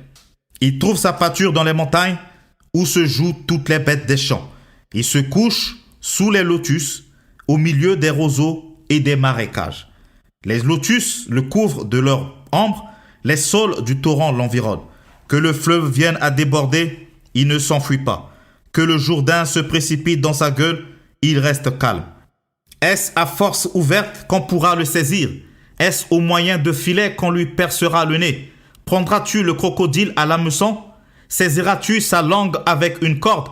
Il trouve sa pâture dans les montagnes où se jouent toutes les bêtes des champs. Il se couche sous les lotus, au milieu des roseaux et des marécages. Les lotus le couvrent de leur ombre, les saules du torrent l'environnent. Que le fleuve vienne à déborder, il ne s'enfuit pas. Que le Jourdain se précipite dans sa gueule, il reste calme. Est-ce à force ouverte qu'on pourra le saisir? Est-ce au moyen de filets qu'on lui percera le nez? Prendras-tu le crocodile à l'hameçon? Saisiras-tu sa langue avec une corde?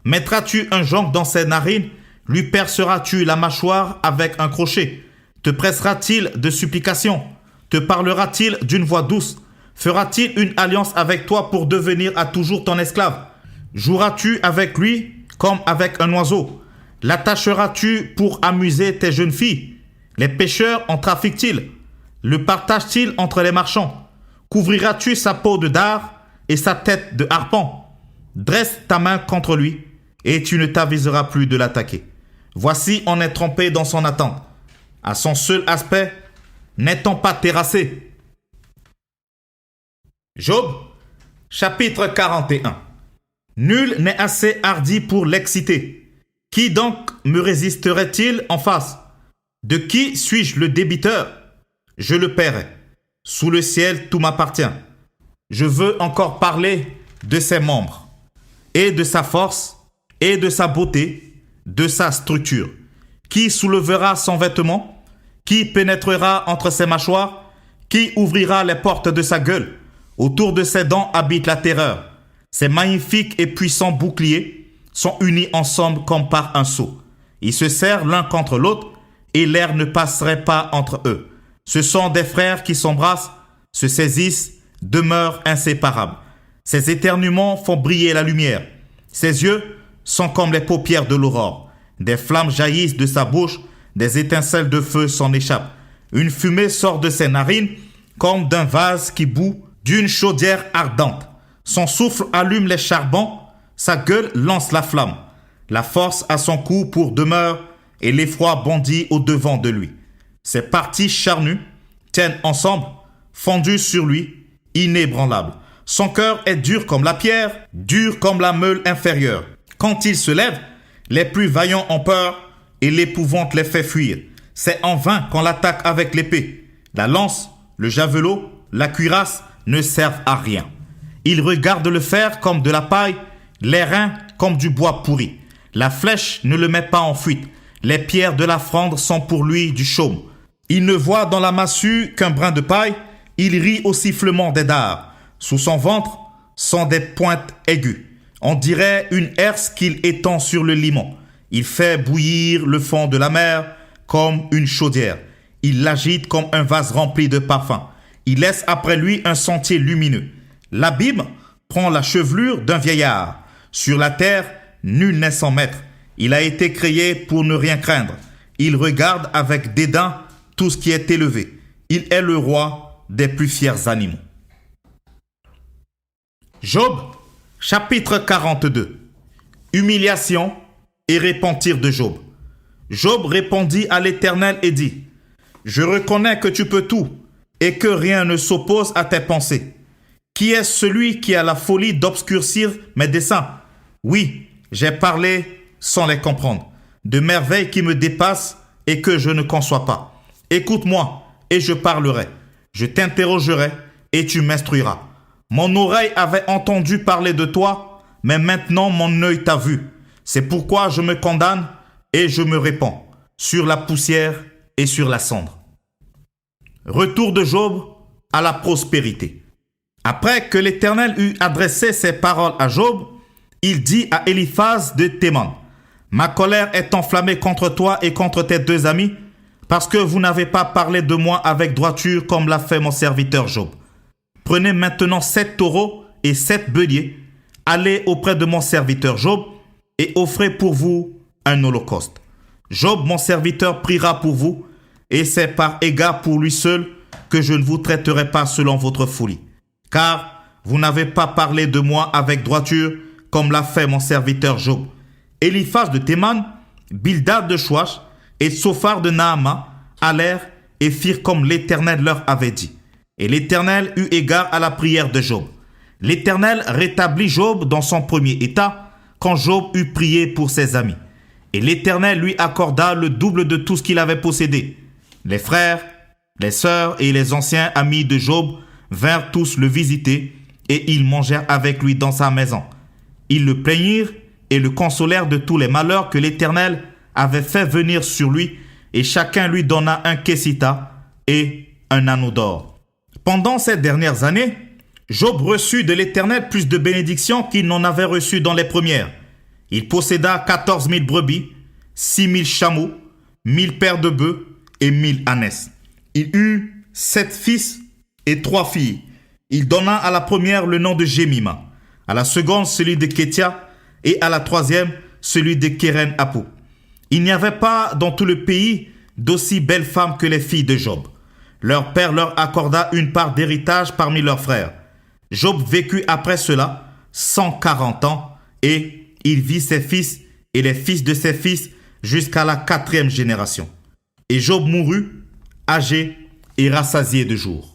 Mettras-tu un jonc dans ses narines? Lui perceras-tu la mâchoire avec un crochet? Te pressera-t-il de supplications? Te parlera-t-il d'une voix douce? Fera-t-il une alliance avec toi pour devenir à toujours ton esclave? Joueras-tu avec lui comme avec un oiseau? L'attacheras-tu pour amuser tes jeunes filles? Les pêcheurs en trafiquent-ils? Le partagent-ils entre les marchands? Couvriras-tu sa peau de dard et sa tête de harpon? Dresse ta main contre lui et tu ne t'aviseras plus de l'attaquer. Voici, on est trompé dans son attente. À son seul aspect, n'est-on pas terrassé? Job, chapitre 41. Nul n'est assez hardi pour l'exciter. Qui donc me résisterait-il en face? De qui suis-je le débiteur? Je le paierai. Sous le ciel, tout m'appartient. Je veux encore parler de ses membres, et de sa force, et de sa beauté, de sa structure. Qui soulevera son vêtement? Qui pénétrera entre ses mâchoires? Qui ouvrira les portes de sa gueule? Autour de ses dents habite la terreur. Ses magnifiques et puissants boucliers sont unis ensemble comme par un sceau. Ils se serrent l'un contre l'autre et l'air ne passerait pas entre eux. Ce sont des frères qui s'embrassent, se saisissent, demeurent inséparables. Ses éternuements font briller la lumière. Ses yeux sont comme les paupières de l'aurore. Des flammes jaillissent de sa bouche, des étincelles de feu s'en échappent. Une fumée sort de ses narines comme d'un vase qui bout d'une chaudière ardente. Son souffle allume les charbons, sa gueule lance la flamme. La force a son cou pour demeure et l'effroi bondit au-devant de lui. Ses parties charnues tiennent ensemble, fondues sur lui, inébranlables. Son cœur est dur comme la pierre, dur comme la meule inférieure. Quand il se lève, les plus vaillants ont peur et l'épouvante les fait fuir. C'est en vain qu'on l'attaque avec l'épée. La lance, le javelot, la cuirasse ne servent à rien. Il regarde le fer comme de la paille, les reins comme du bois pourri. La flèche ne le met pas en fuite. Les pierres de la fronde sont pour lui du chaume. Il ne voit dans la massue qu'un brin de paille. Il rit au sifflement des dards. Sous son ventre sont des pointes aiguës. On dirait une herse qu'il étend sur le limon. Il fait bouillir le fond de la mer comme une chaudière. Il l'agite comme un vase rempli de parfums. Il laisse après lui un sentier lumineux. L'abîme prend la chevelure d'un vieillard. Sur la terre, nul n'est sans maître. Il a été créé pour ne rien craindre. Il regarde avec dédain tout ce qui est élevé. Il est le roi des plus fiers animaux. Job, chapitre 42. Humiliation et repentir de Job. Job répondit à l'Éternel et dit: Je reconnais que tu peux tout et que rien ne s'oppose à tes pensées. Qui est celui qui a la folie d'obscurcir mes desseins? Oui, j'ai parlé sans les comprendre, de merveilles qui me dépassent et que je ne conçois pas. Écoute-moi et je parlerai. Je t'interrogerai et tu m'instruiras. Mon oreille avait entendu parler de toi, mais maintenant mon œil t'a vu. C'est pourquoi je me condamne et je me répands sur la poussière et sur la cendre. Retour de Job à la prospérité. Après que l'Éternel eut adressé ces paroles à Job, il dit à Eliphaz de Théman, « Ma colère est enflammée contre toi et contre tes deux amis, parce que vous n'avez pas parlé de moi avec droiture comme l'a fait mon serviteur Job. Prenez maintenant 7 taureaux et 7 béliers, allez auprès de mon serviteur Job et offrez pour vous un holocauste. Job, mon serviteur, priera pour vous, et c'est par égard pour lui seul que je ne vous traiterai pas selon votre folie. Car vous n'avez pas parlé de moi avec droiture, comme l'a fait mon serviteur Job. » Eliphaz de Théman, Bildad de Chouach et Sophar de Naama allèrent et firent comme l'Éternel leur avait dit. Et l'Éternel eut égard à la prière de Job. L'Éternel rétablit Job dans son premier état, quand Job eut prié pour ses amis. Et l'Éternel lui accorda le double de tout ce qu'il avait possédé. Les frères, les sœurs et les anciens amis de Job vinrent tous le visiter, et ils mangèrent avec lui dans sa maison. Ils le plaignirent et le consolèrent de tous les malheurs que l'Éternel avait fait venir sur lui, et chacun lui donna un kessita et un anneau d'or. Pendant ces dernières années, Job reçut de l'Éternel plus de bénédictions qu'il n'en avait reçu dans les premières. Il posséda 14 000 brebis, 6 000 chameaux, 1000 paires de bœufs et 1000 ânesses. Il eut 7 fils et 3 filles. Il donna à la première le nom de Jémima, à la seconde celui de Kétia et à la troisième celui de Kéren-Apou. Il n'y avait pas dans tout le pays d'aussi belles femmes que les filles de Job. Leur père leur accorda une part d'héritage parmi leurs frères. Job vécut après cela 140 ans et il vit ses fils et les fils de ses fils jusqu'à la 4e génération. Et Job mourut, âgé et rassasié de jours.